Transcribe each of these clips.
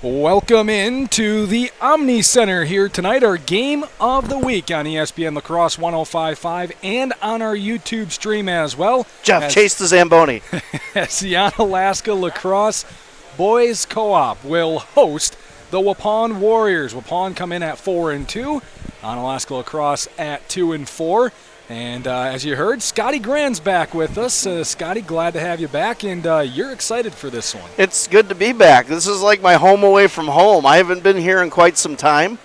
Welcome in to the Omni Center here tonight, our game of the week on ESPN La Crosse 105.5 and on our YouTube stream as well. Jeff, chase the Zamboni. As the Onalaska La Crosse Boys Co-op will host the Waupun Warriors. Waupun come in at 4-2, Onalaska La Crosse at 2-4. And as you heard, Scotty Grand's back with us. Scotty, glad to have you back, and you're excited for this one. It's good to be back. This is like my home away from home. I haven't been here in quite some time.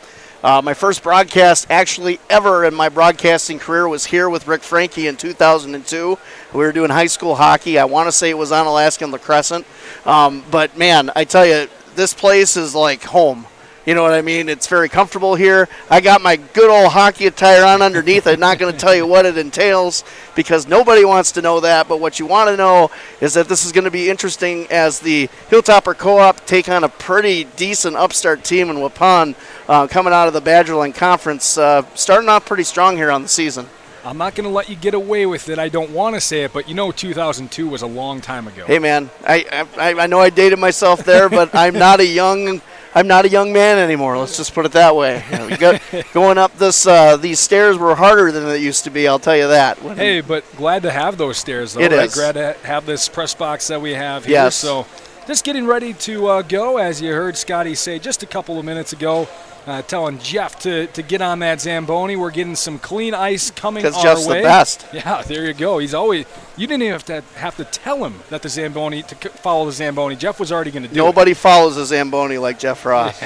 My first broadcast actually ever in my broadcasting career was here with Rick Franke in 2002. We were doing high school hockey. I want to say it was Onalaska and La Crescent. But, man, I tell you, this place is like home. You know what I mean? It's very comfortable here. I got my good old hockey attire on underneath. I'm not going to tell you what it entails because nobody wants to know that. But what you want to know is that this is going to be interesting as the Hilltopper Co-op take on a pretty decent upstart team in Waupun coming out of the Badgerland Conference, starting off pretty strong here on the season. I'm not going to let you get away with it. I don't want to say it, but 2002 was a long time ago. Hey, man, I know I dated myself there, but I'm not a young man anymore. Let's just put it that way. Going up these stairs were harder than they used to be. I'll tell you that. Hey, but glad to have those stairs, though. It is. Glad to have this press box that we have here. Yes. So just getting ready to go, as you heard Scotty say just a couple of minutes ago. Telling Jeff to get on that Zamboni. We're getting some clean ice coming our way. Because Jeff's the best. Yeah, there you go. You didn't even have to tell him that the Zamboni, to follow the Zamboni. Jeff was already going to do it. Nobody follows a Zamboni like Jeff Ross.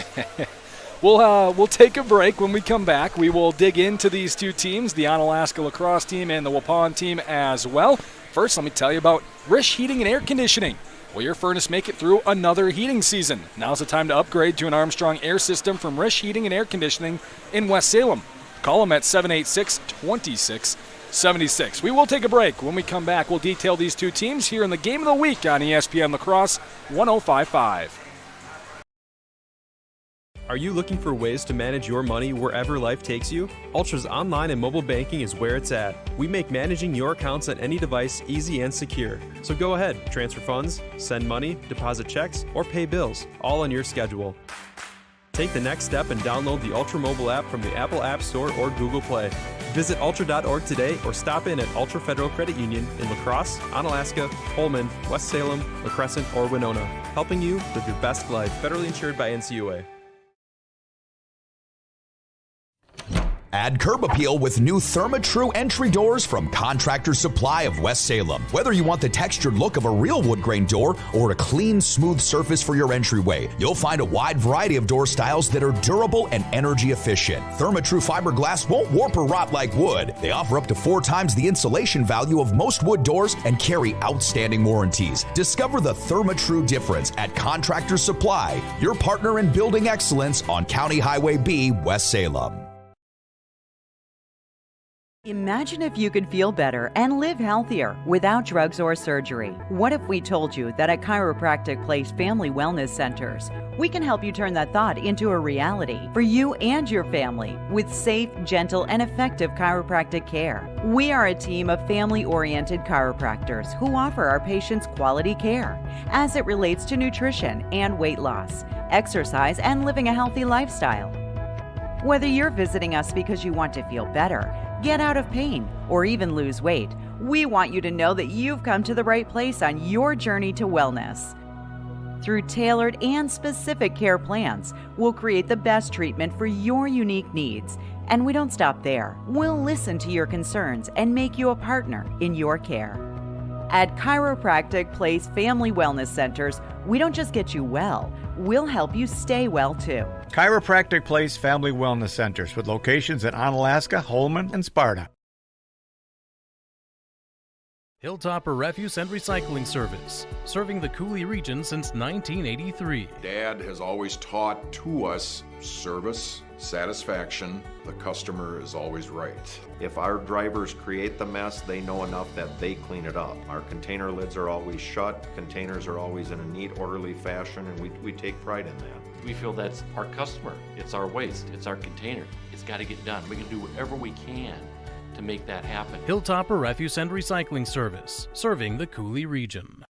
We'll take a break. When we come back, we will dig into these two teams, the Onalaska La Crosse team and the Waupun team as well. First, let me tell you about Rish Heating and Air Conditioning. Will your furnace make it through another heating season? Now's the time to upgrade to an Armstrong air system from Rish Heating and Air Conditioning in West Salem. Call them at 786-2676. We will take a break. When we come back, we'll detail these two teams here in the Game of the Week on ESPN La Crosse 105.5. Are you looking for ways to manage your money wherever life takes you? Ultra's online and mobile banking is where it's at. We make managing your accounts on any device easy and secure. So go ahead, transfer funds, send money, deposit checks, or pay bills, all on your schedule. Take the next step and download the Ultra mobile app from the Apple App Store or Google Play. Visit ultra.org today or stop in at Ultra Federal Credit Union in La Crosse, Onalaska, Holmen, West Salem, La Crescent, or Winona, helping you live your best life. Federally insured by NCUA. Add curb appeal with new ThermaTru entry doors from Contractor Supply of West Salem. Whether you want the textured look of a real wood grain door or a clean, smooth surface for your entryway, you'll find a wide variety of door styles that are durable and energy efficient. ThermaTru fiberglass won't warp or rot like wood. They offer up to 4 times the insulation value of most wood doors and carry outstanding warranties. Discover the ThermaTru difference at Contractor Supply, your partner in building excellence on County Highway B, West Salem. Imagine if you could feel better and live healthier without drugs or surgery. What if we told you that at Chiropractic Place Family Wellness Centers, we can help you turn that thought into a reality for you and your family with safe, gentle, and effective chiropractic care. We are a team of family-oriented chiropractors who offer our patients quality care as it relates to nutrition and weight loss, exercise, and living a healthy lifestyle. Whether you're visiting us because you want to feel better, get out of pain, or even lose weight, we want you to know that you've come to the right place on your journey to wellness. Through tailored and specific care plans, we'll create the best treatment for your unique needs. And we don't stop there. We'll listen to your concerns and make you a partner in your care. At Chiropractic Place Family Wellness Centers, we don't just get you well, we'll help you stay well too. Chiropractic Place Family Wellness Centers with locations in Onalaska, Holmen, and Sparta. Hilltopper Refuse and Recycling Service, serving the Cooley region since 1983. Dad has always taught to us service, satisfaction. The customer is always right. If our drivers create the mess, they know enough that they clean it up. Our container lids are always shut, containers are always in a neat, orderly fashion, and we take pride in that. We feel that's our customer, it's our waste, it's our container. It's got to get done. We can do whatever we can to make that happen. Hilltopper Refuse and Recycling Service, serving the Cooley region.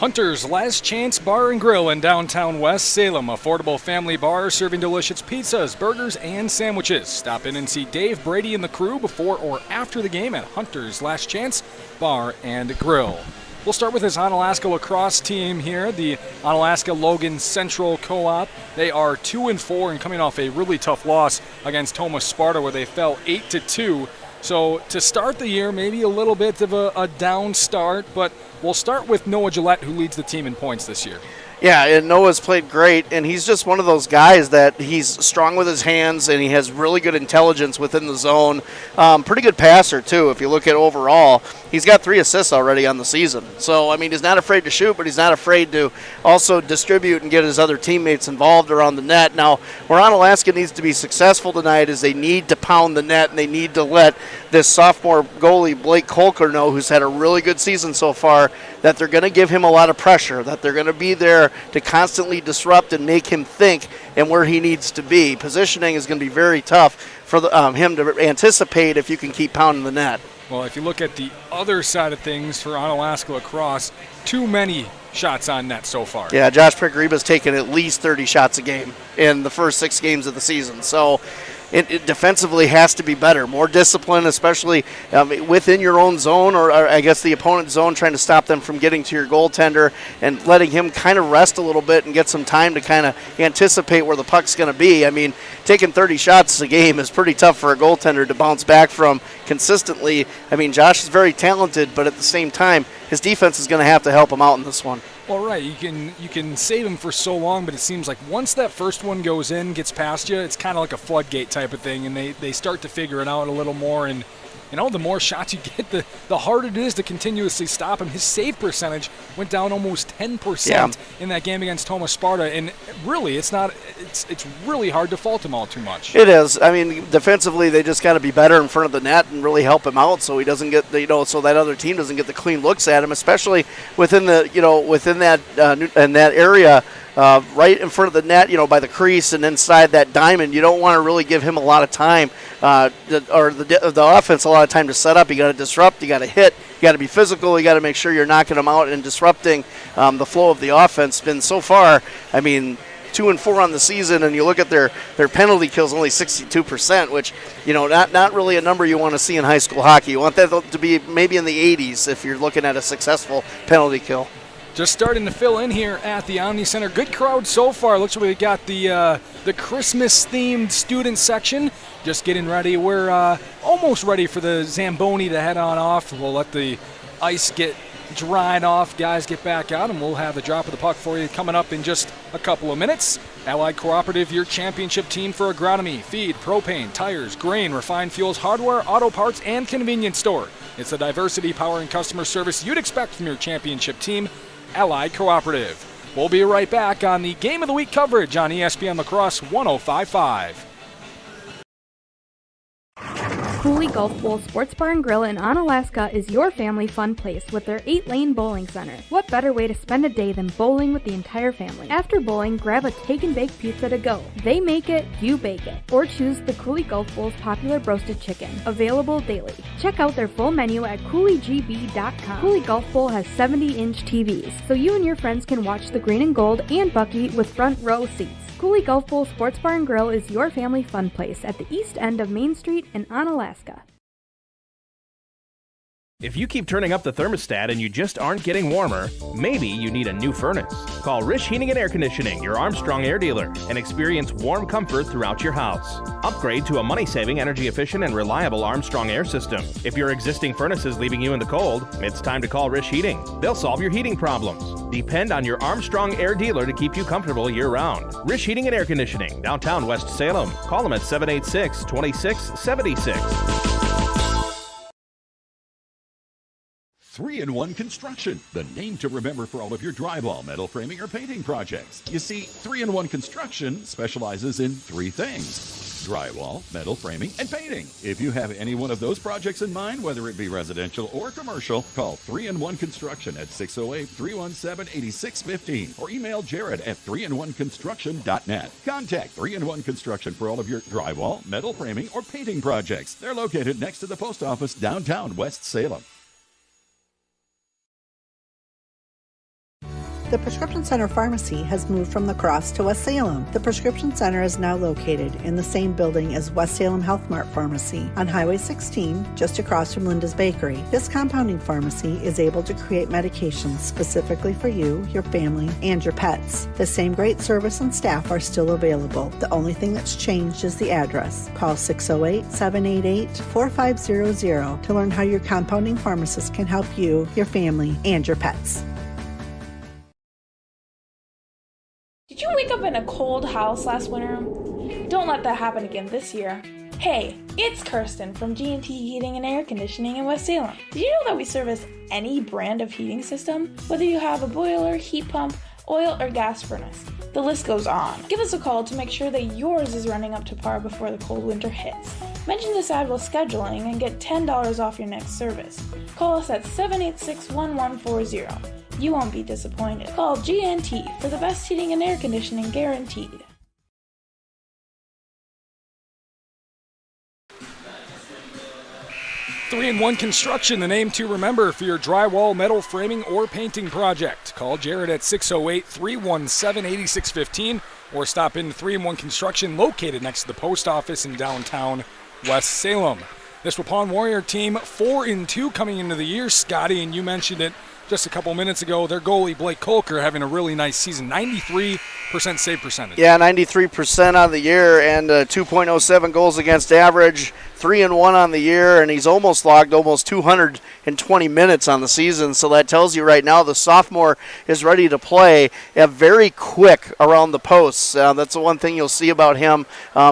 Hunter's Last Chance Bar and Grill in downtown West Salem. Affordable family bar serving delicious pizzas, burgers, and sandwiches. Stop in and see Dave, Brady, and the crew before or after the game at Hunter's Last Chance Bar and Grill. We'll start with this Onalaska lacrosse team here, the Onalaska Logan Central Co-op. They are 2-4 and coming off a really tough loss against Thomas Sparta where they fell 8-2. So to start the year, maybe a little bit of a down start, but we'll start with Noah Gillette, who leads the team in points this year. Yeah, and Noah's played great, and he's just one of those guys that he's strong with his hands, and he has really good intelligence within the zone. Pretty good passer, too, if you look at overall. He's got 3 assists already on the season. So, I mean, he's not afraid to shoot, but he's not afraid to also distribute and get his other teammates involved around the net. Now, where Onalaska needs to be successful tonight is they need to pound the net, and they need to let this sophomore goalie, Blake Kolker, know, who's had a really good season so far, that they're going to give him a lot of pressure, that they're going to be there to constantly disrupt and make him think and where he needs to be. Positioning is going to be very tough for him to anticipate if you can keep pounding the net. Well, if you look at the other side of things for Onalaska lacrosse, too many shots on net so far. Yeah, Josh Prigariba's taken at least 30 shots a game in the first 6 games of the season. So it defensively has to be better, more discipline, especially within your own zone or I guess the opponent's zone, trying to stop them from getting to your goaltender and letting him kind of rest a little bit and get some time to kind of anticipate where the puck's going to be. I mean, taking 30 shots a game is pretty tough for a goaltender to bounce back from consistently. I mean, Josh is very talented, but at the same time, his defense is going to have to help him out in this one. Well, right, you can save him for so long, but it seems like once that first one goes in, gets past you, it's kind of like a floodgate type of thing, and they start to figure it out a little more. And you know, the more shots you get, the harder it is to continuously stop him. His save percentage went down almost 10% in that game against Thomas Sparta, and really, it's really hard to fault him all too much. It is. I mean, defensively, they just got to be better in front of the net and really help him out, so he doesn't get so that other team doesn't get the clean looks at him, especially within that in that area. Right in front of the net, by the crease and inside that diamond. You don't want to really give him a lot of time, or the offense a lot of time to set up. You got to disrupt, you got to hit, you got to be physical, you got to make sure you're knocking them out and disrupting the flow of the offense. Been so far, I mean, 2-4 on the season, and you look at their penalty kills, only 62%, which not really a number you want to see in high school hockey. You want that to be maybe in the 80s if you're looking at a successful penalty kill. Just starting to fill in here at the Omni Center. Good crowd so far. Looks like we got the Christmas-themed student section. Just getting ready. We're almost ready for the Zamboni to head on off. We'll let the ice get dried off, guys get back out, and we'll have the drop of the puck for you coming up in just a couple of minutes. Allied Cooperative, your championship team for agronomy, feed, propane, tires, grain, refined fuels, hardware, auto parts, and convenience store. It's the diversity, power, and customer service you'd expect from your championship team, Allied Cooperative. We'll be right back on the Game of the Week coverage on ESPN La Crosse 105.5. Cooley Golf Bowl Sports Bar and Grill in Onalaska is your family fun place with their 8-lane bowling center. What better way to spend a day than bowling with the entire family? After bowling, grab a take and bake pizza to go. They make it, you bake it. Or choose the Cooley Golf Bowl's popular roasted chicken, available daily. Check out their full menu at CooleyGB.com. Cooley Golf Bowl has 70-inch TVs, so you and your friends can watch the green and gold and Bucky with front row seats. Cooley Golf Bowl Sports Bar and Grill is your family fun place at the east end of Main Street in Onalaska. If you keep turning up the thermostat and you just aren't getting warmer, maybe you need a new furnace. Call Rish Heating and Air Conditioning, your Armstrong air dealer, and experience warm comfort throughout your house. Upgrade to a money-saving, energy-efficient, and reliable Armstrong air system. If your existing furnace is leaving you in the cold, it's time to call Rish Heating. They'll solve your heating problems. Depend on your Armstrong air dealer to keep you comfortable year-round. Rish Heating and Air Conditioning, downtown West Salem. Call them at 786-2676. 3-in-1 Construction, the name to remember for all of your drywall, metal framing, or painting projects. You see, 3-in-1 Construction specializes in 3 things: drywall, metal framing, and painting. If you have any one of those projects in mind, whether it be residential or commercial, call 3-in-1 Construction at 608-317-8615 or email Jared at 3in1construction.net. Contact 3-in-1 Construction for all of your drywall, metal framing, or painting projects. They're located next to the post office, downtown West Salem. The Prescription Center Pharmacy has moved from La Crosse to West Salem. The Prescription Center is now located in the same building as West Salem Health Mart Pharmacy on Highway 16, just across from Linda's Bakery. This compounding pharmacy is able to create medications specifically for you, your family, and your pets. The same great service and staff are still available. The only thing that's changed is the address. Call 608-788-4500 to learn how your compounding pharmacist can help you, your family, and your pets. Did you wake up in a cold house last winter? Don't let that happen again this year. Hey, it's Kirsten from G&T Heating and Air Conditioning in West Salem. Did you know that we service any brand of heating system? Whether you have a boiler, heat pump, oil, or gas furnace, the list goes on. Give us a call to make sure that yours is running up to par before the cold winter hits. Mention this ad while scheduling and get $10 off your next service. Call us at 786-1140. You won't be disappointed. Call G&T for the best heating and air conditioning guaranteed. Three in One Construction, the name to remember for your drywall, metal framing, or painting project. Call Jared at 608-317-8615 or stop in 3 in One Construction located next to the post office in downtown West Salem. This Waupun Warrior team 4-2 coming into the year. Scotty, and you mentioned it just a couple minutes ago, their goalie Blake Kolker having a really nice season, 93% save percentage. Yeah, 93% on the year and 2.07 goals against average, 3-1 on the year, and he's almost logged almost 220 minutes on the season. So that tells you right now the sophomore is ready to play. Very quick around the posts. That's the one thing you'll see about him.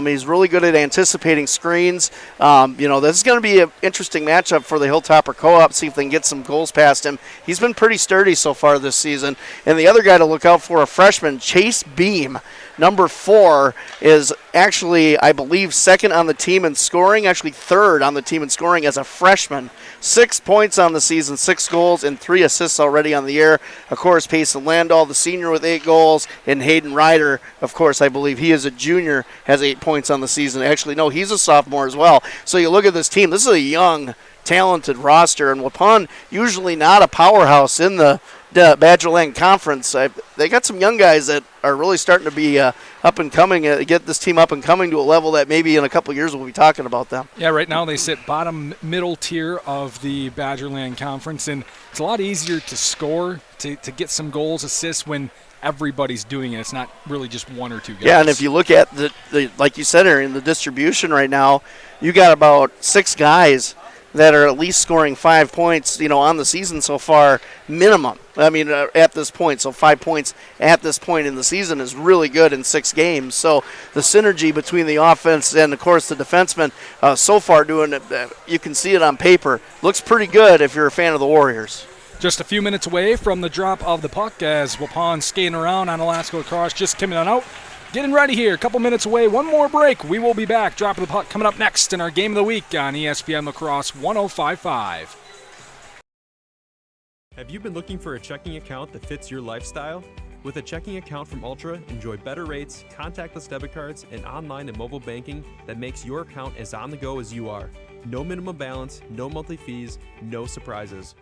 He's really good at anticipating screens. This is going to be an interesting matchup for the Hilltopper Co-op. See if they can get some goals past him. He's been pretty sturdy so far this season. And the other guy to look out for, a freshman, Chase Beam. Number 4 is actually, I believe, second on the team in scoring, actually third on the team in scoring as a freshman. 6 points on the season, 6 goals, and 3 assists already on the year. Of course, Payson Landau, the senior, with 8 goals, and Hayden Ryder, of course, I believe he is a junior, has 8 points on the season. Actually, no, he's a sophomore as well. So you look at this team, this is a young, talented roster, and Waupun usually not a powerhouse in the Badgerland Conference. They got some young guys that are really starting to be up and coming, get this team up and coming to a level that maybe in a couple of years we'll be talking about them. Yeah, right now they sit bottom middle tier of the Badgerland Conference, and it's a lot easier to score, to get some goals, assists when everybody's doing it. It's not really just one or two guys. Yeah, and if you look at the like you said, in the distribution right now, you got about 6 guys that are at least scoring 5 points, on the season so far, minimum. I mean, at this point. So 5 points at this point in the season is really good in 6 games. So the synergy between the offense and, of course, the defensemen so far doing it, you can see it on paper. Looks pretty good if you're a fan of the Warriors. Just a few minutes away from the drop of the puck as Waupun skating around on Onalaska La Crosse, just coming on out. Getting ready here, a couple minutes away, one more break. We will be back. Drop of the puck coming up next in our Game of the Week on ESPN La Crosse 105.5. Have you been looking for a checking account that fits your lifestyle? With a checking account from Ultra, enjoy better rates, contactless debit cards, and online and mobile banking that makes your account as on the go as you are. No minimum balance, no monthly fees, no surprises.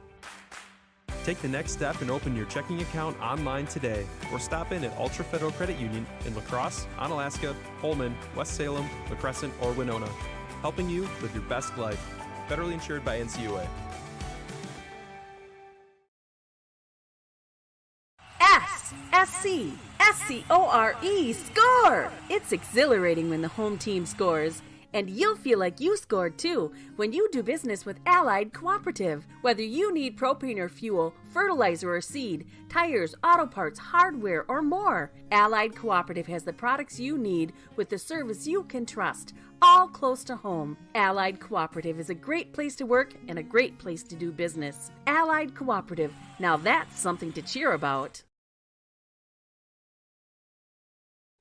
Take the next step and open your checking account online today, or stop in at Ultra Federal Credit Union in La Crosse, Onalaska, Holmen, West Salem, La Crescent, or Winona, helping you live your best life. Federally insured by NCUA. S-C-S-C-O-R-E, score! It's exhilarating when the home team scores. And you'll feel like you scored too when you do business with Allied Cooperative. Whether you need propane or fuel, fertilizer or seed, tires, auto parts, hardware, or more, Allied Cooperative has the products you need with the service you can trust, all close to home. Allied Cooperative is a great place to work and a great place to do business. Allied Cooperative, now that's something to cheer about.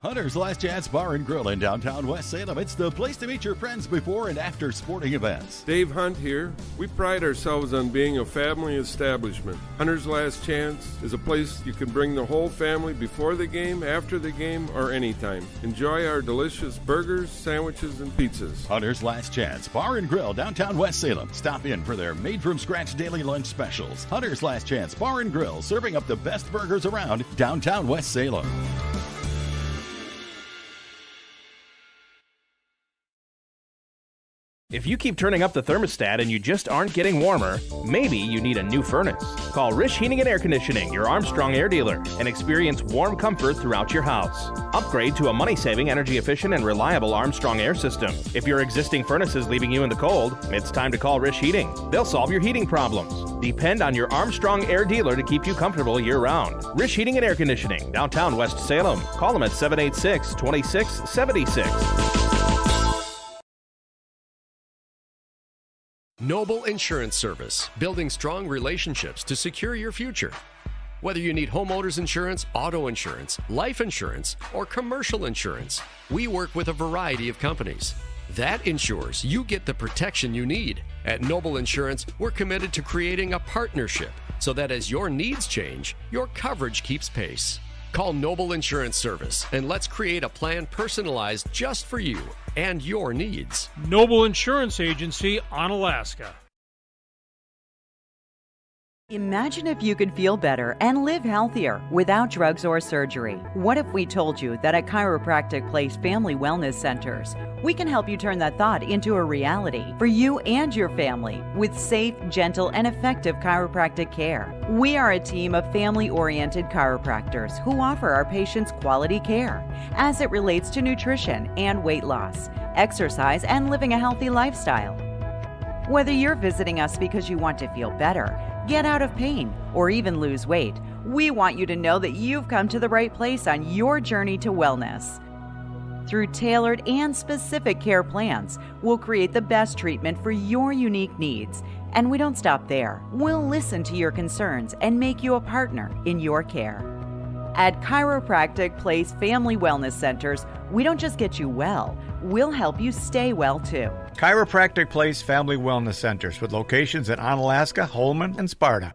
Hunter's Last Chance Bar and Grill in downtown West Salem. It's the place to meet your friends before and after sporting events. Dave Hunt here. We pride ourselves on being a family establishment. Hunter's Last Chance is a place you can bring the whole family before the game, after the game, or anytime. Enjoy our delicious burgers, sandwiches, and pizzas. Hunter's Last Chance Bar and Grill, downtown West Salem. Stop in for their made-from-scratch daily lunch specials. Hunter's Last Chance Bar and Grill, serving up the best burgers around downtown West Salem. If you keep turning up the thermostat and you just aren't getting warmer, maybe you need a new furnace. Call Rish Heating and Air Conditioning, your Armstrong air dealer, and experience warm comfort throughout your house. Upgrade to a money-saving, energy-efficient, and reliable Armstrong air system. If your existing furnace is leaving you in the cold, it's time to call Rish Heating. They'll solve your heating problems. Depend on your Armstrong air dealer to keep you comfortable year-round. Rish Heating and Air Conditioning, downtown West Salem. Call them at 786-2676. Noble Insurance Service, building strong relationships to secure your future. Whether you need homeowners insurance, auto insurance, life insurance, or commercial insurance, we work with a variety of companies. That ensures you get the protection you need. At Noble Insurance, we're committed to creating a partnership so that as your needs change, your coverage keeps pace. Call Noble Insurance Service and let's create a plan personalized just for you and your needs. Noble Insurance Agency, Onalaska. Imagine if you could feel better and live healthier without drugs or surgery. What if we told you that at Chiropractic Place Family Wellness Centers, we can help you turn that thought into a reality for you and your family with safe, gentle, and effective chiropractic care. We are a team of family-oriented chiropractors who offer our patients quality care as it relates to nutrition and weight loss, exercise, and living a healthy lifestyle. Whether you're visiting us because you want to feel better, get out of pain, or even lose weight, we want you to know that you've come to the right place on your journey to wellness. Through tailored and specific care plans, we'll create the best treatment for your unique needs. And we don't stop there. We'll listen to your concerns and make you a partner in your care. At Chiropractic Place Family Wellness Centers, we don't just get you well, we'll help you stay well too. Chiropractic Place Family Wellness Centers with locations in Onalaska, Holman, and Sparta.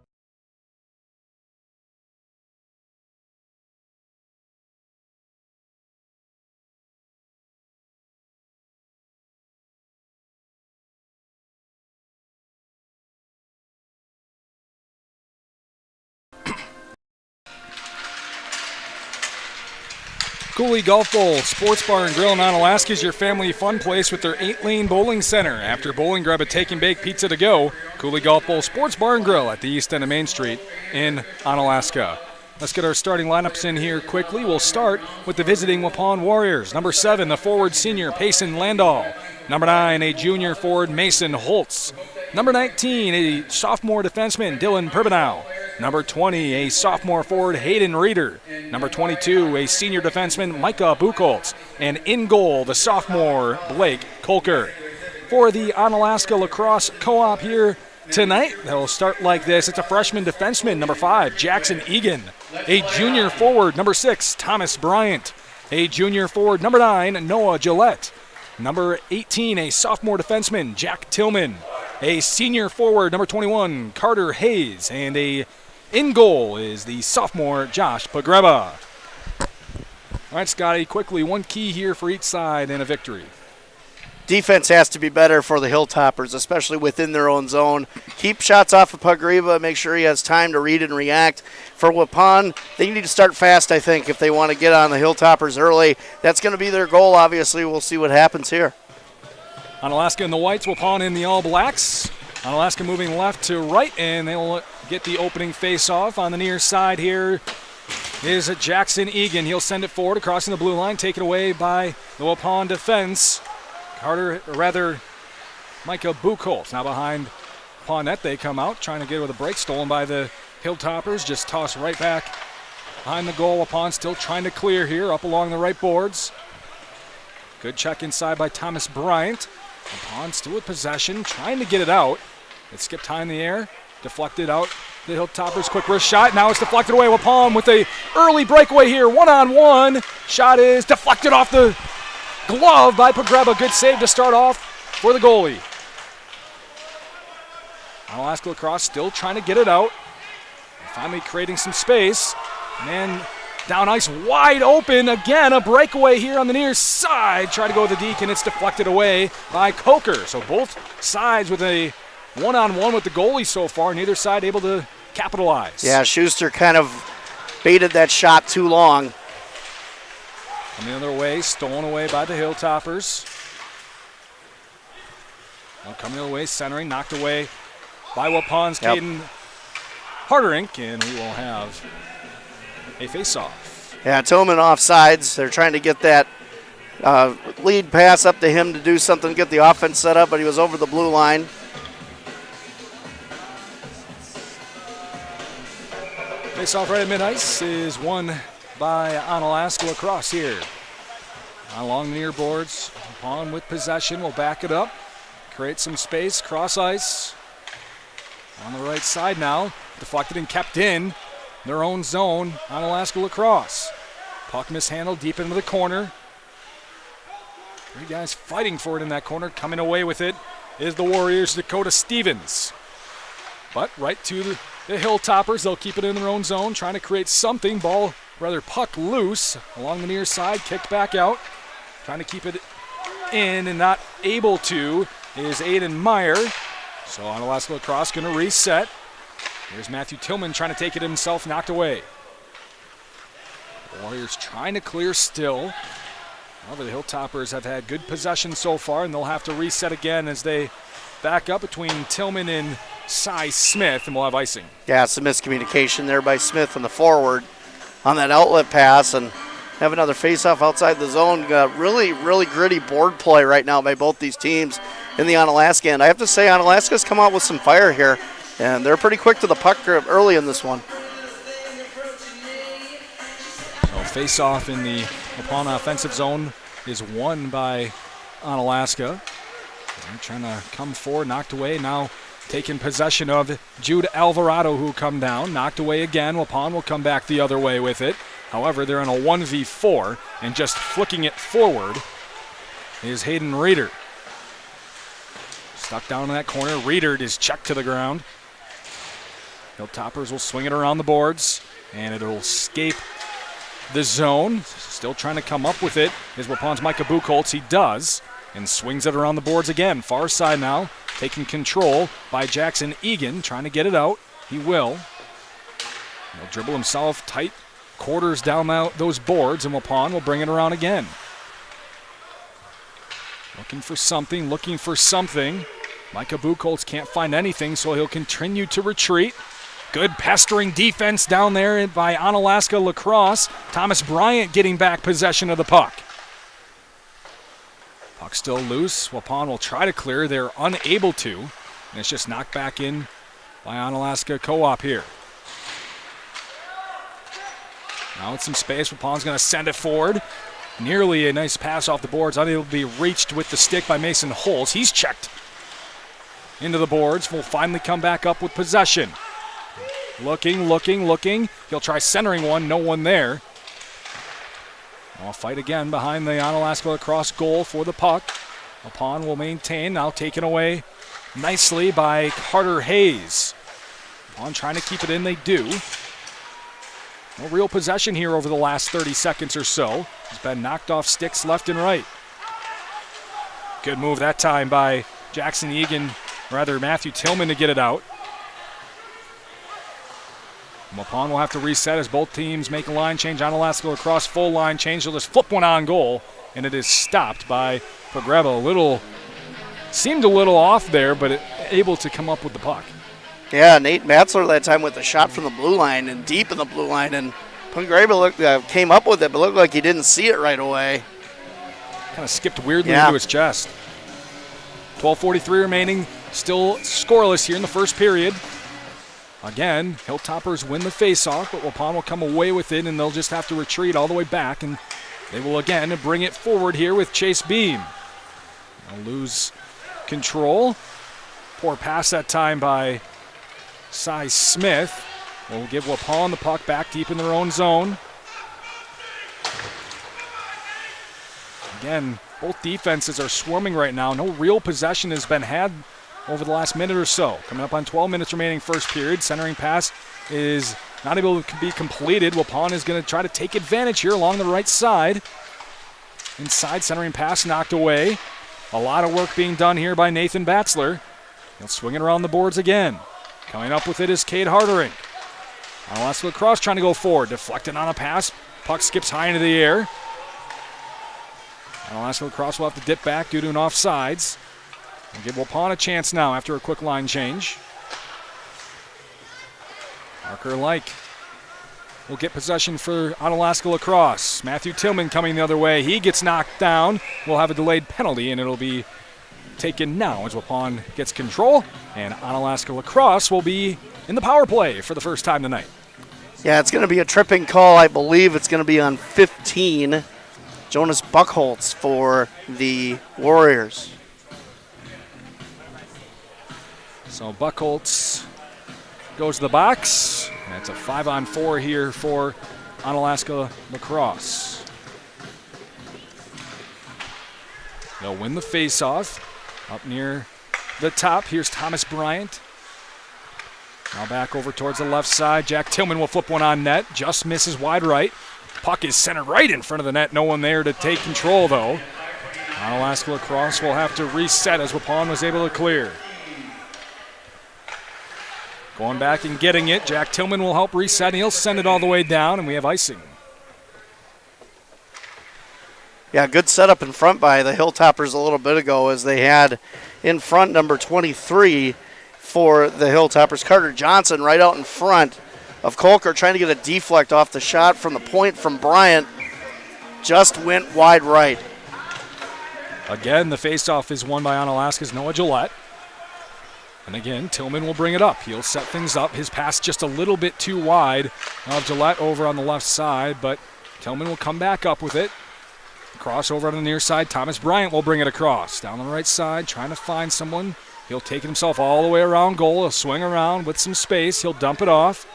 Cooley Golf Bowl Sports Bar and Grill in Onalaska is your family fun place with their 8-lane bowling center. After bowling, grab a take and bake pizza to go. Cooley Golf Bowl Sports Bar and Grill at the east end of Main Street in Onalaska. Let's get our starting lineups in here quickly. We'll start with the visiting Waupun Warriors. Number 7, the forward senior, Payson Landau. Number 9, a junior forward, Mason Holtz. Number 19, a sophomore defenseman, Dylan Perbenow. Number 20, a sophomore forward, Hayden Reeder. Number 22, a senior defenseman, Micah Buchholz. And in goal, the sophomore, Blake Kolker. For the Onalaska Lacrosse Co-op here tonight, they'll start like this. It's a freshman defenseman, number 5, Jackson Egan. A junior forward, number 6, Thomas Bryant. A junior forward, number 9, Noah Gillette. Number 18, a sophomore defenseman, Jack Tillman. A senior forward, number 21, Carter Hayes. And in goal is the sophomore, Josh Pagreba. All right, Scotty, quickly, one key here for each side in a victory. Defense has to be better for the Hilltoppers, especially within their own zone. Keep shots off of Pagreba, make sure he has time to read and react. For Waupun, they need to start fast, I think, if they want to get on the Hilltoppers early. That's going to be their goal, obviously. We'll see what happens here. Onalaska in the whites, Waupun in the all blacks. Onalaska moving left to right, and they'll get the opening face-off on the near side here. Is Jackson Egan. He'll send it forward, crossing the blue line, taken away by the Waupun defense. Micah Buchholz now behind Waupun net. They come out, trying to get it with a break, stolen by the Hilltoppers, just tossed right back behind the goal. Waupun still trying to clear here, up along the right boards. Good check inside by Thomas Bryant. Waupun still with possession, trying to get it out. It skipped high in the air, deflected out The Hilltoppers quick wrist shot. Now it's deflected away. Waupun with a early breakaway here. 1-on-1. Shot is deflected off the glove by Pogreba. Good save to start off for the goalie. Onalaska La Crosse still trying to get it out. Finally creating some space. Man down ice wide open. Again, a breakaway here on the near side. Try to go with the deke, and it's deflected away by Coker. So both sides with a one-on-one with the goalie so far. Neither side able to capitalize. Yeah, Schuster kind of baited that shot too long. Coming the other way, stolen away by the Hilltoppers. Now coming the other way, centering, knocked away by Waupun's Caden Harderink, and we will have a face-off. Yeah, Tillman offsides. They're trying to get that lead pass up to him to do something, get the offense set up, but he was over the blue line. Face-off right at mid-ice is won by Onalaska La Crosse here. Along the near boards, Waupun with possession will back it up, create some space, cross ice. On the right side now, deflected and kept in their own zone, Onalaska La Crosse. Puck mishandled deep into the corner. Three guys fighting for it in that corner. Coming away with it is the Warriors' Dakota Stevens. But right to the Hilltoppers, they'll keep it in their own zone, trying to create something. Puck loose along the near side, kicked back out. Trying to keep it in and not able to is Aiden Meyer. So Onalaska La Crosse going to reset. Here's Matthew Tillman trying to take it himself, knocked away. The Warriors trying to clear still. However, the Hilltoppers have had good possession so far, and they'll have to reset again as they back up between Tillman and Cy Smith, and we'll have icing. Yeah, some miscommunication there by Smith on the forward on that outlet pass, and have another face-off outside the zone. Really, really gritty board play right now by both these teams in the Onalaska end. I have to say, Onalaska's come out with some fire here, and they're pretty quick to the puck early in this one. So face-off in the Waupun offensive zone is won by Onalaska. They're trying to come forward, knocked away. Now taking possession of Jude Alvarado, who come down. Knocked away again. Waupun will come back the other way with it. However, they're in a 1v4, and just flicking it forward is Hayden Reeder. Stuck down in that corner. Reeder is checked to the ground. Hilltoppers will swing it around the boards, and it'll escape the zone. Still trying to come up with it is Waupun's Micah Buchholz. He does, and swings it around the boards again. Far side now, taking control by Jackson Egan, trying to get it out. He will. He'll dribble himself tight quarters down those boards, and Waupun will bring it around again. Looking for something. Micah Buchholz can't find anything, so he'll continue to retreat. Good pestering defense down there by Onalaska La Crosse. Thomas Bryant getting back possession of the puck. Puck still loose. Waupun will try to clear. They're unable to, and it's just knocked back in by Onalaska Co-op here. Now with some space, Waupun's going to send it forward. Nearly a nice pass off the boards, unable to be reached with the stick by Mason Holtz. He's checked into the boards. Will finally come back up with possession. Looking. He'll try centering one, no one there. I'll fight again behind the Onalaska La Crosse goal for the puck. Waupun will maintain, now taken away nicely by Carter Hayes. Waupun trying to keep it in, they do. No real possession here over the last 30 seconds or so. He's been knocked off sticks left and right. Good move that time by Matthew Tillman to get it out. Waupun will have to reset as both teams make a line change. Onalaska La Crosse full line change. They'll just flip one on goal, and it is stopped by Pogreba. Seemed a little off there, but able to come up with the puck. Yeah, Nate Matzler that time with a shot from the blue line and deep in the blue line, and Pogreba came up with it, but looked like he didn't see it right away. Kind of skipped weirdly into his chest. 12:43 remaining, still scoreless here in the first period. Again, Hilltoppers win the faceoff, but Waupun will come away with it, and they'll just have to retreat all the way back, and they will again bring it forward here with Chase Beam. They'll lose control. Poor pass that time by Cy Smith will give Waupun the puck back deep in their own zone. Again, both defenses are swarming right now. No real possession has been had over the last minute or so. Coming up on 12 minutes remaining first period. Centering pass is not able to be completed. Waupun is going to try to take advantage here along the right side. Inside, centering pass knocked away. A lot of work being done here by Nathan Batzler. He'll swing it around the boards again. Coming up with it is Cade Hartering. Onalaska La Crosse trying to go forward. Deflected on a pass. Puck skips high into the air. Onalaska La Crosse will have to dip back due to an offsides. And give Waupun a chance now after a quick line change. Parker Like will get possession for Onalaska La Crosse. Matthew Tillman coming the other way. He gets knocked down. We'll have a delayed penalty, and it'll be taken now as Waupun gets control. And Onalaska La Crosse will be in the power play for the first time tonight. Yeah, it's going to be a tripping call. I believe it's going to be on 15. Jonas Buchholz for the Warriors. So Buchholz goes to the box. That's a 5-on-4 here for Onalaska La Crosse. They'll win the faceoff. Up near the top, here's Thomas Bryant. Now back over towards the left side. Jack Tillman will flip one on net. Just misses wide right. Puck is centered right in front of the net. No one there to take control, though. Onalaska La Crosse will have to reset as Waupun was able to clear. Going back and getting it. Jack Tillman will help reset, and he'll send it all the way down, and we have icing. Yeah, good setup in front by the Hilltoppers a little bit ago as they had in front number 23 for the Hilltoppers. Carter Johnson right out in front of Kolker trying to get a deflect off the shot from the point from Bryant. Just went wide right. Again, the faceoff is won by Onalaska's Noah Gillette. And again, Tillman will bring it up. He'll set things up. His pass just a little bit too wide of Gillette over on the left side, but Tillman will come back up with it. Crossover on the near side. Thomas Bryant will bring it across. Down the right side, trying to find someone. He'll take it himself all the way around goal. He'll swing around with some space. He'll dump it off.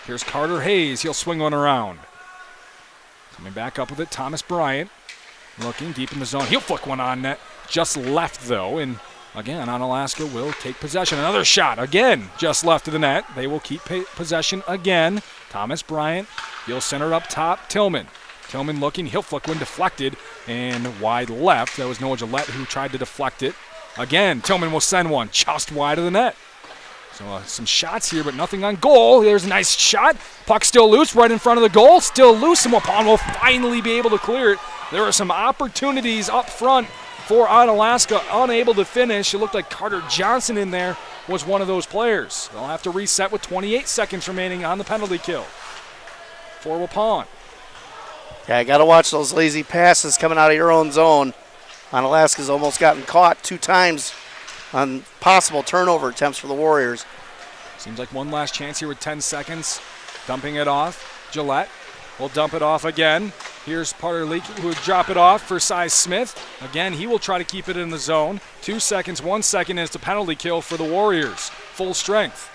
Here's Carter Hayes. He'll swing one around. Coming back up with it, Thomas Bryant. Looking deep in the zone. He'll flick one on net. Just left, though, and again, Onalaska will take possession. Another shot, again, just left of the net. They will keep possession again. Thomas Bryant, he'll center up top. Tillman looking, he'll flick one, deflected, and wide left. That was Noah Gillette who tried to deflect it. Again, Tillman will send one just wide of the net. So some shots here, but nothing on goal. There's a nice shot. Puck still loose right in front of the goal. Still loose, and Waupun will finally be able to clear it. There are some opportunities up front for Onalaska, unable to finish. It looked like Carter Johnson in there was one of those players. They'll have to reset with 28 seconds remaining on the penalty kill for Waupun. Yeah, got to watch those lazy passes coming out of your own zone. Onalaska's almost gotten caught 2 times on possible turnover attempts for the Warriors. Seems like one last chance here with 10 seconds. Dumping it off. Gillette will dump it off again. Here's Parter Leak who would drop it off for Cy Smith. Again, he will try to keep it in the zone. 2 seconds, 1 second is the penalty kill for the Warriors. Full strength.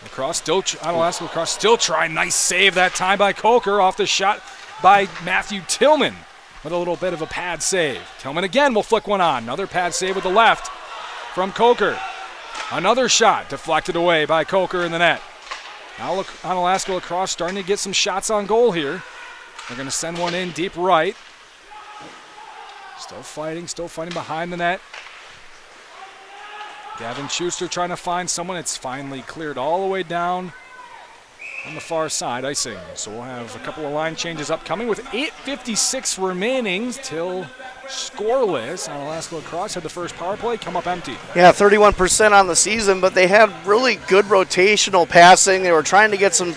Onalaska La Crosse still trying. Nice save that time by Kolker off the shot by Matthew Tillman with a little bit of a pad save. Tillman again will flick one on. Another pad save with the left from Kolker. Another shot deflected away by Kolker in the net. Now Onalaska La Crosse starting to get some shots on goal here. They're going to send one in deep right. Still fighting behind the net. Gavin Schuster trying to find someone. It's finally cleared all the way down on the far side, icing. So we'll have a couple of line changes upcoming with 8:56 remaining till scoreless. Onalaska La Crosse had the first power play come up empty. Yeah, 31% on the season, but they had really good rotational passing. They were trying to get some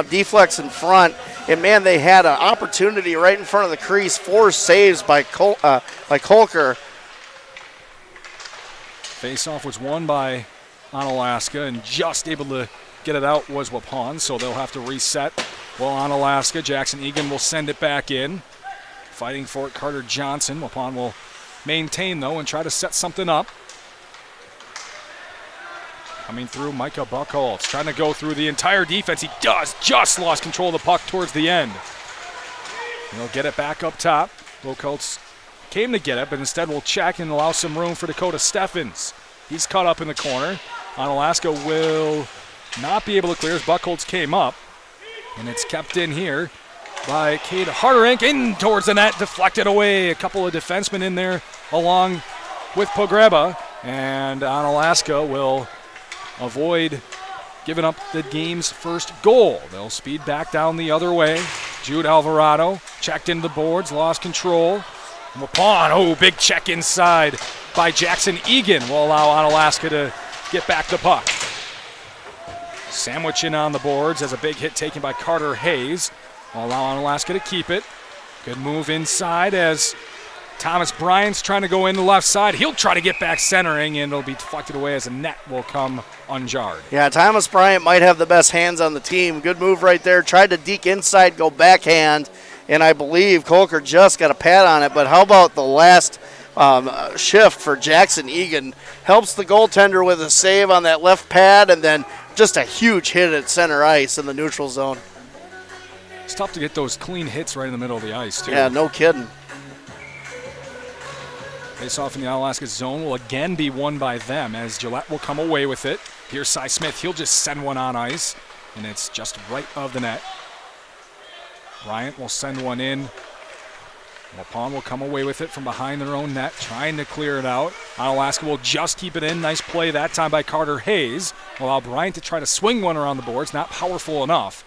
deflects in front, and man, they had an opportunity right in front of the crease. 4 saves by Kolker. Face-off was won by Onalaska, and just able to get it out was Waupun, so they'll have to reset. Well, Onalaska, Jackson Egan will send it back in. Fighting for it, Carter Johnson. Waupun will maintain, though, and try to set something up. Coming through, Micah Buchholz trying to go through the entire defense. He just lost control of the puck towards the end. He'll get it back up top. Buchholz came to get it, but instead will check and allow some room for Dakota Steffens. He's caught up in the corner. Onalaska will not be able to clear as Buchholz came up. And it's kept in here by Cade Harderink. In towards the net, deflected away. A couple of defensemen in there along with Pogreba. And Onalaska will avoid giving up the game's first goal. They'll speed back down the other way. Jude Alvarado checked into the boards, lost control. Waupun, big check inside by Jackson Egan will allow Onalaska to get back the puck. Sandwich in on the boards as a big hit taken by Carter Hayes. Will allow Onalaska to keep it. Good move inside as Thomas Bryant's trying to go in the left side. He'll try to get back centering, and it'll be deflected away as a net will come unjarred. Yeah, Thomas Bryant might have the best hands on the team. Good move right there. Tried to deke inside, go backhand, and I believe Kolker just got a pad on it. But how about the last shift for Jackson Egan? Helps the goaltender with a save on that left pad, and then just a huge hit at center ice in the neutral zone. It's tough to get those clean hits right in the middle of the ice, too. Yeah, no kidding. Face-off in the Onalaska zone will again be won by them as Gillette will come away with it. Here's Cy Smith. He'll just send one on ice, and it's just right of the net. Bryant will send one in. Waupun will come away with it from behind their own net, trying to clear it out. Onalaska will just keep it in. Nice play that time by Carter Hayes. Will allow Bryant to try to swing one around the boards. Not powerful enough.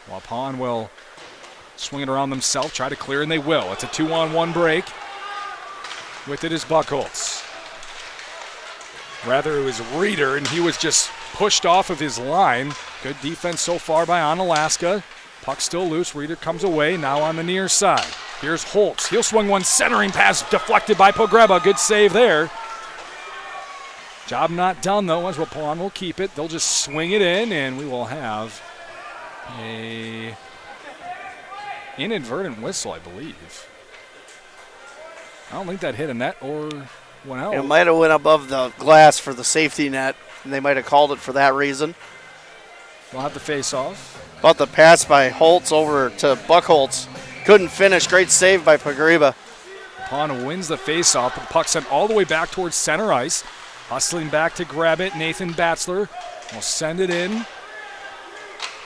Waupun will swing it around themselves, try to clear, and they will. It's a 2-on-1 break. With it is Buchholz. Rather, it was Reeder, and he was just pushed off of his line. Good defense so far by Onalaska. Puck still loose. Reeder comes away, now on the near side. Here's Holtz. He'll swing one centering pass deflected by Pogreba. Good save there. Job not done, though, as Waupun will keep it. They'll just swing it in, and we will have a inadvertent whistle, I believe. I don't think that hit a net or went out. It might have went above the glass for the safety net, and they might have called it for that reason. We'll have the face-off. About the pass by Holtz over to Buchholz. Couldn't finish. Great save by Pogreba. Waupun wins the face-off, but the puck sent all the way back towards center ice. Hustling back to grab it, Nathan Batzler will send it in.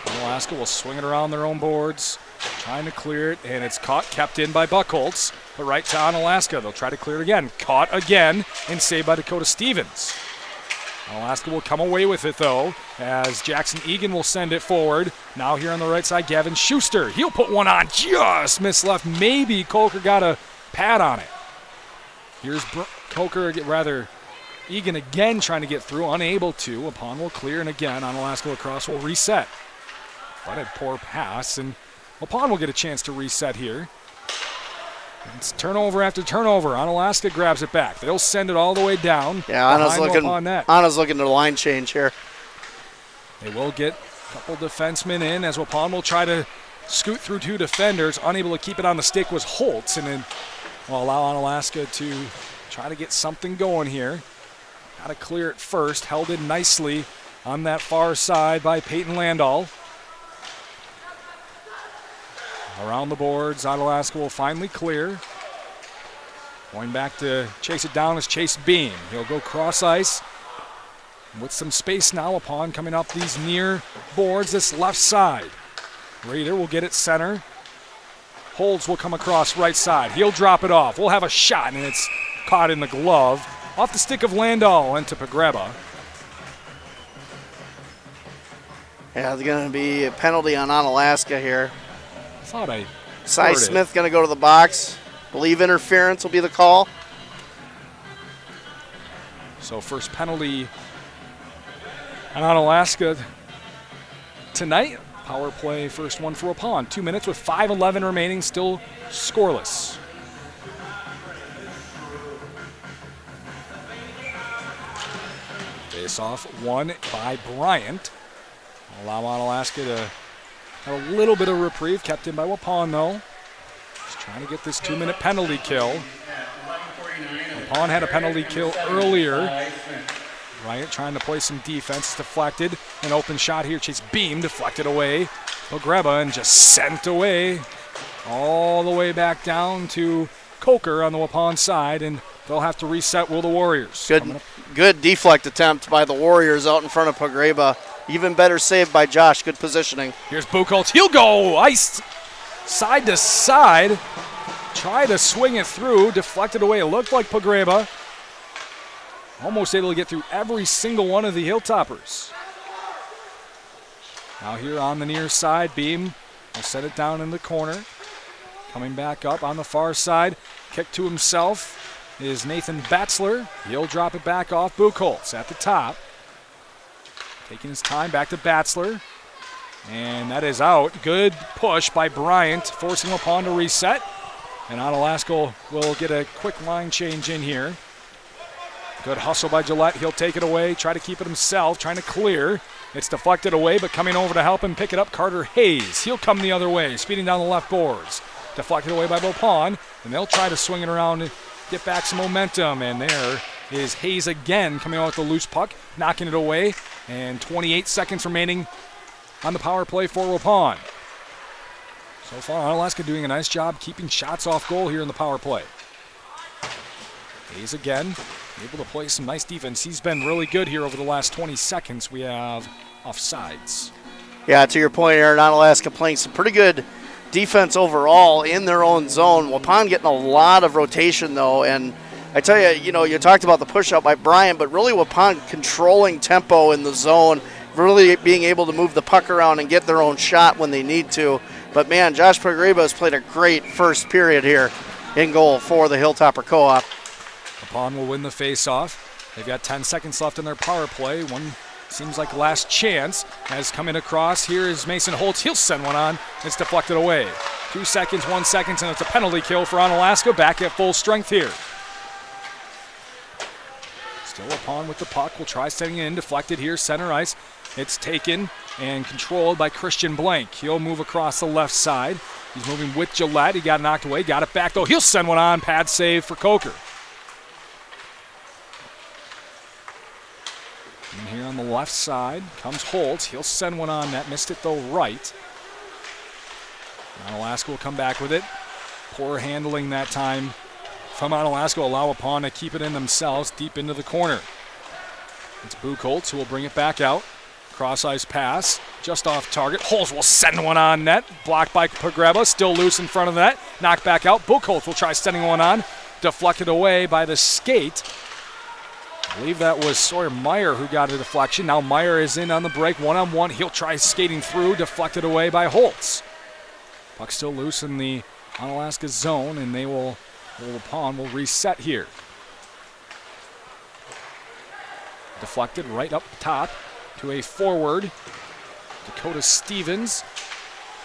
Onalaska will swing it around their own boards, trying to clear it, and it's caught, kept in by Buchholz. But right to Onalaska. They'll try to clear it again. Caught again and saved by Dakota Stevens. Onalaska will come away with it, though, as Jackson Egan will send it forward. Now here on the right side, Gavin Schuster. He'll put one on, just missed left. Maybe Kolker got a pad on it. Here's Egan again trying to get through, unable to. Waupun will clear, and again, Onalaska La Crosse will reset. But a poor pass, and Waupun will get a chance to reset here. It's turnover after turnover. Onalaska grabs it back. They'll send it all the way down. Yeah, Anna's looking to line change here. They will get a couple defensemen in as Waupun will try to scoot through two defenders. Unable to keep it on the stick was Holtz, and then will allow Onalaska to try to get something going here. Got to clear it first. Held in nicely on that far side by Peyton Landahl. Around the boards, Onalaska will finally clear. Going back to chase it down is Chase Beam. He'll go cross ice with some space now upon coming up these near boards, this left side. Reeder will get it center. Holds will come across right side. He'll drop it off. We'll have a shot, and it's caught in the glove. Off the stick of Landahl into Pogreba. Yeah, there's going to be a penalty on Onalaska here. Cy Smith going to go to the box. Believe interference will be the call. So first penalty on Onalaska tonight. Power play, first one for Waupun. 2 minutes with 5:11 remaining, still scoreless. Face-off won by Bryant. Allow Onalaska to have a little bit of reprieve, kept in by Waupun, though. Just trying to get this 2-minute penalty kill. Waupun had a penalty kill earlier Bryant trying to play some defense, deflected. An open shot here, Chase Beam deflected away. Pogreba and just sent away all the way back down to Coker on the Waupun side, and they'll have to reset, will the Warriors. Good deflect attempt by the Warriors out in front of Pogreba. Even better save by Josh. Good positioning. Here's Buchholz. He'll go iced side to side. Try to swing it through. Deflected away. It looked like Pogreba. Almost able to get through every single one of the Hilltoppers. Now here on the near side, Beam will set it down in the corner. Coming back up on the far side. Kick to himself is Nathan Batzler. He'll drop it back off Buchholz at the top. Taking his time, back to Batzler. And that is out. Good push by Bryant, forcing Waupun to reset. And Onalaska will get a quick line change in here. Good hustle by Gillette. He'll take it away, try to keep it himself, trying to clear. It's deflected away, but coming over to help him pick it up, Carter Hayes. He'll come the other way, speeding down the left boards. Deflected away by Waupun, and they'll try to swing it around and get back some momentum. And there is Hayes again coming out with the loose puck, knocking it away. And 28 seconds remaining on the power play for Waupun. So far, Onalaska doing a nice job keeping shots off goal here in the power play. Hayes again, able to play some nice defense. He's been really good here over the last 20 seconds. We have offsides. Yeah, to your point, Aaron, Onalaska playing some pretty good defense overall in their own zone. Waupun getting a lot of rotation, though, and I tell you, you talked about the push-out by Bryant, but really Waupun controlling tempo in the zone, really being able to move the puck around and get their own shot when they need to. But, man, Josh Pogreba has played a great first period here in goal for the Hilltopper Co-op. Waupun will win the face-off. They've got 10 seconds left in their power play. One seems like last chance as coming across. Here is Mason Holtz. He'll send one on. It's deflected away. 2 seconds, 1 second, and it's a penalty kill for Onalaska. Back at full strength here. Still Waupun with the puck. Will try setting it in. Deflected here, center ice. It's taken and controlled by Christian Blank. He'll move across the left side. He's moving with Gillette. He got knocked away. Got it back, though. He'll send one on. Pad save for Coker. And here on the left side comes Holtz. He'll send one on net. Missed it, though, right. Onalaska will come back with it. Poor handling that time from Onalaska. Allow Waupun to keep it in themselves deep into the corner. It's Buchholz who will bring it back out. Cross-ice pass, just off target. Holtz will send one on net. Blocked by Pogreba, still loose in front of the net. Knocked back out. Buchholz will try sending one on. Deflected away by the skate. I believe that was Sawyer Meyer who got a deflection. Now Meyer is in on the break, one-on-one. He'll try skating through, deflected away by Holtz. Puck still loose in the Onalaska zone, and Waupun will reset here. Deflected right up top to a forward. Dakota Stevens.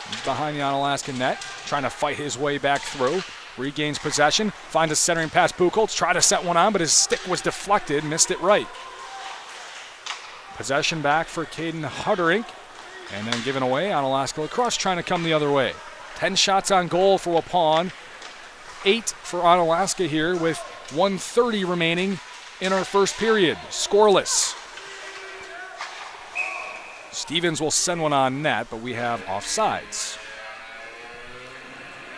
He's behind the Onalaska net, trying to fight his way back through. Regains possession, finds a centering pass. Buchholz tried to set one on, but his stick was deflected, missed it right. Possession back for Caden Hutterink, and then given away. Onalaska La Crosse trying to come the other way. 10 shots on goal for Waupun, 8 for Onalaska here with 1:30 remaining in our first period. Scoreless. Stevens will send one on net, but we have offsides.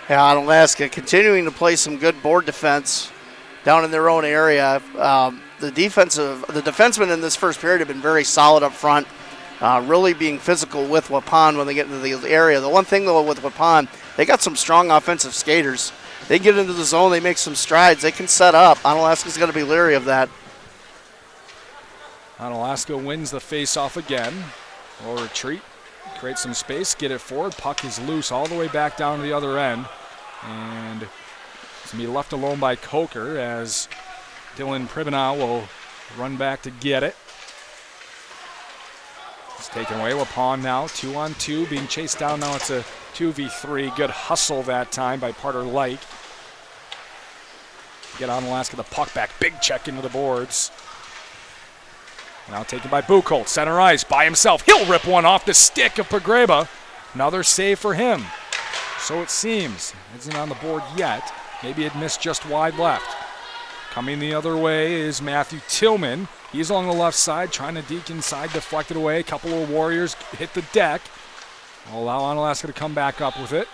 Yeah, Onalaska continuing to play some good board defense down in their own area. The defensemen in this first period have been very solid up front, really being physical with Waupun when they get into the area. The one thing, though, with Waupun, they got some strong offensive skaters. They get into the zone, they make some strides, they can set up. Onalaska's got to be leery of that. Onalaska wins the face-off again. Will retreat, create some space, get it forward. Puck is loose all the way back down to the other end. And it's going to be left alone by Coker as Dylan Pribenow will run back to get it. It's taken away. Waupun now 2-on-2, being chased down. Now it's a 2v3. Good hustle that time by Parter Lake. Get Onalaska the puck back. Big check into the boards. Now taken by Buchholz, center ice by himself. He'll rip one off the stick of Pogreba. Another save for him. So it seems. Isn't on the board yet. Maybe it missed just wide left. Coming the other way is Matthew Tillman. He's along the left side, trying to deke inside, deflected away. A couple of Warriors hit the deck. I'll allow Onalaska to come back up with it.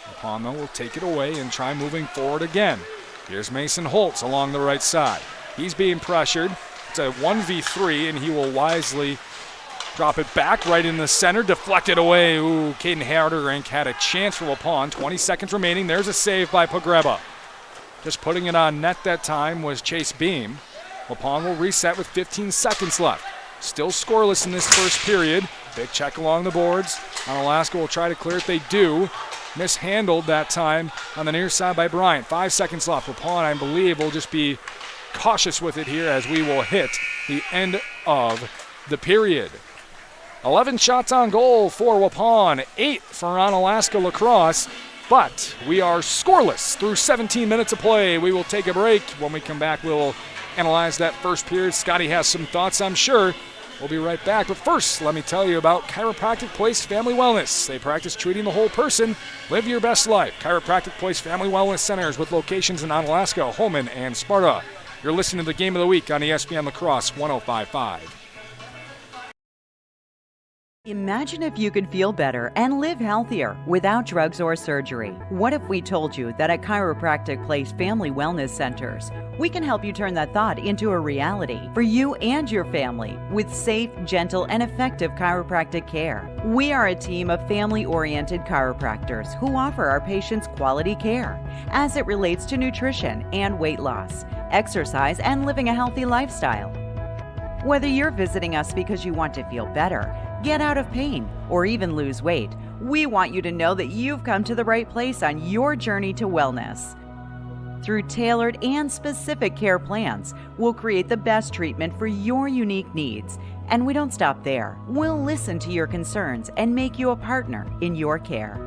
Waupun, though, will take it away and try moving forward again. Here's Mason Holtz along the right side. He's being pressured. It's a 1v3, and he will wisely drop it back right in the center, deflected away. Ooh, Caden Harderink had a chance for Waupun. 20 seconds remaining. There's a save by Pogreba. Just putting it on net that time was Chase Beam. Waupun will reset with 15 seconds left. Still scoreless in this first period. Big check along the boards. Onalaska will try to clear it. They do. Mishandled that time on the near side by Bryant. 5 seconds left. Waupun, I believe, will just be cautious with it here as we will hit the end of the period. 11 shots on goal for Waupun, 8 for Onalaska La Crosse, but we are scoreless through 17 minutes of play. We will take a break. When we come back, we'll analyze that first period. Scotty has some thoughts, I'm sure. We'll be right back. But first, let me tell you about Chiropractic Place Family Wellness. They practice treating the whole person. Live your best life. Chiropractic Place Family Wellness Centers with locations in Onalaska, Holmen, and Sparta. You're listening to the Game of the Week on ESPN La Crosse 105.5. Imagine if you could feel better and live healthier without drugs or surgery. What if we told you that at Chiropractic Place Family Wellness Centers, we can help you turn that thought into a reality for you and your family with safe, gentle, and effective chiropractic care. We are a team of family-oriented chiropractors who offer our patients quality care as it relates to nutrition and weight loss, exercise, and living a healthy lifestyle. Whether you're visiting us because you want to feel better, get out of pain, or even lose weight, we want you to know that you've come to the right place on your journey to wellness. Through tailored and specific care plans, we'll create the best treatment for your unique needs. And we don't stop there. We'll listen to your concerns and make you a partner in your care.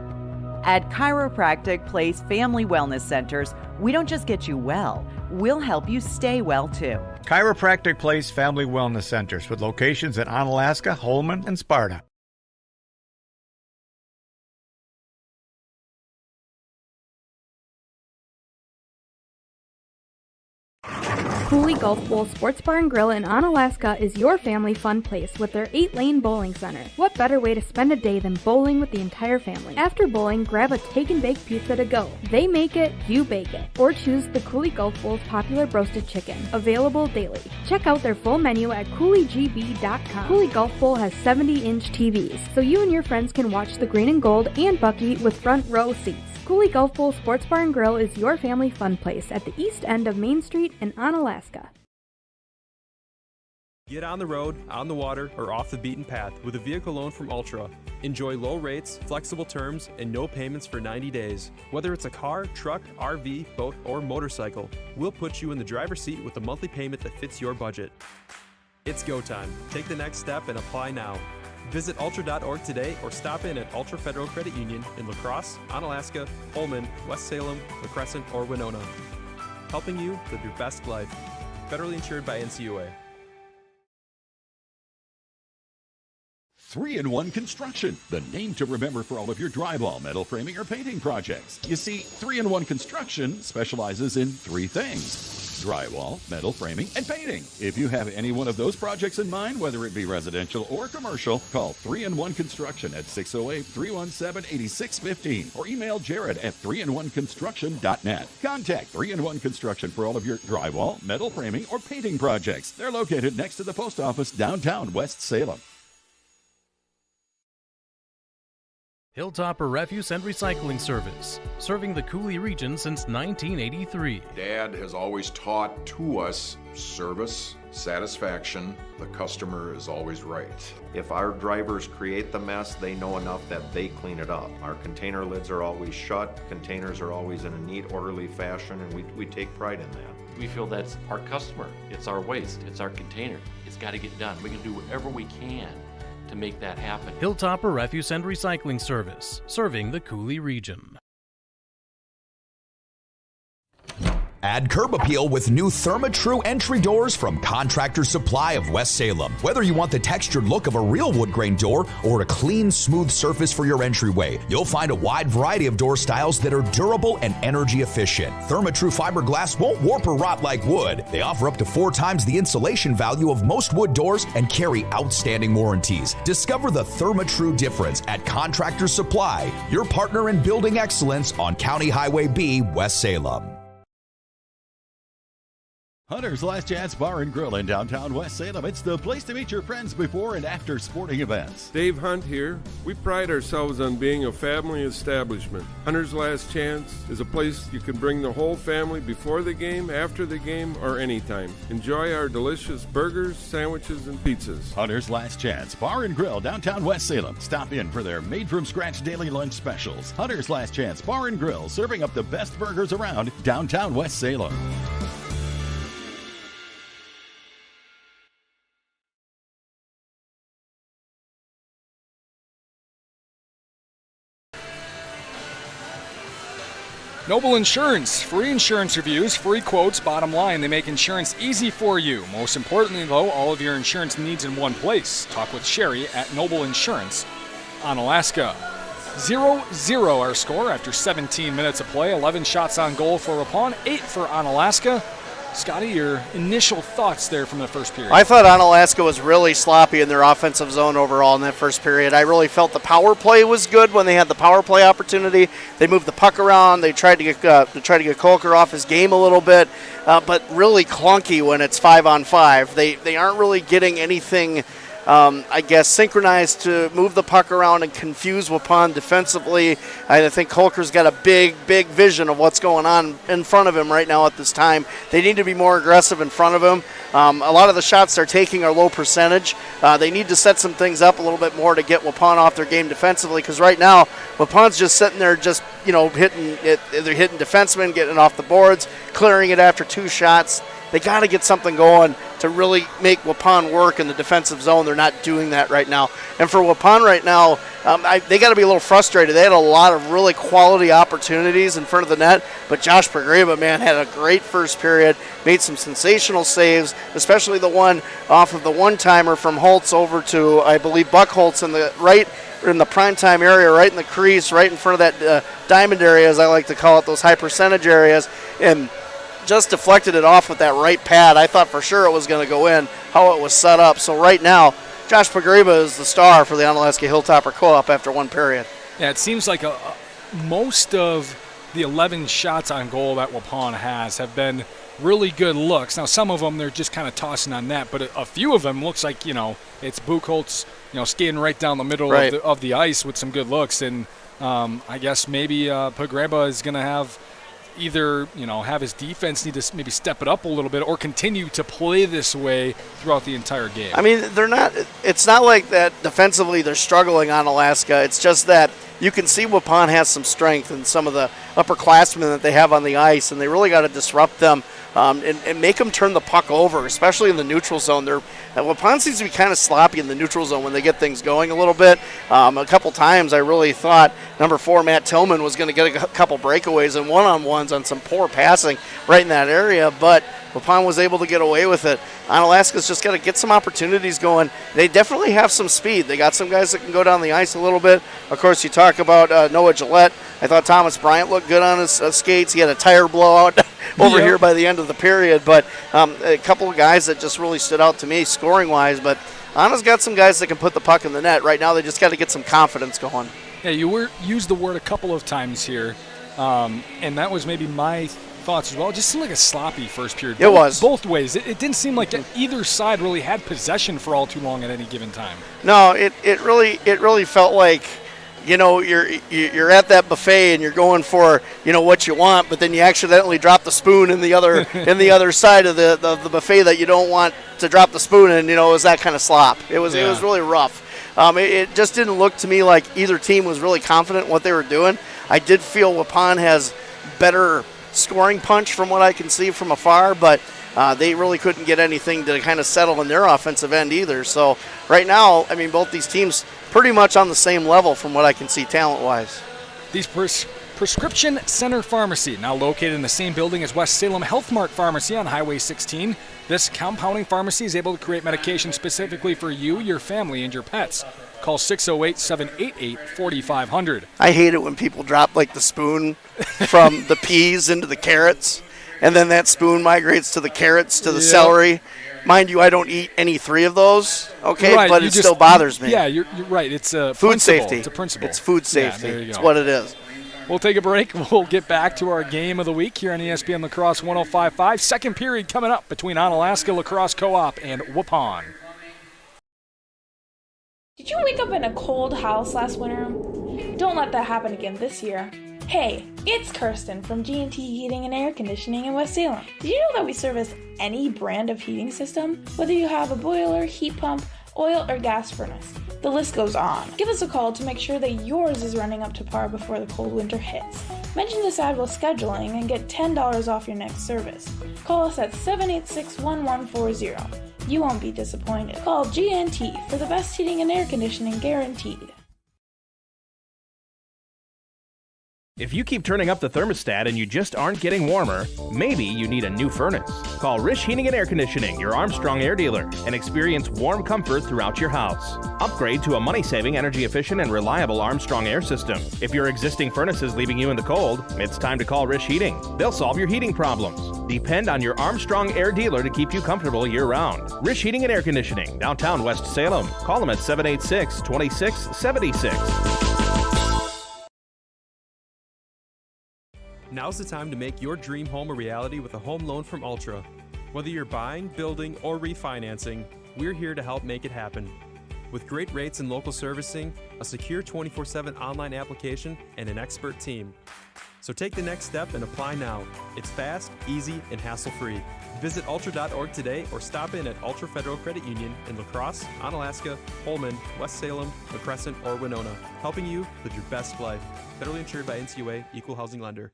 At Chiropractic Place Family Wellness Centers, we don't just get you well, we'll help you stay well too. Chiropractic Place Family Wellness Centers with locations in Onalaska, Holmen, and Sparta. Cooley Golf Bowl Sports Bar and Grill in Onalaska is your family fun place with their 8-lane bowling center. What better way to spend a day than bowling with the entire family? After bowling, grab a take and bake pizza to go. They make it, you bake it. Or choose the Cooley Golf Bowl's popular roasted chicken, available daily. Check out their full menu at CooleyGB.com. Cooley Golf Bowl has 70-inch TVs, so you and your friends can watch the green and gold and Bucky with front row seats. Cooley Golf Bowl Sports Bar and Grill is your family fun place at the east end of Main Street in Onalaska. Get on the road, on the water, or off the beaten path with a vehicle loan from Ultra. Enjoy low rates, flexible terms, and no payments for 90 days. Whether it's a car, truck, RV, boat, or motorcycle, we'll put you in the driver's seat with a monthly payment that fits your budget. It's go time. Take the next step and apply now. Visit ultra.org today or stop in at Ultra Federal Credit Union in La Crosse, Onalaska, Holmen, West Salem, La Crescent, or Winona. Helping you live your best life. Federally insured by NCUA. 3-in-1 Construction, the name to remember for all of your drywall, metal framing, or painting projects. You see, 3-in-1 Construction specializes in 3 things: drywall, metal framing, and painting. If you have any one of those projects in mind, whether it be residential or commercial, call 3-in-1 Construction at 608-317-8615 or email Jared at 3in1construction.net. Contact 3-in-1 Construction for all of your drywall, metal framing, or painting projects. They're located next to the post office downtown West Salem. Hilltopper Refuse and Recycling Service, serving the Cooley region since 1983. Dad has always taught to us service, satisfaction. The customer is always right. If our drivers create the mess, they know enough that they clean it up. Our container lids are always shut, containers are always in a neat, orderly fashion, and we take pride in that. We feel that's our customer. It's our waste. It's our container. It's got to get done. We can do whatever we can to make that happen. Hilltopper Refuse and Recycling Service, serving the Cooley region. Add curb appeal with new ThermaTru entry doors from Contractor Supply of West Salem. Whether you want the textured look of a real wood grain door or a clean, smooth surface for your entryway, you'll find a wide variety of door styles that are durable and energy efficient. ThermaTru fiberglass won't warp or rot like wood. They offer up to 4 times the insulation value of most wood doors and carry outstanding warranties. Discover the ThermaTru difference at Contractor Supply, your partner in building excellence on County Highway B, West Salem. Hunter's Last Chance Bar and Grill in downtown West Salem. It's the place to meet your friends before and after sporting events. Dave Hunt here. We pride ourselves on being a family establishment. Hunter's Last Chance is a place you can bring the whole family before the game, after the game, or anytime. Enjoy our delicious burgers, sandwiches, and pizzas. Hunter's Last Chance Bar and Grill, downtown West Salem. Stop in for their made-from-scratch daily lunch specials. Hunter's Last Chance Bar and Grill, serving up the best burgers around downtown West Salem. Noble Insurance, free insurance reviews, free quotes, bottom line, they make insurance easy for you. Most importantly, though, all of your insurance needs in one place. Talk with Sherry at Noble Insurance, Onalaska. 0-0 our score after 17 minutes of play, 11 shots on goal for Waupun, 8 for Onalaska. Scotty, your initial thoughts there from the first period? I thought Onalaska was really sloppy in their offensive zone overall in that first period. I really felt the power play was good when they had the power play opportunity. They moved the puck around. They tried to get Kolker off his game a little bit, but really clunky when it's 5-on-5. They aren't really getting anything, synchronized to move the puck around and confuse Waupun defensively. I think Kolker's got a big vision of what's going on in front of him right now at this time. They need to be more aggressive in front of him. A lot of the shots they're taking are low percentage. They need to set some things up a little bit more to get Waupun off their game defensively, because right now Wapun's just sitting there hitting it. They're hitting defensemen, getting it off the boards, clearing it after 2 shots. They got to get something going to really make Waupun work in the defensive zone. They're not doing that right now. And for Waupun right now, they got to be a little frustrated. They had a lot of really quality opportunities in front of the net, but Josh Pagreba, man, had a great first period, made some sensational saves, especially the one off of the one-timer from Holtz over to, I believe, Buck Holtz in the primetime area, right in the crease, right in front of that diamond area, as I like to call it, those high percentage areas, and just deflected it off with that right pad. I thought for sure it was going to go in, how it was set up. So right now, Josh Pagreba is the star for the Onalaska Hilltopper Co-op after 1 period. Yeah, it seems like most of the 11 shots on goal that Waupun has have been really good looks. Now, some of them they're just kind of tossing on net, but a few of them looks like, it's Buchholz, skating right down the middle of the ice with some good looks. And I guess maybe Pagreba is going to have either have his defense need to maybe step it up a little bit or continue to play this way throughout the entire game. I mean, it's not like that defensively they're struggling on Alaska. It's just that you can see Waupun has some strength in some of the upperclassmen that they have on the ice, and they really got to disrupt them and make them turn the puck over, especially in the neutral zone. Waupun seems to be kind of sloppy in the neutral zone when they get things going a little bit. A couple times I really thought number 4, Matt Tillman, was going to get a couple breakaways and one-on-ones on some poor passing right in that area, but Waupun was able to get away with it. Onalaska's just got to get some opportunities going. They definitely have some speed. They got some guys that can go down the ice a little bit. Of course, you talk about Noah Gillette. I thought Thomas Bryant looked good on his skates. He had a tire blowout over here by the end of the period, but a couple of guys that just really stood out to me scoring-wise. But Anna's got some guys that can put the puck in the net. Right now they just got to get some confidence going. Yeah, you used the word a couple of times here, and that was maybe my thoughts as well. It just seemed like a sloppy first period. It was. Both ways. It didn't seem like either side really had possession for all too long at any given time. No, it really felt like, you're at that buffet and you're going for, what you want, but then you accidentally drop the spoon in the other side of the buffet that you don't want to drop the spoon in. It was that kind of slop. It was really rough. It just didn't look to me like either team was really confident in what they were doing. I did feel Waupun has better scoring punch from what I can see from afar, but they really couldn't get anything to kind of settle in their offensive end either. So right now, I mean, both these teams pretty much on the same level from what I can see talent-wise. These Prescription Center Pharmacy, now located in the same building as West Salem Health Mart Pharmacy on Highway 16. This compounding pharmacy is able to create medication specifically for you, your family, and your pets. Call 608-788-4500. I hate it when people drop like the spoon from the peas into the carrots, and then that spoon migrates to the carrots, to the celery. Mind you, I don't eat any three of those, okay? Right, but it still bothers me. Yeah, you're right. It's a food principle. safety. It's a principle. It's food safety. Yeah, there you It's go. what it is. We'll take a break. We'll get back to our game of the week here on ESPN La Crosse 105.5. Second period coming up between Onalaska La Crosse Co-op and Waupun. Did you wake up in a cold house last winter? Don't let that happen again this year. Hey, it's Kirsten from G&T Heating and Air Conditioning in West Salem. Did you know that we service any brand of heating system? Whether you have a boiler, heat pump, oil, or gas furnace. The list goes on. Give us a call to make sure that yours is running up to par before the cold winter hits. Mention this ad while scheduling and get $10 off your next service. Call us at 786-1140. You won't be disappointed. Call G&T for the best heating and air conditioning guaranteed. If you keep turning up the thermostat and you just aren't getting warmer, maybe you need a new furnace. Call Rish Heating and Air Conditioning, your Armstrong air dealer, and experience warm comfort throughout your house. Upgrade to a money-saving, energy-efficient, and reliable Armstrong air system. If your existing furnace is leaving you in the cold, it's time to call Rish Heating. They'll solve your heating problems. Depend on your Armstrong air dealer to keep you comfortable year-round. Rish Heating and Air Conditioning, downtown West Salem. Call them at 786-2676. Now's the time to make your dream home a reality with a home loan from Ultra. Whether you're buying, building, or refinancing, we're here to help make it happen. With great rates and local servicing, a secure 24/7 online application, and an expert team. So take the next step and apply now. It's fast, easy, and hassle-free. Visit ultra.org today or stop in at Ultra Federal Credit Union in La Crosse, Onalaska, Holman, West Salem, La Crescent, or Winona, helping you live your best life. Federally insured by NCUA, Equal Housing Lender.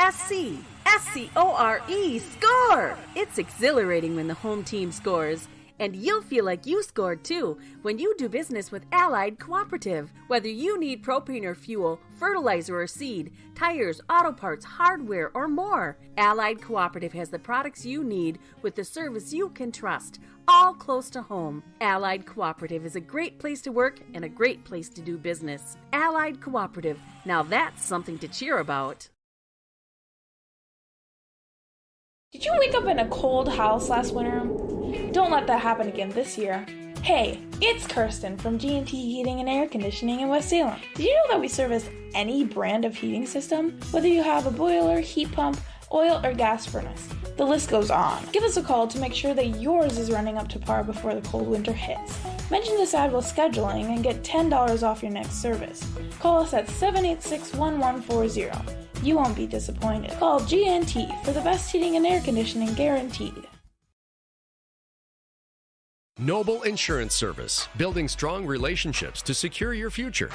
S-C-S-C-O-R-E, score! It's exhilarating when the home team scores. And you'll feel like you scored too when you do business with Allied Cooperative. Whether you need propane or fuel, fertilizer or seed, tires, auto parts, hardware, or more, Allied Cooperative has the products you need with the service you can trust, all close to home. Allied Cooperative is a great place to work and a great place to do business. Allied Cooperative, now that's something to cheer about. Did you wake up in a cold house last winter? Don't let that happen again this year. Hey, it's Kirsten from G&T Heating and Air Conditioning in West Salem. Did you know that we service any brand of heating system? Whether you have a boiler, heat pump, oil, or gas furnace. The list goes on. Give us a call to make sure that yours is running up to par before the cold winter hits. Mention this ad while scheduling and get $10 off your next service. Call us at 786-1140. You won't be disappointed. Call G&T for the best heating and air conditioning guaranteed. Noble Insurance Service, building strong relationships to secure your future.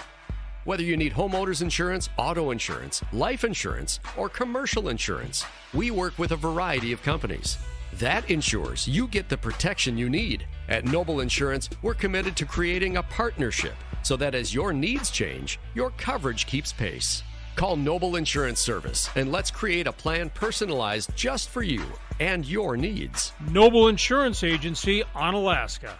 Whether you need homeowners insurance, auto insurance, life insurance, or commercial insurance, we work with a variety of companies. That ensures you get the protection you need. At Noble Insurance, we're committed to creating a partnership so that as your needs change, your coverage keeps pace. Call Noble Insurance Service and let's create a plan personalized just for you and your needs. Noble Insurance Agency, Onalaska.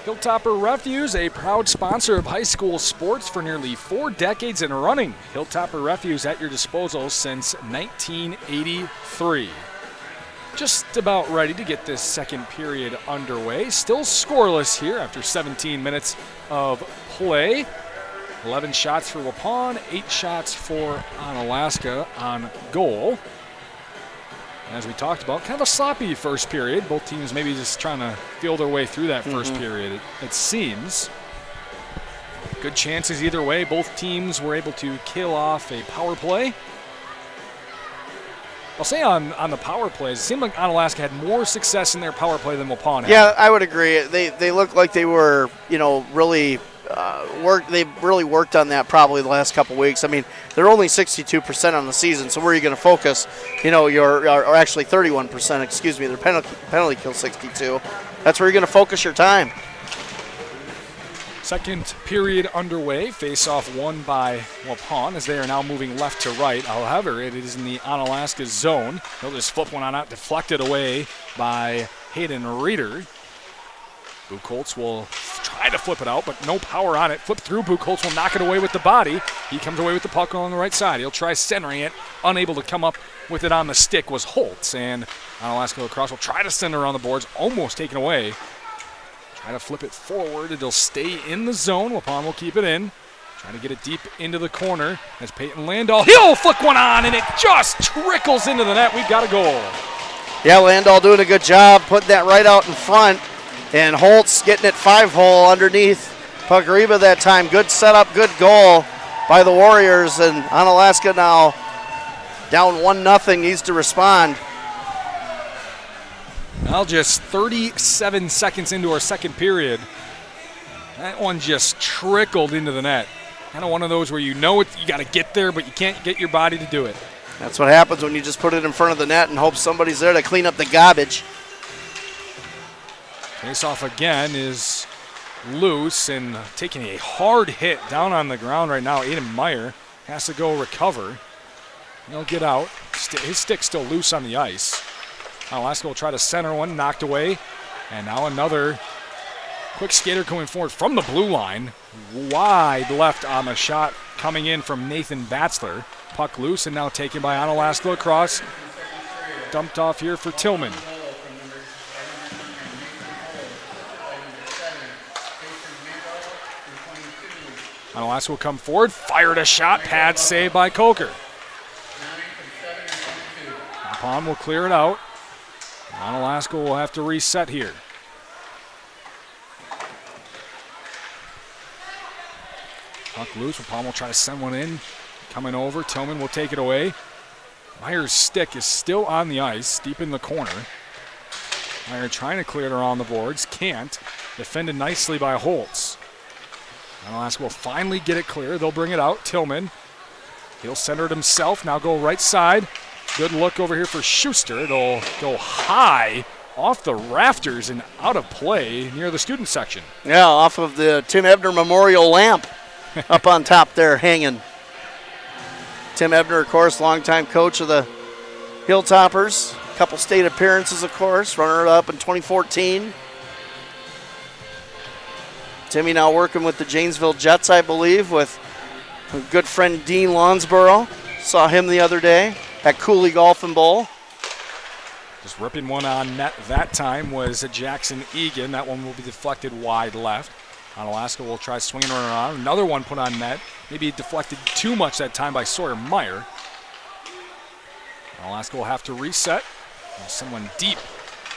Hilltopper Refuse, a proud sponsor of high school sports for nearly 4 decades and running. Hilltopper Refuse at your disposal since 1983. Just about ready to get this second period underway. Still scoreless here after 17 minutes of play. 11 shots for Waupun, 8 shots for Onalaska on goal. As we talked about, kind of a sloppy first period. Both teams maybe just trying to feel their way through that first period, it seems. Good chances either way. Both teams were able to kill off a power play. I'll say on the power plays, it seemed like Onalaska had more success in their power play than Waupun had. Yeah, I would agree. They looked like they were, really they've really worked on that probably the last couple weeks. I mean, they're only 62% on the season, so where are you going to focus? Or actually 31%, excuse me, their penalty kill 62. That's where you're going to focus your time. Second period underway. Face-off won by Waupun as they are now moving left to right. However, it is in the Onalaska zone. They'll just flip one on out, deflected away by Hayden Reeder. Buchholz will try to flip it out, but no power on it. Flip through. Buchholz will knock it away with the body. He comes away with the puck on the right side. He'll try centering it. Unable to come up with it on the stick was Holtz. And Onalaska La Crosse will try to center on the boards. Almost taken away. Try to flip it forward. It'll stay in the zone. Waupun will keep it in. Trying to get it deep into the corner as Peyton Landahl. He'll flick one on, and it just trickles into the net. We've got a goal. Yeah, Landahl doing a good job putting that right out in front. And Holtz getting it 5-hole underneath Pagriba that time. Good setup, good goal by the Warriors. And Onalaska now down 1-0, needs to respond. Well, just 37 seconds into our second period. That one just trickled into the net. Kind of one of those where you got to get there, but you can't get your body to do it. That's what happens when you just put it in front of the net and hope somebody's there to clean up the garbage. Face-off again is loose and taking a hard hit down on the ground right now. Aiden Meyer has to go recover. He'll get out. His stick's still loose on the ice. Onalaska will try to center one, knocked away. And now another quick skater coming forward from the blue line. Wide left on the shot coming in from Nathan Batzler. Puck loose and now taken by Onalaska La Crosse. Dumped off here for Tillman. Onalaska will come forward, fired a shot, pad save by Coker. Waupun will clear it out. Onalaska will have to reset here. Puck loose, Waupun will try to send one in. Coming over, Tillman will take it away. Meyer's stick is still on the ice, deep in the corner. Meyer trying to clear it around the boards, can't. Defended nicely by Holtz. Onalaska will finally get it clear. They'll bring it out. Tillman. He'll center it himself. Now go right side. Good look over here for Schuster. It'll go high off the rafters and out of play near the student section. Yeah, off of the Tim Ebner Memorial lamp up on top there hanging. Tim Ebner, of course, longtime coach of the Hilltoppers. A couple state appearances, of course. Runner-up in 2014. Timmy now working with the Janesville Jets, I believe, with a good friend Dean Lonsborough. Saw him the other day at Cooley Golf and Bowl. Just ripping one on net that time was Jackson Egan. That one will be deflected wide left. Onalaska will try swinging around. Another one put on net. Maybe deflected too much that time by Sawyer Meyer. Onalaska will have to reset. Someone deep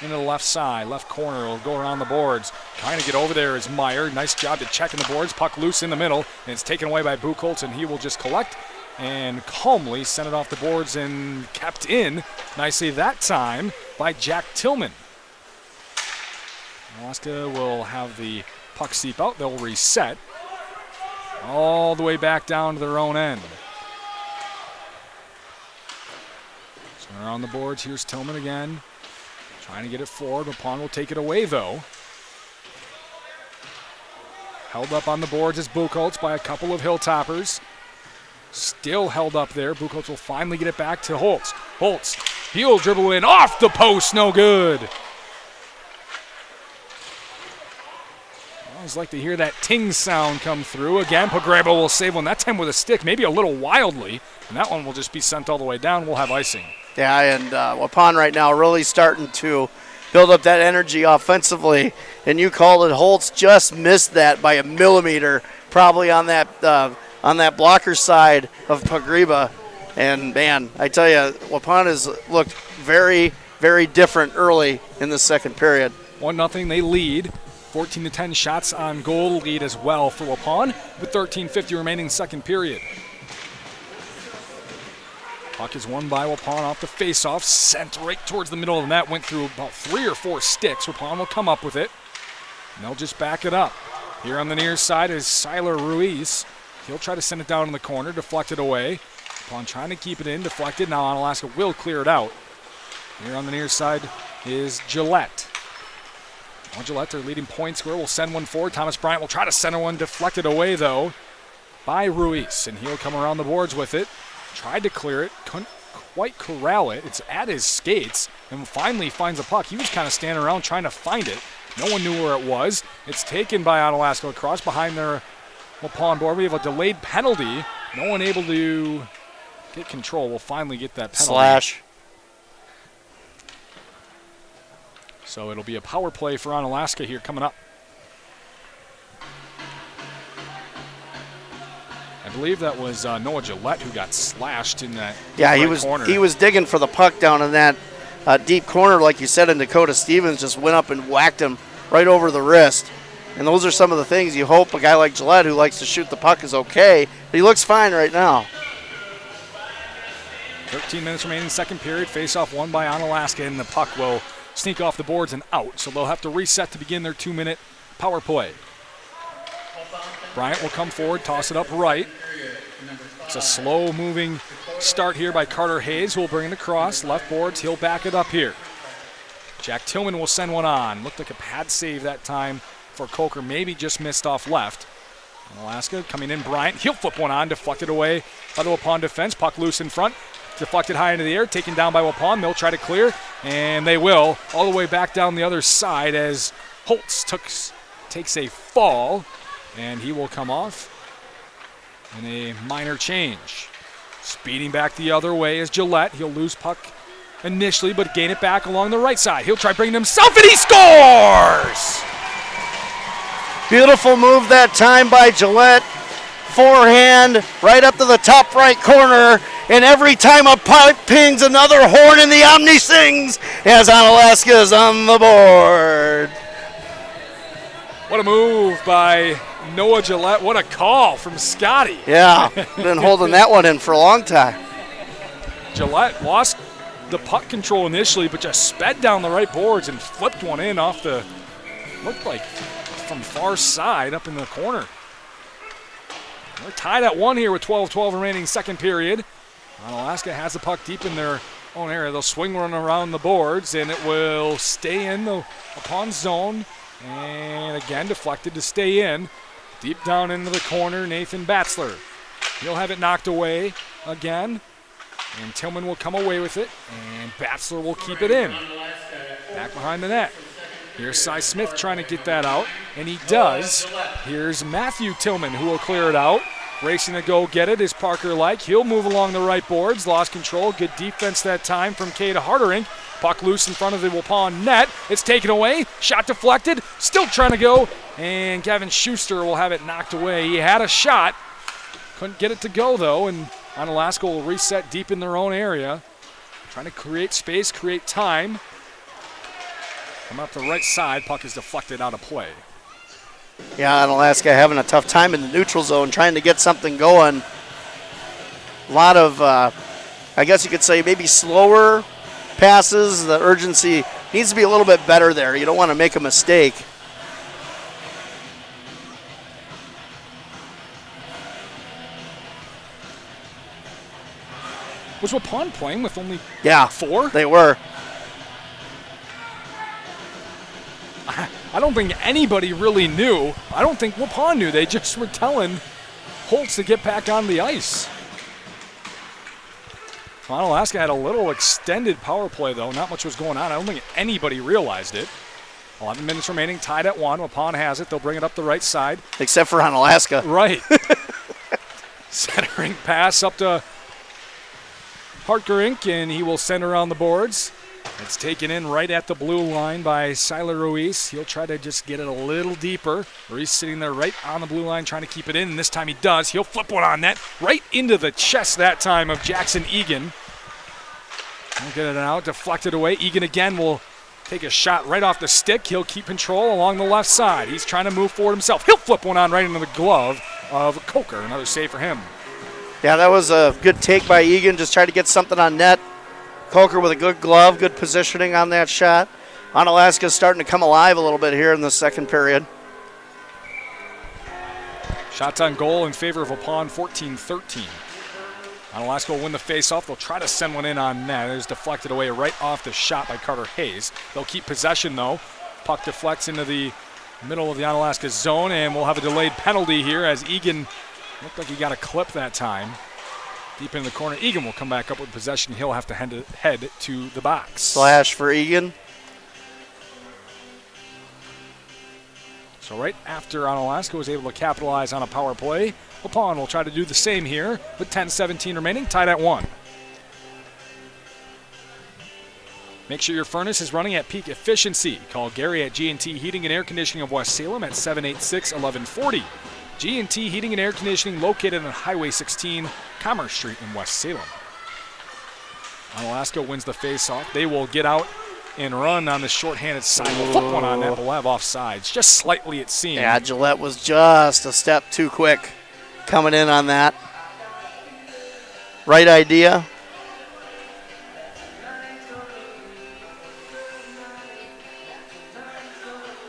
into the left side, left corner, will go around the boards. Trying to get over there is Meyer. Nice job to check in the boards. Puck loose in the middle, and it's taken away by Buchholz, and he will just collect and calmly send it off the boards and kept in nicely that time by Jack Tillman. Onalaska will have the puck seep out. They'll reset all the way back down to their own end. Center on the boards. Here's Tillman again. Trying to get it forward. Waupun will take it away, though. Held up on the boards is Buchholz by a couple of Hilltoppers. Still held up there. Buchholz will finally get it back to Holtz. Holtz, he'll dribble in off the post. No good. I always like to hear that ting sound come through. Again, Pagriba will save one, that time with a stick, maybe a little wildly. And that one will just be sent all the way down. We'll have icing. Yeah, and Waupun right now really starting to build up that energy offensively. And you called it. Holtz just missed that by a millimeter, probably on that blocker side of Pagriba. And, man, I tell you, Waupun has looked very, very different early in the second period. 1-0, they lead. 14-10 shots on goal lead as well for Waupun with 13:50 remaining second period. Puck is won by Waupun off the faceoff, sent right towards the middle of the net, went through about 3 or 4 sticks. Waupun will come up with it, and they'll just back it up. Here on the near side is Siler Ruiz. He'll try to send it down in the corner, deflected away. Upon trying to keep it in, deflected. Now Onalaska will clear it out. Here on the near side is Gillette. Gillette, their leading point scorer, will send one forward. Thomas Bryant will try to center one, deflected away though by Ruiz, and he'll come around the boards with it. Tried to clear it, couldn't quite corral it. It's at his skates, and finally finds a puck. He was kind of standing around trying to find it. No one knew where it was. It's taken by Onalaska La Crosse behind their Waupun board. We have a delayed penalty. No one able to get control. We'll finally get that penalty. Slash. So it'll be a power play for Onalaska here coming up. I believe that was Noah Gillette who got slashed in that corner. He was digging for the puck down in that deep corner, like you said, and Dakota Stevens just went up and whacked him right over the wrist. And those are some of the things you hope a guy like Gillette who likes to shoot the puck is okay. But he looks fine right now. 13 minutes remaining, second period. Face-off won by Onalaska, and the puck will sneak off the boards and out. So they'll have to reset to begin their 2-minute power play. Bryant will come forward, toss it up right. It's a slow-moving start here by Carter Hayes, who will bring it across. Left boards, he'll back it up here. Jack Tillman will send one on. Looked like a pad save that time for Coker, maybe just missed off left. Onalaska coming in, Bryant, he'll flip one on, deflected away by the Waupun defense. Puck loose in front, deflected high into the air, taken down by Waupun. They'll try to clear, and they will, all the way back down the other side as Holtz takes a fall, and he will come off in a minor change. Speeding back the other way is Gillette. He'll lose puck initially, but gain it back along the right side. He'll try bringing himself, and he scores! Beautiful move that time by Gillette. Forehand right up to the top right corner, and every time a puck pings, another horn in the Omni sings as Onalaska is on the board. What a move by Noah Gillette. What a call from Scotty. Yeah, been holding that one in for a long time. Gillette lost the puck control initially, but just sped down the right boards and flipped one in off the, looked like from far side up in the corner. We're tied at 1 here with 12-12 remaining second period. Onalaska has the puck deep in their own area. They'll swing one around the boards, and it will stay in the Waupun zone. And again, deflected to stay in. Deep down into the corner, Nathan Batzler. He'll have it knocked away again. And Tillman will come away with it. And Batzler will keep it in. Back behind the net. Here's Cy Smith trying to get that out, and he does. Here's Matthew Tillman who will clear it out. Racing to go get it is Parker Like. He'll move along the right boards, lost control. Good defense that time from Kade Harderink. Puck loose in front of the Waupun net. It's taken away, shot deflected, still trying to go, and Gavin Schuster will have it knocked away. He had a shot, couldn't get it to go though, and Onalaska will reset deep in their own area. Trying to create space, create time. Come up the right side, puck is deflected out of play. Yeah, Onalaska having a tough time in the neutral zone, trying to get something going. A lot of, I guess you could say, maybe slower passes. The urgency needs to be a little bit better there. You don't want to make a mistake. Was Waupun playing with only 4? They were. I don't think anybody really knew. I don't think Waupun knew. They just were telling Holtz to get back on the ice. Onalaska had a little extended power play, though. Not much was going on. I don't think anybody realized it. 11 minutes remaining, tied at 1. Waupun has it. They'll bring it up the right side. Except for Onalaska. Right. Centering pass up to Hartgerink, and he will send around the boards. It's taken in right at the blue line by Siler Ruiz. He'll try to just get it a little deeper. Ruiz sitting there right on the blue line trying to keep it in, and this time he does. He'll flip one on net right into the chest that time of Jackson Egan. He'll get it out, deflected away. Egan again will take a shot right off the stick. He'll keep control along the left side. He's trying to move forward himself. He'll flip one on right into the glove of Coker. Another save for him. Yeah, that was a good take by Egan. Just trying to get something on net. Coker with a good glove, good positioning on that shot. Onalaska's starting to come alive a little bit here in the second period. Shots on goal in favor of Waupun, 14-13. Onalaska will win the faceoff. They'll try to send one in on net. It is deflected away right off the shot by Carter Hayes. They'll keep possession, though. Puck deflects into the middle of the Onalaska zone, and we'll have a delayed penalty here as Egan looked like he got a clip that time. Deep in the corner, Egan will come back up with possession. He'll have to head to the box. Slash for Egan. So right after Onalaska was able to capitalize on a power play, Waupun will try to do the same here with 10-17 remaining, tied at 1. Make sure your furnace is running at peak efficiency. Call Gary at G&T Heating and Air Conditioning of West Salem at 786-1140. G&T Heating and Air Conditioning located on Highway 16, Commerce Street in West Salem. Onalaska wins the faceoff. They will get out and run on the shorthanded side. We'll flip one on that, but we'll have offsides. Just slightly, it seemed. Yeah, Gillette was just a step too quick coming in on that. Right idea.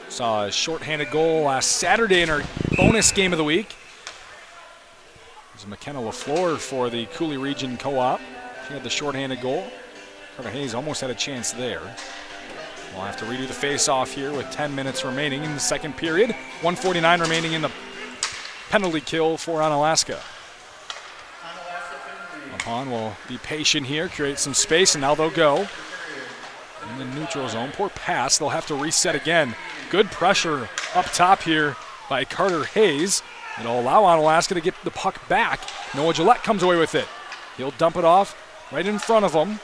Saw a shorthanded goal last Saturday in our bonus game of the week. There's McKenna LaFleur for the Cooley Region Co-op. She had the shorthanded goal. Carter Hayes almost had a chance there. We'll have to redo the face-off here with 10 minutes remaining in the second period. 1:49 remaining in the penalty kill for Onalaska. Waupun will be patient here, create some space, and now they'll go in the neutral zone. Poor pass. They'll have to reset again. Good pressure up top here by Carter Hayes. It'll allow Onalaska to get the puck back. Noah Gillette comes away with it. He'll dump it off right in front of him.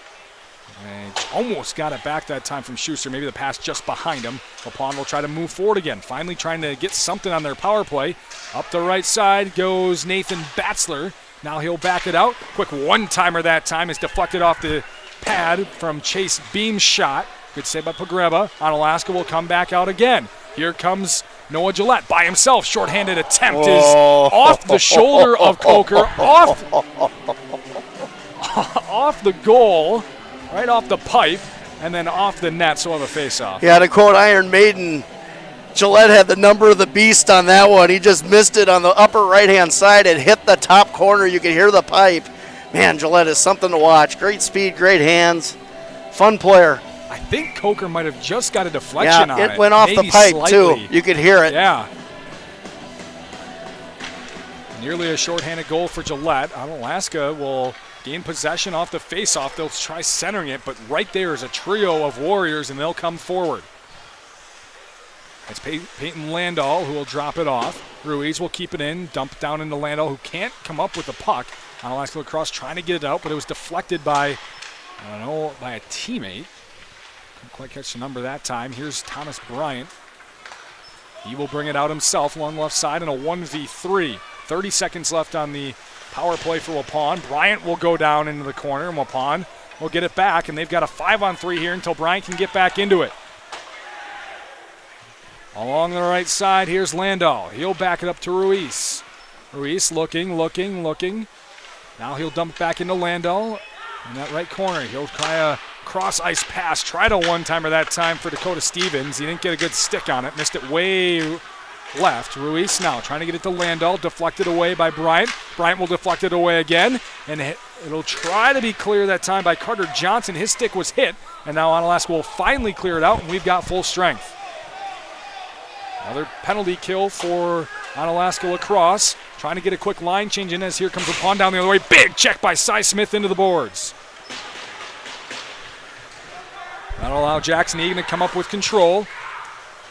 And almost got it back that time from Schuster. Maybe the pass just behind him. Waupun will try to move forward again. Finally trying to get something on their power play. Up the right side goes Nathan Batzler. Now he'll back it out. Quick one-timer that time is deflected off the pad from Chase Beam's shot. Good save by Pogreba. Onalaska will come back out again. Here comes Noah Gillette by himself. Shorthanded attempt is off the shoulder of Coker. Off the goal. Right off the pipe, and then off the net, so we'll have a face-off. Yeah, to quote Iron Maiden, Gillette had the number of the beast on that one. He just missed it on the upper right-hand side. It hit the top corner. You could hear the pipe. Man, Gillette is something to watch. Great speed, great hands. Fun player. I think Coker might have just got a deflection on it. Yeah, it went off the pipe, too. You could hear it. Yeah. Nearly a shorthanded goal for Gillette. Onalaska will gain possession off the face-off. They'll try centering it, but right there is a trio of Warriors, and they'll come forward. It's Peyton Landau who will drop it off. Ruiz will keep it in, dump down into Landau, who can't come up with the puck. Onalaska La Crosse trying to get it out, but it was deflected by, by a teammate. Couldn't quite catch the number that time. Here's Thomas Bryant. He will bring it out himself along the left side in a 1v3. 30 seconds left on the power play for Waupun. Bryant will go down into the corner, and Waupun will get it back, and they've got a 5-on-3 here until Bryant can get back into it. Along the right side, here's Landau. He'll back it up to Ruiz. Ruiz looking. Now he'll dump it back into Landau in that right corner. He'll try a cross-ice pass. Tried a one-timer that time for Dakota Stevens. He didn't get a good stick on it. Missed it way left. Ruiz now trying to get it to Landau. Deflected away by Bryant. Bryant will deflect it away again. And it'll try to be clear that time by Carter Johnson. His stick was hit. And now Onalaska will finally clear it out, and we've got full strength. Another penalty kill for Onalaska La Crosse. Trying to get a quick line change in as here comes Waupun down the other way. Big check by Cy Smith into the boards. That'll allow Jackson Egan to come up with control.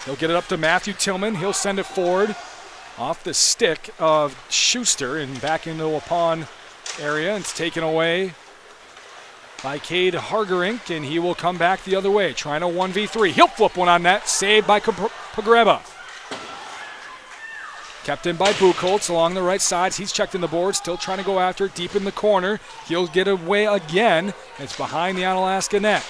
He'll get it up to Matthew Tillman. He'll send it forward off the stick of Schuster and back into the Waupun area. It's taken away by Cade Hargerink, and he will come back the other way, trying a 1v3. He'll flip one on net, saved by Pogreba. Kept in by Buchholz along the right side. He's checked in the board, still trying to go after it deep in the corner. He'll get away again. It's behind the Onalaska net.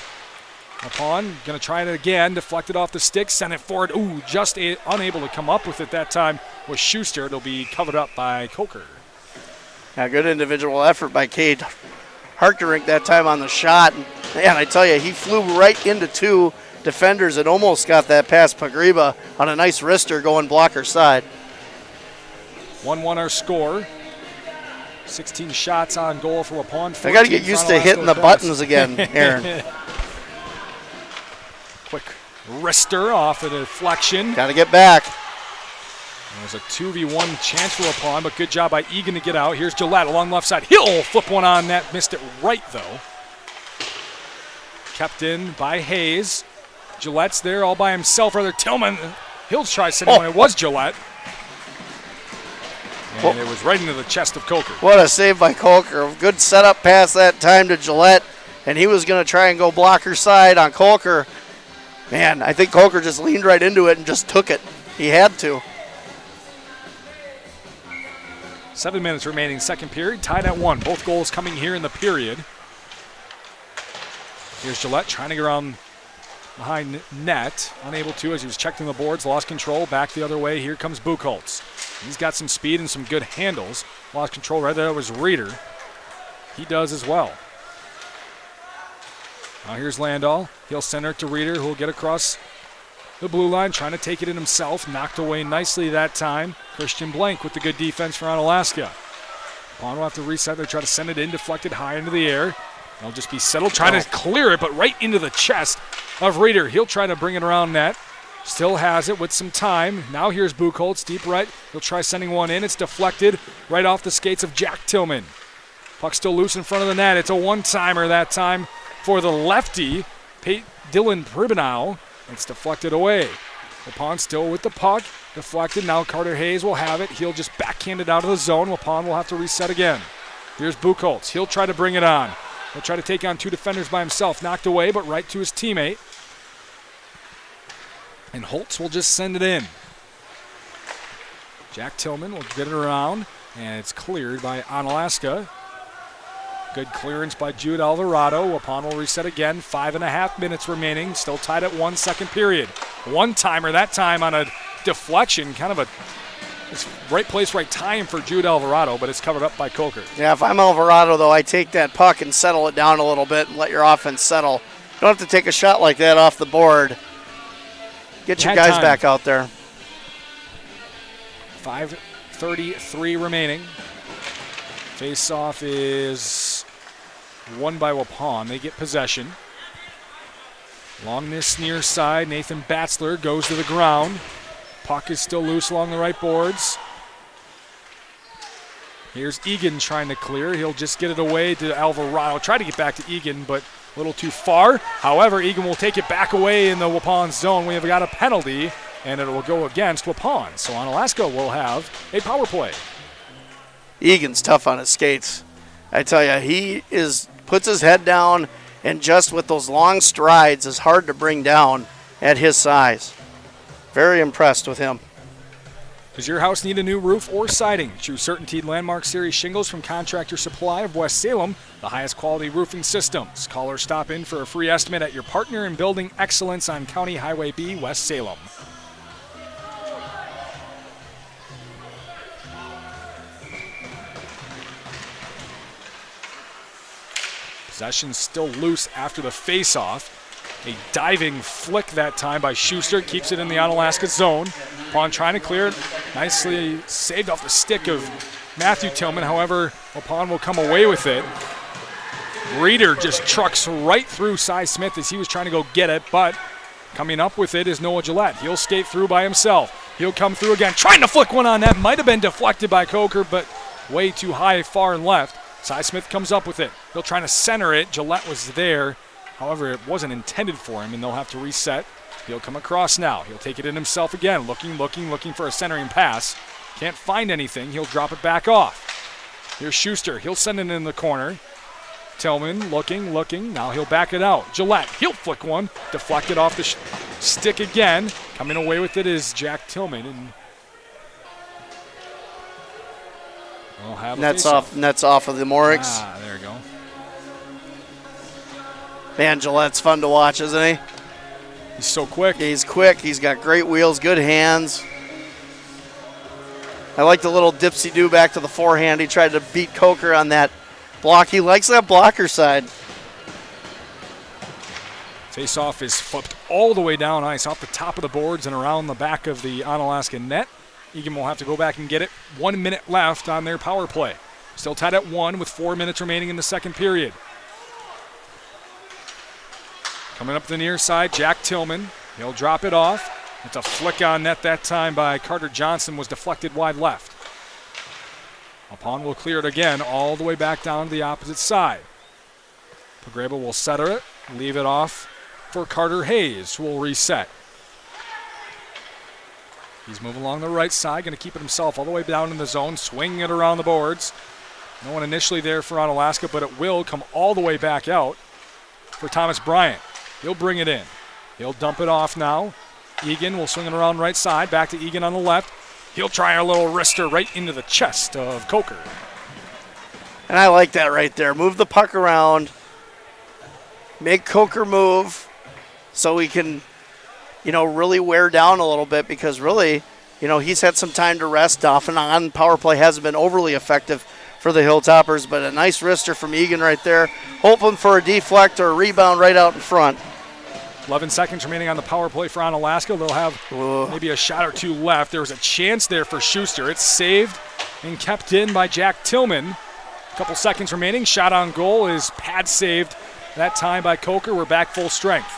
Waupun going to try it again, deflected off the stick, send it forward. Ooh, just unable to come up with it that time was Schuster. It'll be covered up by Coker. Yeah, good individual effort by Cade Harkerink that time on the shot. Man, I tell you, he flew right into two defenders and almost got that past Pogreba on a nice wrister going blocker side. 1-1 our score. 16 shots on goal for Waupun. I got to get used to hitting the buttons again, Aaron. Quick wrister off a deflection. Got to get back. There's a 2v1 chance for Waupun, but good job by Egan to get out. Here's Gillette along left side. He'll flip one on net. Missed it right, though. Kept in by Hayes. Gillette's there all by himself. Rather Tillman. He'll try sending one. It was Gillette. And it was right into the chest of Coker. What a save by Coker. Good setup pass that time to Gillette, and he was going to try and go blocker side on Coker. Man, I think Coker just leaned right into it and just took it. He had to. 7 minutes remaining, second period, tied at 1. Both goals coming here in the period. Here's Gillette trying to get around behind net. Unable to as he was checking the boards, lost control, back the other way. Here comes Buchholz. He's got some speed and some good handles. Lost control right there was Reeder. He does as well. Now here's Landahl. He'll send it to Reeder, who will get across the blue line, trying to take it in himself. Knocked away nicely that time. Christian Blank with the good defense for Onalaska. Waupun will have to reset. They try to send it in, deflected high into the air. They'll just be settled, trying to clear it, but right into the chest of Reeder. He'll try to bring it around net. Still has it with some time. Now here's Buchholz, deep right. He'll try sending one in. It's deflected right off the skates of Jack Tillman. Puck still loose in front of the net. It's a one-timer that time for the lefty, Dylan Pribenow. It's deflected away. Waupun still with the puck. Deflected. Now Carter Hayes will have it. He'll just backhand it out of the zone. Waupun will have to reset again. Here's Buchholz. He'll try to bring it on. He'll try to take on 2 defenders by himself. Knocked away, but right to his teammate. And Holtz will just send it in. Jack Tillman will get it around, and it's cleared by Onalaska. Good clearance by Jude Alvarado. Waupun will reset again. 5.5 minutes remaining. Still tied at 1 second period. One-timer that time on a deflection. Kind of a right place, right time for Jude Alvarado, but it's covered up by Coker. Yeah, if I'm Alvarado, though, I take that puck and settle it down a little bit and let your offense settle. You don't have to take a shot like that off the board. Get your guys back out there. 5:33 remaining. Face-off is won by Waupun. They get possession. Along this near side, Nathan Batzler goes to the ground. Puck is still loose along the right boards. Here's Egan trying to clear. He'll just get it away to Alvarado. Try to get back to Egan, but a little too far. However, Egan will take it back away in the Waupun zone. We have got a penalty, and it will go against Waupun. So Onalaska will have a power play. Egan's tough on his skates. I tell you, he puts his head down, and just with those long strides is hard to bring down at his size. Very impressed with him. Does your house need a new roof or siding? Choose CertainTeed Landmark Series shingles from Contractor Supply of West Salem, the highest quality roofing systems. Call or stop in for a free estimate at your partner in building excellence on County Highway B, West Salem. Possession still loose after the face-off. A diving flick that time by Schuster. Keeps it in the Onalaska zone. Waupun trying to clear it. Nicely saved off the stick of Matthew Tillman. However, Waupun will come away with it. Reeder just trucks right through Cy Smith as he was trying to go get it, but coming up with it is Noah Gillette. He'll skate through by himself. He'll come through again, trying to flick one on that. Might have been deflected by Coker, but way too high, far and left. Cy Smith comes up with it. He'll try to center it. Gillette was there. However, it wasn't intended for him, and they'll have to reset. He'll come across now. He'll take it in himself again, looking for a centering pass. Can't find anything. He'll drop it back off. Here's Schuster. He'll send it in the corner. Tillman looking. Now he'll back it out. Gillette, he'll flick one. Deflected off the stick again. Coming away with it is Jack Tillman. And we'll have nets off of the Morix. Ah, there you go. Man, Gillette's fun to watch, isn't he? He's so quick. He's quick. He's got great wheels, good hands. I like the little dipsy-do back to the forehand. He tried to beat Coker on that block. He likes that blocker side. Face-off is flipped all the way down ice, off the top of the boards and around the back of the Onalaska net Egan will have to go back and get it. 1 minute left on their power play. Still tied at 1 with 4 minutes remaining in the second period. Coming up the near side, Jack Tillman. He'll drop it off. It's a flick on net that time by Carter Johnson, was deflected wide left. Waupun will clear it again all the way back down to the opposite side. Pogreba will center it, leave it off for Carter Hayes, who will reset. He's moving along the right side, going to keep it himself all the way down in the zone, swinging it around the boards. No one initially there for Onalaska, but it will come all the way back out for Thomas Bryant. He'll bring it in. He'll dump it off now. Egan will swing it around right side, back to Egan on the left. He'll try a little wrister right into the chest of Coker. And I like that right there. Move the puck around. Make Coker move so he can, really wear down a little bit, because really, he's had some time to rest off and on. Power play hasn't been overly effective for the Hilltoppers, but a nice wrister from Egan right there. Hoping for a deflect or a rebound right out in front. 11 seconds remaining on the power play for Onalaska. They'll have maybe a shot or two left. There was a chance there for Schuster. It's saved and kept in by Jack Tillman. A couple seconds remaining. Shot on goal is pad saved that time by Coker. We're back full strength.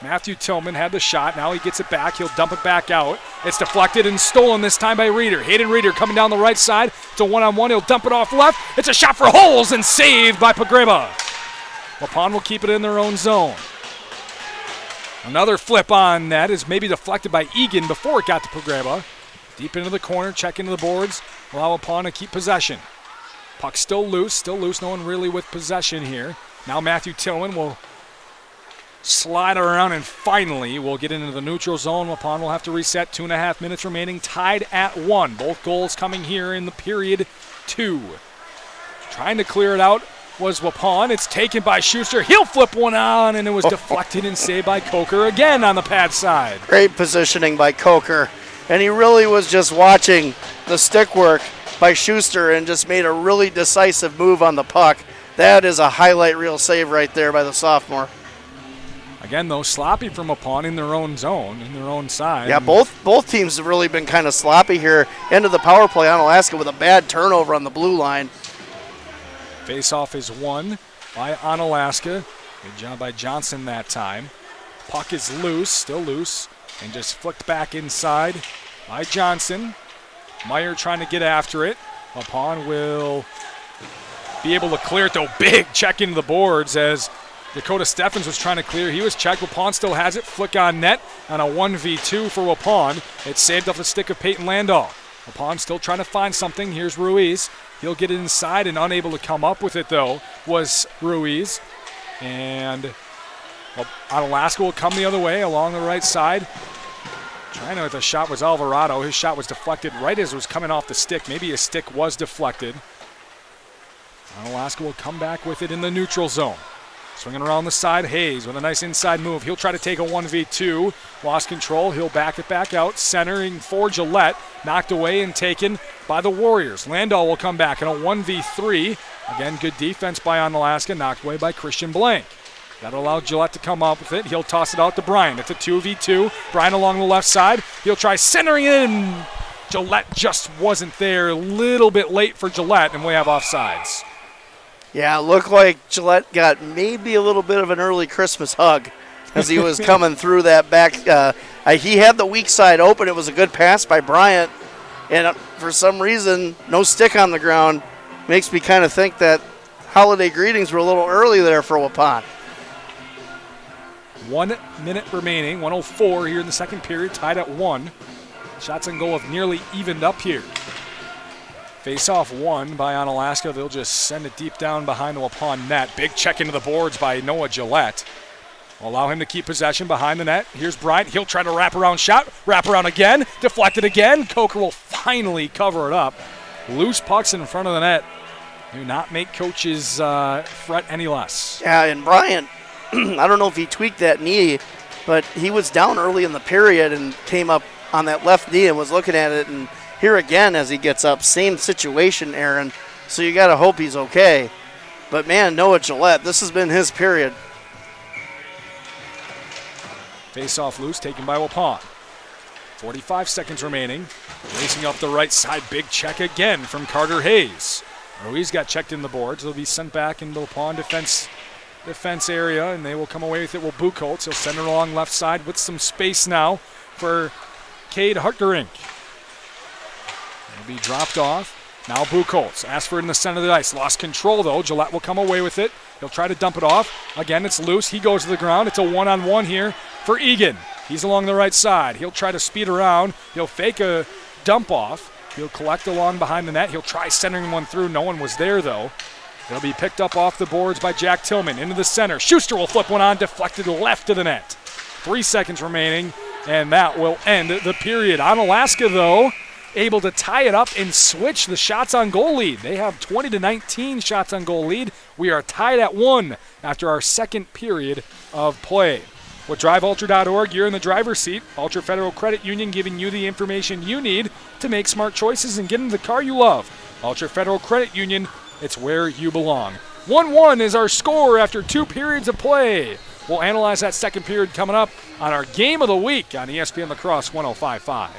Matthew Tillman had the shot. Now he gets it back. He'll dump it back out. It's deflected and stolen this time by Reeder. Hayden Reeder coming down the right side. It's a one-on-one. He'll dump it off left. It's a shot for holes and saved by Pogreba. Waupun will keep it in their own zone. Another flip on net is maybe deflected by Egan before it got to Pogreba. Deep into the corner, check into the boards. Allow Waupun to keep possession. Puck still loose. No one really with possession here. Now Matthew Tillman will slide around and finally will get into the neutral zone. Waupun will have to reset. 2.5 minutes remaining, tied at 1. Both goals coming here in the period 2. Trying to clear it out was Waupun. It's taken by Schuster. He'll flip one on, and it was deflected and saved by Coker again on the pad side. Great positioning by Coker. And he really was just watching the stick work by Schuster and just made a really decisive move on the puck. That is a highlight reel save right there by the sophomore. Again, though, sloppy from Waupun in their own zone, in their own side. Yeah, both teams have really been kind of sloppy here into the power play. Onalaska with a bad turnover on the blue line. Face-off is won by Onalaska. Good job by Johnson that time. Puck is loose, still loose, and just flicked back inside by Johnson. Meyer trying to get after it. Waupun will be able to clear it, though. Big check into the boards as Dakota Steffens was trying to clear. He was checked. Waupun still has it. Flick on net on a 1v2 for Waupun. It's saved off the stick of Peyton Landau. Waupun still trying to find something. Here's Ruiz. He'll get it inside, and unable to come up with it, though, was Ruiz. And Onalaska will come the other way along the right side. Trying to, the shot was Alvarado. His shot was deflected right as it was coming off the stick. Maybe his stick was deflected. Onalaska will come back with it in the neutral zone. Swinging around the side, Hayes with a nice inside move. He'll try to take a 1v2. Lost control. He'll back it back out. Centering for Gillette. Knocked away and taken by the Warriors. Landau will come back in a 1v3. Again, good defense by Onalaska. Knocked away by Christian Blank. That'll allow Gillette to come up with it. He'll toss it out to Bryan. It's a 2v2. Bryan along the left side. He'll try centering it in. Gillette just wasn't there. A little bit late for Gillette, and we have offsides. Yeah, it looked like Gillette got maybe a little bit of an early Christmas hug as he was coming through that back. He had the weak side open. It was a good pass by Bryant. And for some reason, no stick on the ground. Makes me kind of think that holiday greetings were a little early there for Waupun. 1 minute remaining, 1:04 here in the second period, tied at 1. Shots on goal have nearly evened up here. Face-off won by Onalaska. They'll just send it deep down behind the Waupun net. Big check into the boards by Noah Gillette. Will allow him to keep possession behind the net. Here's Bryant. He'll try to wrap around shot. Wrap around again. Deflected again. Coker will finally cover it up. Loose pucks in front of the net do not make coaches fret any less. Yeah, and Bryant, I don't know if he tweaked that knee, but he was down early in the period and came up on that left knee and was looking at it. And here again, as he gets up, same situation, Aaron. So you got to hope he's okay. But, man, Noah Gillette, this has been his period. Face-off loose, taken by Waupun. 45 seconds remaining. Racing up the right side, big check again from Carter Hayes. Ruiz got checked in the boards. He'll be sent back into the pawn defense area, and they will come away with it. Will Buchholz. He'll send it along left side with some space now for Cade Hartgerink. He'll be dropped off. Now Buchholz asks for it in the center of the ice. Lost control, though. Gillette will come away with it. He'll try to dump it off. Again, it's loose. He goes to the ground. It's a one-on-one here for Egan. He's along the right side. He'll try to speed around. He'll fake a dump off. He'll collect along behind the net. He'll try centering one through. No one was there, though. He'll be picked up off the boards by Jack Tillman. Into the center. Schuster will flip one on, deflected left of the net. 3 seconds remaining, and that will end the period. Onalaska, though, able to tie it up and switch the shots on goal lead. They have 20-19 shots on goal lead. We are tied at 1 after our second period of play. With DriveUltra.org, you're in the driver's seat. Ultra Federal Credit Union giving you the information you need to make smart choices and get into the car you love. Ultra Federal Credit Union, it's where you belong. 1-1 is our score after 2 periods of play. We'll analyze that second period coming up on our Game of the Week on ESPN La Crosse 105.5.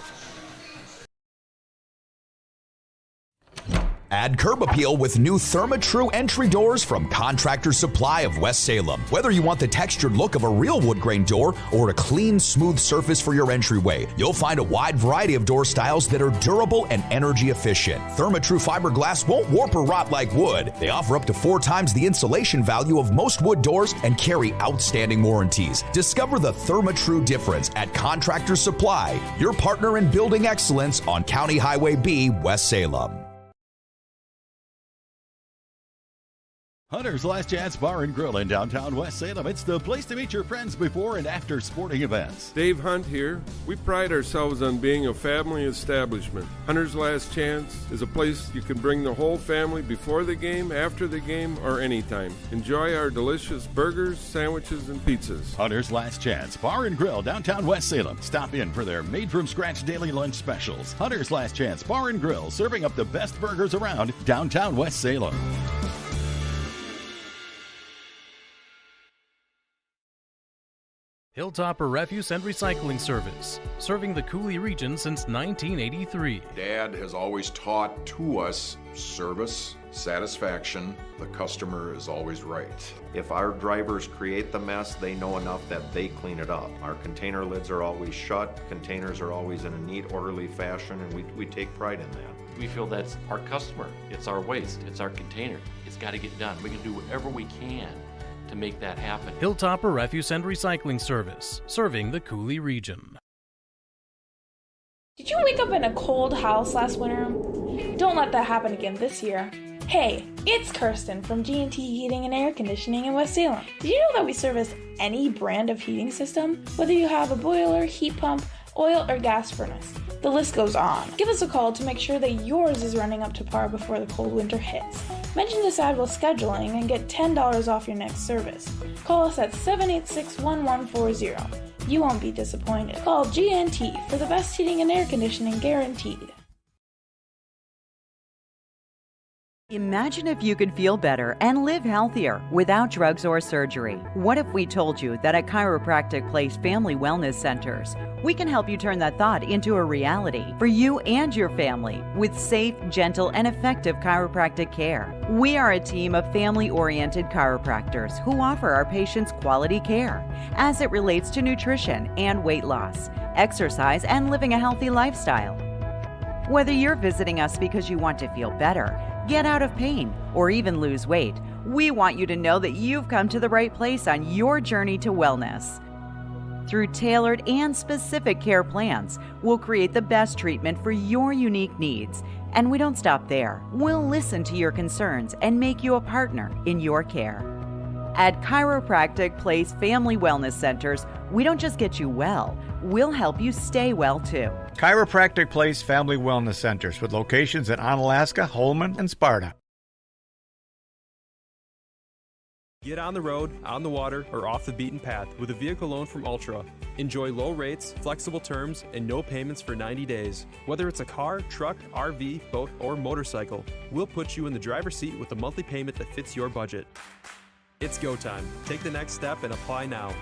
Add curb appeal with new ThermaTru entry doors from Contractor Supply of West Salem. Whether you want the textured look of a real wood grain door or a clean, smooth surface for your entryway, you'll find a wide variety of door styles that are durable and energy efficient. ThermaTru fiberglass won't warp or rot like wood. They offer up to 4 times the insulation value of most wood doors and carry outstanding warranties. Discover the ThermaTru difference at Contractor Supply, your partner in building excellence on County Highway B, West Salem. Hunter's Last Chance Bar and Grill in downtown West Salem. It's the place to meet your friends before and after sporting events. Dave Hunt here. We pride ourselves on being a family establishment. Hunter's Last Chance is a place you can bring the whole family before the game, after the game, or anytime. Enjoy our delicious burgers, sandwiches, and pizzas. Hunter's Last Chance Bar and Grill, downtown West Salem. Stop in for their made-from-scratch daily lunch specials. Hunter's Last Chance Bar and Grill, serving up the best burgers around downtown West Salem. Hilltopper Refuse and Recycling Service, serving the Cooley region since 1983. Dad has always taught to us service, satisfaction. The customer is always right. If our drivers create the mess, they know enough that they clean it up. Our container lids are always shut, containers are always in a neat, orderly fashion, and we take pride in that. We feel that's our customer. It's our waste. It's our container. It's got to get done. We can do whatever we can to make that happen. Hilltopper Refuse and Recycling Service, serving the Cooley region. Did you wake up in a cold house last winter? Don't let that happen again this year. Hey, it's Kirsten from G&T Heating and Air Conditioning in West Salem. Did you know that we service any brand of heating system? Whether you have a boiler, heat pump, oil, or gas furnace, the list goes on. Give us a call to make sure that yours is running up to par before the cold winter hits. Mention this ad while scheduling and get $10 off your next service. Call us at 786-1140. You won't be disappointed. Call G&T for the best heating and air conditioning guaranteed. Imagine if you could feel better and live healthier without drugs or surgery. What if we told you that at Chiropractic Place Family Wellness Centers, we can help you turn that thought into a reality for you and your family with safe, gentle, and effective chiropractic care. We are a team of family-oriented chiropractors who offer our patients quality care as it relates to nutrition and weight loss, exercise, and living a healthy lifestyle. Whether you're visiting us because you want to feel better, get out of pain, or even lose weight, we want you to know that you've come to the right place on your journey to wellness. Through tailored and specific care plans, we'll create the best treatment for your unique needs. And we don't stop there. We'll listen to your concerns and make you a partner in your care. At Chiropractic Place Family Wellness Centers, we don't just get you well, we'll help you stay well too. Chiropractic Place Family Wellness Centers with locations in Onalaska, Holman, and Sparta. Get on the road, on the water, or off the beaten path with a vehicle loan from Ultra. Enjoy low rates, flexible terms, and no payments for 90 days. Whether it's a car, truck, RV, boat, or motorcycle, we'll put you in the driver's seat with a monthly payment that fits your budget. It's go time. Take the next step and apply now.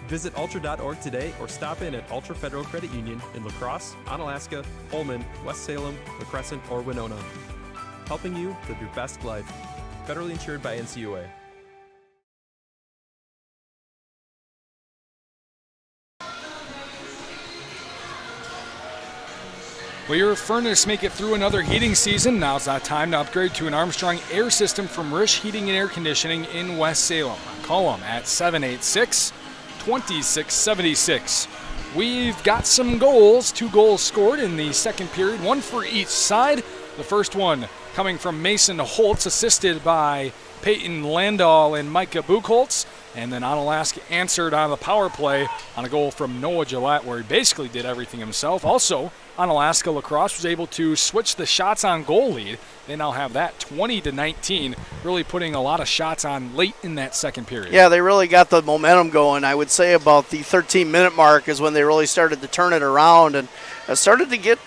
Visit ultra.org today or stop in at Ultra Federal Credit Union in La Crosse, Onalaska, Holmen, West Salem, La Crescent, or Winona. Helping you live your best life. Federally insured by NCUA. Will your furnace make it through another heating season? Now's that time to upgrade to an Armstrong air system from Rish Heating and Air Conditioning in West Salem. Call them at 786-2676. We've got some goals, 2 goals scored in the second period, 1 for each side. The first one coming from Mason Holtz, assisted by Peyton Landahl and Micah Buchholz. And then Onalaska answered on the power play on a goal from Noah Gillette, where he basically did everything himself. Also, Onalaska La Crosse was able to switch the shots on goal lead. They now have that 20-19, really putting a lot of shots on late in that second period. Yeah, they really got the momentum going. I would say about the 13-minute mark is when they really started to turn it around and started to get,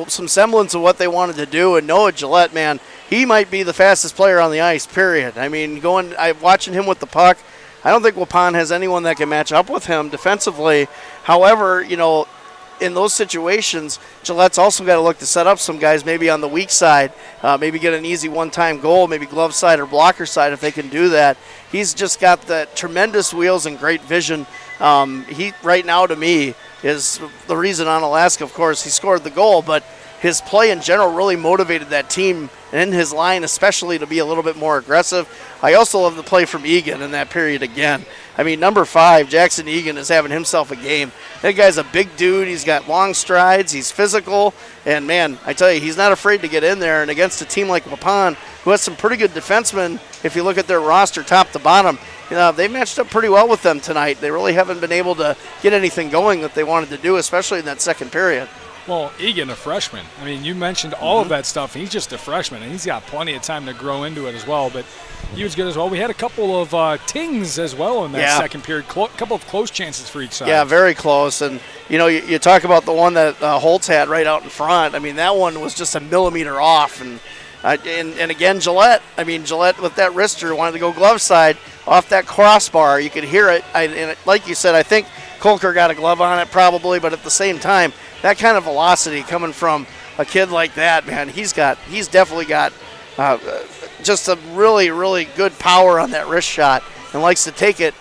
some semblance of what they wanted to do. And Noah Gillette, man, he might be the fastest player on the ice, period. I mean, watching him with the puck, I don't think Waupun has anyone that can match up with him defensively. However, in those situations, Gillette's also got to look to set up some guys maybe on the weak side, maybe get an easy one-time goal, maybe glove side or blocker side if they can do that. He's just got the tremendous wheels and great vision. He, right now, to me, is the reason Onalaska, of course, he scored the goal, but his play in general really motivated that team and his line especially to be a little bit more aggressive. I also love the play from Egan in that period again. I mean, number 5, Jackson Egan, is having himself a game. That guy's a big dude. He's got long strides. He's physical. And, man, I tell you, he's not afraid to get in there. And against a team like Waupun, who has some pretty good defensemen, if you look at their roster top to bottom, they matched up pretty well with them tonight. They really haven't been able to get anything going that they wanted to do, especially in that second period. Well, Egan, a freshman. I mean, you mentioned all of that stuff. He's just a freshman, and he's got plenty of time to grow into it as well. But he was good as well. We had a couple of tings as well in that second period. Couple of close chances for each side. Yeah, very close. And, you talk about the one that Holtz had right out in front. I mean, that one was just a millimeter off. And again, Gillette with that wrister wanted to go glove side off that crossbar. You could hear it. And like you said, I think Kolker got a glove on it probably, but at the same time, that kind of velocity coming from a kid like that, man, he's definitely got just a really, really good power on that wrist shot and likes to take it.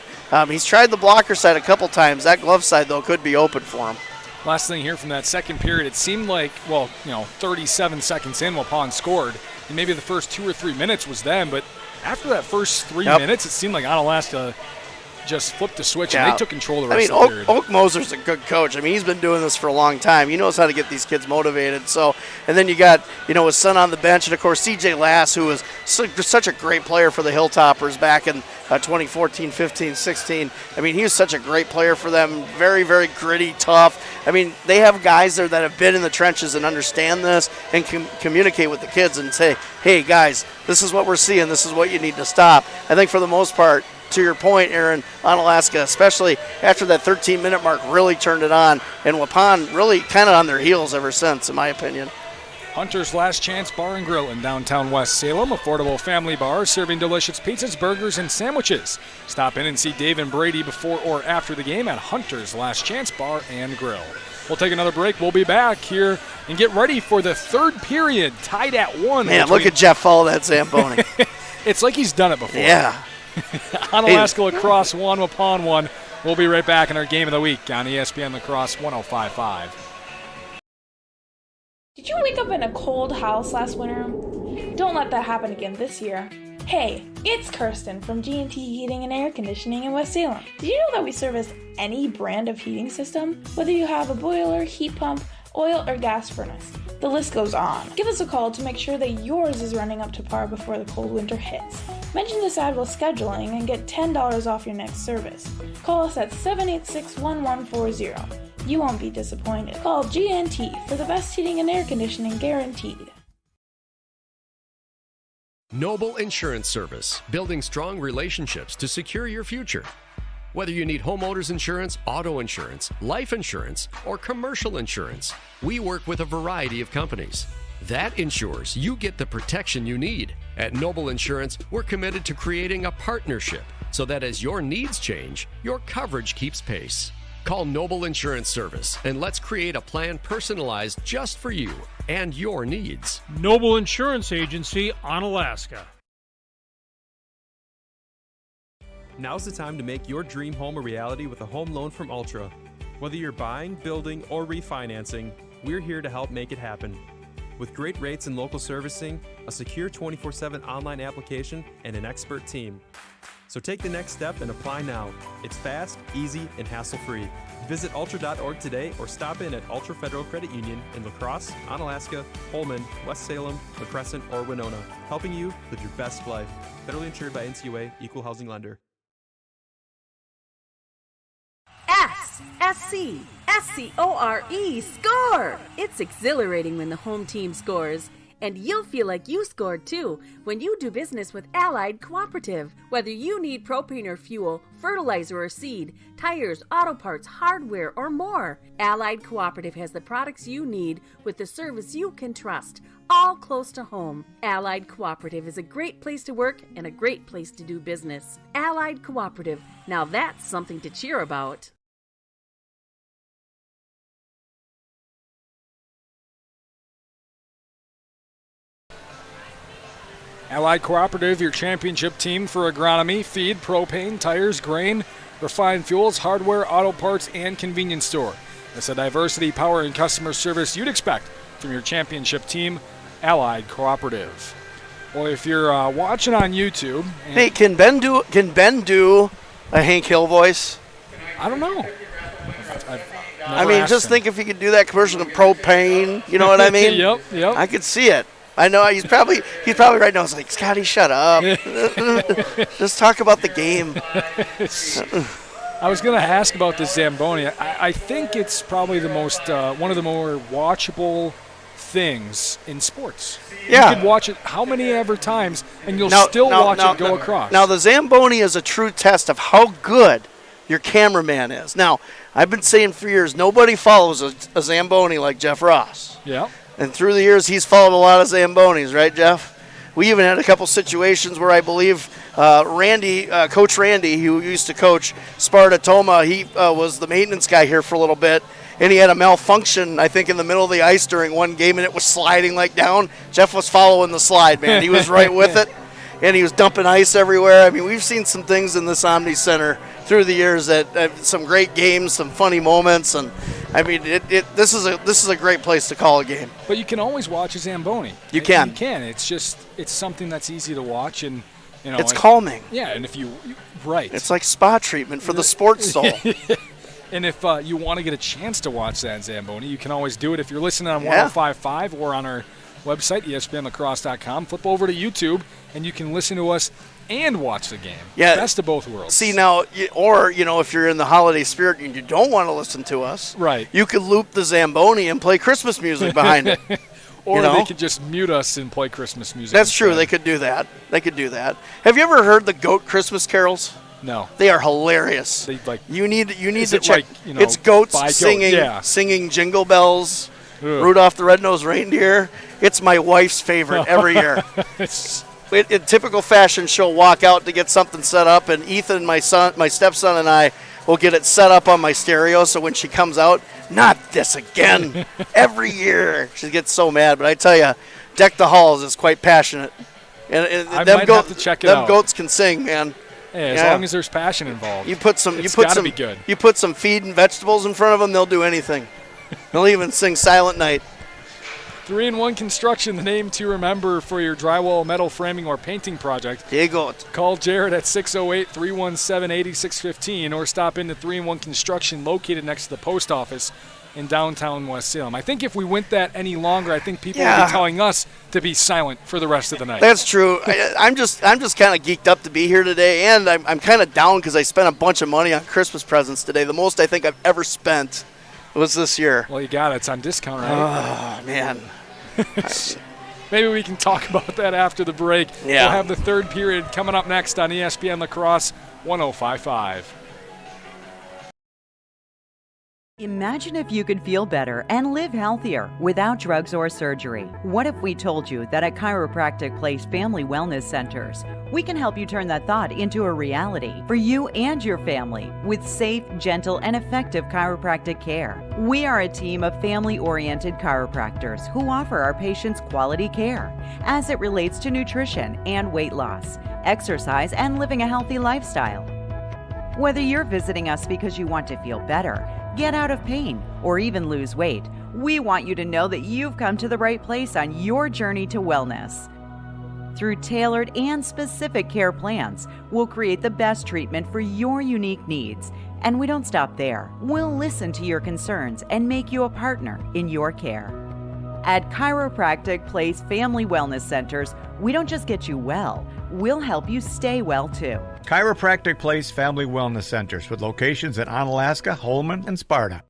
He's tried the blocker side a couple times. That glove side, though, could be open for him. Last thing here from that second period, it seemed like, 37 seconds in, Waupun scored, and maybe the first 2 or 3 minutes was them, but after that first 3 minutes, it seemed like Onalaska just flipped the switch and they took control of the rest of the period. Oak Moser's a good coach. I mean, he's been doing this for a long time. He knows how to get these kids motivated. So, and then you got, his son on the bench, and of course CJ Lass, who was such a great player for the Hilltoppers back in 2014, 15, 16. I mean, he was such a great player for them. Very, very gritty, tough. I mean, they have guys there that have been in the trenches and understand this and can communicate with the kids and say, hey, guys, this is what we're seeing. This is what you need to stop. I think for the most part, to your point, Aaron, Onalaska, especially after that 13-minute mark, really turned it on, and Waupun really kind of on their heels ever since, in my opinion. Hunter's Last Chance Bar and Grill in downtown West Salem, affordable family bar serving delicious pizzas, burgers, and sandwiches. Stop in and see Dave and Brady before or after the game at Hunter's Last Chance Bar and Grill. We'll take another break. We'll be back here and get ready for the third period, tied at 1. Man, look at Jeff follow that Zamboni. It's like he's done it before. Yeah. Onalaska La Crosse 1, Waupun 1. We'll be right back in our game of the week on ESPN La Crosse 105.5. Did you wake up in a cold house last winter? Don't let that happen again this year. Hey, it's Kirsten from G&T Heating and Air Conditioning in West Salem. Did you know that we service any brand of heating system? Whether you have a boiler, heat pump, oil, or gas furnace, the list goes on. Give us a call to make sure that yours is running up to par before the cold winter hits. Mention this ad while scheduling and get $10 off your next service. Call us at 786-1140. You won't be disappointed. Call G&T for the best heating and air conditioning guaranteed. Noble Insurance Service, building strong relationships to secure your future. Whether you need homeowners insurance, auto insurance, life insurance, or commercial insurance, we work with a variety of companies. That ensures you get the protection you need. At Noble Insurance, we're committed to creating a partnership so that as your needs change, your coverage keeps pace. Call Noble Insurance Service and let's create a plan personalized just for you and your needs. Noble Insurance Agency, Onalaska. Now's the time to make your dream home a reality with a home loan from Ultra. Whether you're buying, building, or refinancing, we're here to help make it happen. With great rates and local servicing, a secure 24/7 online application, and an expert team. So take the next step and apply now. It's fast, easy, and hassle-free. Visit ultra.org today or stop in at Ultra Federal Credit Union in La Crosse, Onalaska, Holmen, West Salem, La Crescent, or Winona, helping you live your best life. Federally insured by NCUA, Equal Housing Lender. S-C-O-R-E, score! It's exhilarating when the home team scores. And you'll feel like you scored too when you do business with Allied Cooperative. Whether you need propane or fuel, fertilizer or seed, tires, auto parts, hardware, or more, Allied Cooperative has the products you need with the service you can trust, all close to home. Allied Cooperative is a great place to work and a great place to do business. Allied Cooperative, now that's something to cheer about. Allied Cooperative, your championship team for agronomy, feed, propane, tires, grain, refined fuels, hardware, auto parts, and convenience store. It's a diversity, power, and customer service you'd expect from your championship team, Allied Cooperative. Well, if you're watching on YouTube... Hey, can Ben do a Hank Hill voice? I don't know. I mean, just think if he could do that commercial of propane, you know what I mean? Yep. I could see it. I know he's probably right now. He's like, Scotty, shut up. Just talk about the game. I was going to ask about this Zamboni. I think it's probably the most one of the more watchable things in sports. Yeah. You can watch it how many ever times, and you'll still watch it go across. Now, the Zamboni is a true test of how good your cameraman is. Now, I've been saying for years, nobody follows a Zamboni like Jeff Ross. Yeah. And through the years, he's followed a lot of Zambonis, right, Jeff? We even had a couple situations where I believe Coach Randy, who used to coach Sparta Toma, he was the maintenance guy here for a little bit, and he had a malfunction, I think, in the middle of the ice during one game, and it was sliding like down. Jeff was following the slide, man. He was right with it, and he was dumping ice everywhere. I mean, we've seen some things in this Omni Center through the years that some great games, some funny moments, and I mean, this is a great place to call a game. But you can always watch a Zamboni. You can. You can. It's something that's easy to watch, and it's calming. Yeah, and if you right, it's like spa treatment for the sports soul. And if you want to get a chance to watch that Zamboni, you can always do it if you're listening on 105.5 or on our website, ESPNLacrosse.com. Flip over to YouTube, and you can listen to us and watch the game. Yeah. Best of both worlds. See, now, or, if you're in the holiday spirit and you don't want to listen to us, right, you could loop the Zamboni and play Christmas music behind it. Or they could just mute us and play Christmas music. That's instead. true. They could do that. Have you ever heard the goat Christmas carols? No. They are hilarious. You need to check. It's goats singing Jingle Bells, Rudolph the Red-Nosed Reindeer. It's my wife's favorite every year. In typical fashion, she'll walk out to get something set up, and Ethan, my stepson, and I will get it set up on my stereo, so when she comes out, not this again. Every year. She gets so mad, but I tell you, Deck the Halls is quite passionate. And I might have to check it out. Them goats can sing, man. Hey, as long as there's passion involved. You put some be good. You put some feed and vegetables in front of them, they'll do anything. They'll even sing Silent Night. 3-in-1 Construction, the name to remember for your drywall, metal framing, or painting project. There goes. Call Jared at 608-317-8615 or stop into 3-in-1 Construction located next to the post office in downtown West Salem. I think if we went that any longer, I think people would be telling us to be silent for the rest of the night. That's true. I'm just kind of geeked up to be here today, and I'm kind of down because I spent a bunch of money on Christmas presents today. The most I think I've ever spent was this year. Well, you got it. It's on discount, right? Oh, man. Maybe we can talk about that after the break. Yeah. We'll have the third period coming up next on ESPN La Crosse 105.5. Imagine if you could feel better and live healthier without drugs or surgery. What if we told you that at Chiropractic Place Family Wellness Centers, we can help you turn that thought into a reality for you and your family with safe, gentle, and effective chiropractic care. We are a team of family-oriented chiropractors who offer our patients quality care as it relates to nutrition and weight loss, exercise, and living a healthy lifestyle. Whether you're visiting us because you want to feel better, get out of pain, or even lose weight, we want you to know that you've come to the right place on your journey to wellness. Through tailored and specific care plans, we'll create the best treatment for your unique needs. And we don't stop there. We'll listen to your concerns and make you a partner in your care. At Chiropractic Place Family Wellness Centers, we don't just get you well, we'll help you stay well too. Chiropractic Place Family Wellness Centers with locations in Onalaska, Holman, and Sparta.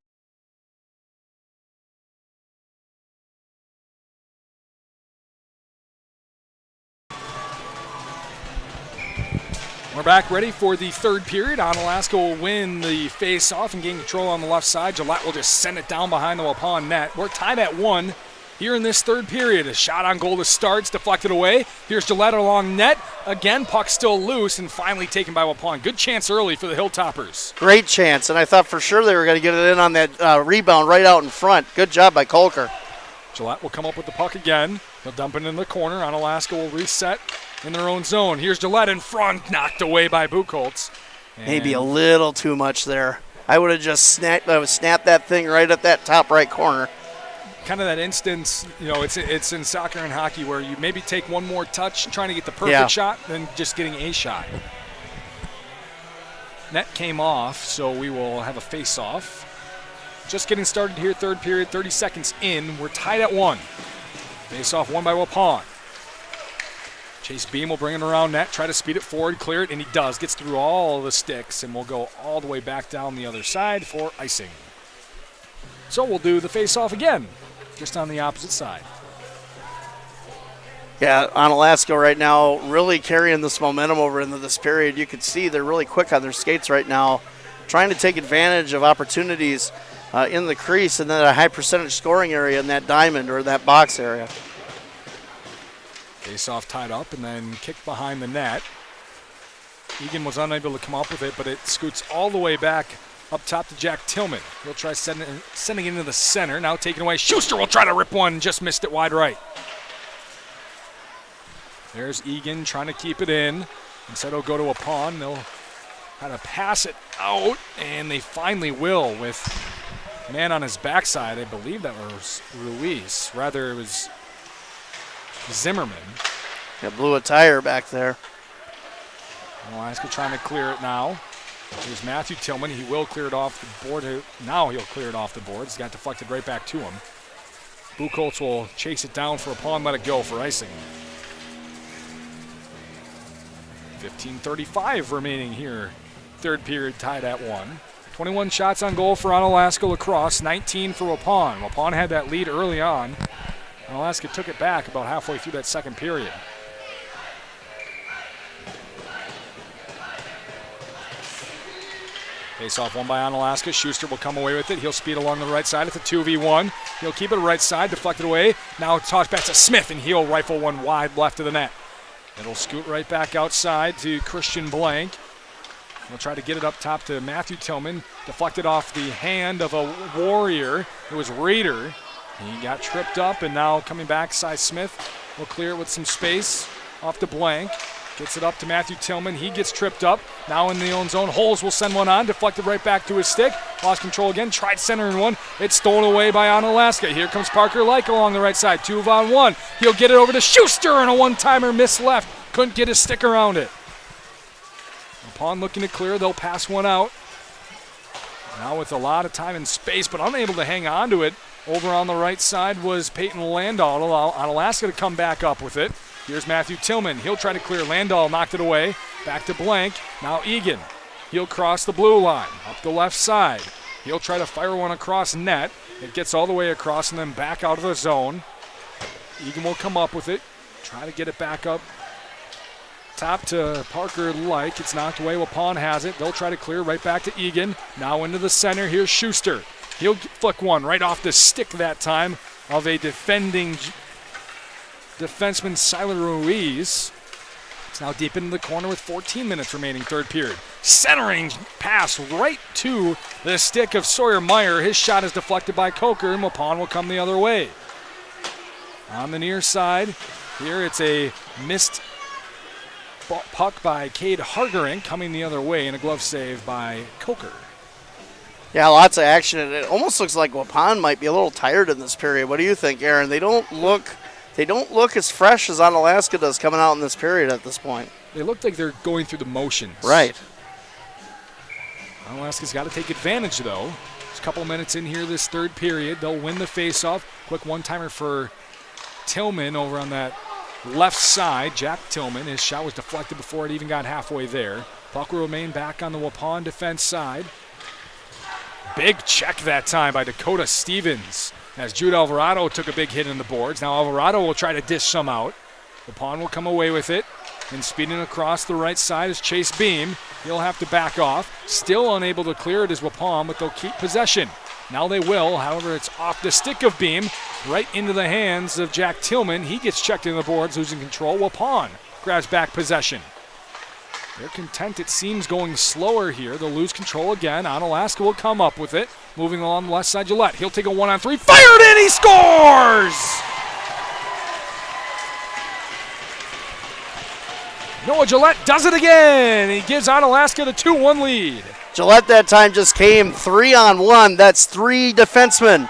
We're back ready for the third period. Onalaska will win the face-off and gain control on the left side. Gillette will just send it down behind the Waupun net. We're tied at 1 here in this third period. A shot on goal to start. It's deflected away. Here's Gillette along net. Again, puck still loose and finally taken by Waupun. Good chance early for the Hilltoppers. Great chance, and I thought for sure they were going to get it in on that rebound right out in front. Good job by Kolker. Gillette will come up with the puck again. He'll dump it in the corner. Onalaska will reset in their own zone. Here's Gillette in front, knocked away by Buchholz. Maybe a little too much there. I would have just snapped that thing right at that top right corner. Kind of that instance, it's in soccer and hockey where you maybe take one more touch trying to get the perfect shot than just getting a shot. Net came off, so we will have a face-off. Just getting started here, third period, 30 seconds in. We're tied at 1. Face-off won by Waupun. Chase Beam will bring it around net, try to speed it forward, clear it, and he does. Gets through all the sticks and will go all the way back down the other side for icing. So we'll do the face-off again, just on the opposite side. Yeah, Onalaska right now really carrying this momentum over into this period. You can see they're really quick on their skates right now, trying to take advantage of opportunities in the crease and then a high percentage scoring area in that diamond or that box area. Face-off tied up and then kicked behind the net. Egan was unable to come up with it, but it scoots all the way back up top to Jack Tillman. He'll try sending it into the center. Now taken away. Schuster will try to rip one, just missed it wide right. There's Egan trying to keep it in. Instead he'll go to Waupun. They'll kind of pass it out, and they finally will with a man on his backside. I believe that was Ruiz. Rather, it was Zimmerman. Yeah, blew a tire back there. Onalaska trying to clear it now. Here's Matthew Tillman. He will clear it off the board. Now he'll clear it off the board. It's got deflected right back to him. Buchholz will chase it down for Waupun, let it go for icing. 15:35 remaining here. Third period tied at 1. 21 shots on goal for Onalaska La Crosse, 19 for Waupun. Waupun had that lead early on. Onalaska took it back about halfway through that second period. Face-off won by Onalaska. Schuster will come away with it. He'll speed along the right side. It's a 2v1. He'll keep it right side, deflected away. Now toss back to Smith, and he'll rifle one wide left of the net. It'll scoot right back outside to Christian Blank. He'll try to get it up top to Matthew Tillman. Deflected off the hand of a Warrior. It was Rader. He got tripped up, and now coming back, Cy Smith will clear it with some space off to Blank. Gets it up to Matthew Tillman. He gets tripped up. Now in the own zone. Holes will send one on. Deflected right back to his stick. Lost control again. Tried centering one. It's stolen away by Onalaska. Here comes Parker Like along the right side. 2-on-1. He'll get it over to Schuster, and a one-timer miss left. Couldn't get his stick around it. Upon looking to clear, they'll pass one out. Now with a lot of time and space, but unable to hang on to it. Over on the right side was Peyton Landau. Allow Onalaska to come back up with it. Here's Matthew Tillman. He'll try to clear. Landau knocked it away. Back to Blank. Now Egan. He'll cross the blue line. Up the left side. He'll try to fire one across net. It gets all the way across and then back out of the zone. Egan will come up with it. Try to get it back up. Top to Parker Like. It's knocked away. Waupun has it. They'll try to clear right back to Egan. Now into the center. Here's Schuster. He'll flick one right off the stick that time of a defending defenseman, Siler Ruiz. It's now deep into the corner with 14 minutes remaining, third period. Centering pass right to the stick of Sawyer Meyer. His shot is deflected by Coker, and Waupun will come the other way. On the near side, here it's a missed puck by Cade Hargering coming the other way, and a glove save by Coker. Yeah, lots of action. It almost looks like Waupun might be a little tired in this period. What do you think, Aaron? They don't look as fresh as Onalaska does coming out in this period at this point. They look like they're going through the motions. Right. Onalaska's got to take advantage, though. There's a couple minutes in here this third period. They'll win the faceoff. Quick one-timer for Tillman over on that left side. Jack Tillman. His shot was deflected before it even got halfway there. Puck will remain back on the Waupun defense side. Big check that time by Dakota Stevens as Jude Alvarado took a big hit in the boards. Now Alvarado will try to dish some out. Waupun will come away with it. And speeding across the right side is Chase Beam. He'll have to back off. Still unable to clear it is Waupun, but they'll keep possession. Now they will. However, it's off the stick of Beam, right into the hands of Jack Tillman. He gets checked in the boards, losing control. Waupun grabs back possession. They're content, it seems, going slower here. They'll lose control again. Onalaska will come up with it. Moving along the left side, Gillette. He'll take a 1-on-3. Fired in! He scores! Noah Gillette does it again. He gives Onalaska the 2-1 lead. Gillette that time just came 3-on-1. That's 3 defensemen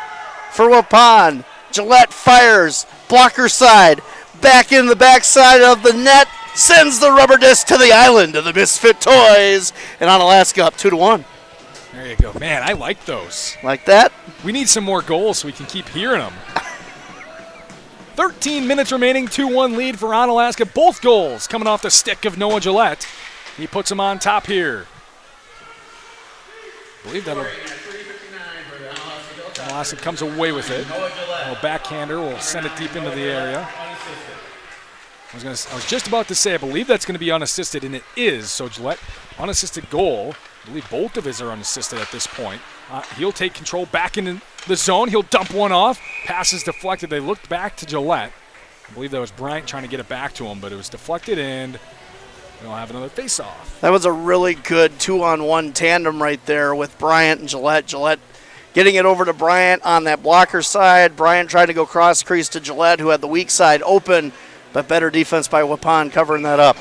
for Waupun. Gillette fires, blocker side, back in the backside of the net, sends the rubber disc to the island of the Misfit Toys, and Onalaska up 2-1. There you go. Man, I like those. Like that? We need some more goals so we can keep hearing them. 13 minutes remaining, 2-1 lead for Onalaska. Both goals coming off the stick of Noah Gillette. He puts them on top here. I believe that'll... Onalaska comes away with it. A backhander will send it deep into the area. I was just about to say, I believe that's going to be unassisted, and it is. So Gillette, unassisted goal. I believe both of his are unassisted at this point. He'll take control back in the zone. He'll dump one off. Pass is deflected. They looked back to Gillette. I believe that was Bryant trying to get it back to him, but it was deflected, and they'll have another face-off. That was a really good 2-on-1 tandem right there with Bryant and Gillette. Gillette getting it over to Bryant on that blocker side. Bryant tried to go cross crease to Gillette, who had the weak side open, but better defense by Waupun covering that up.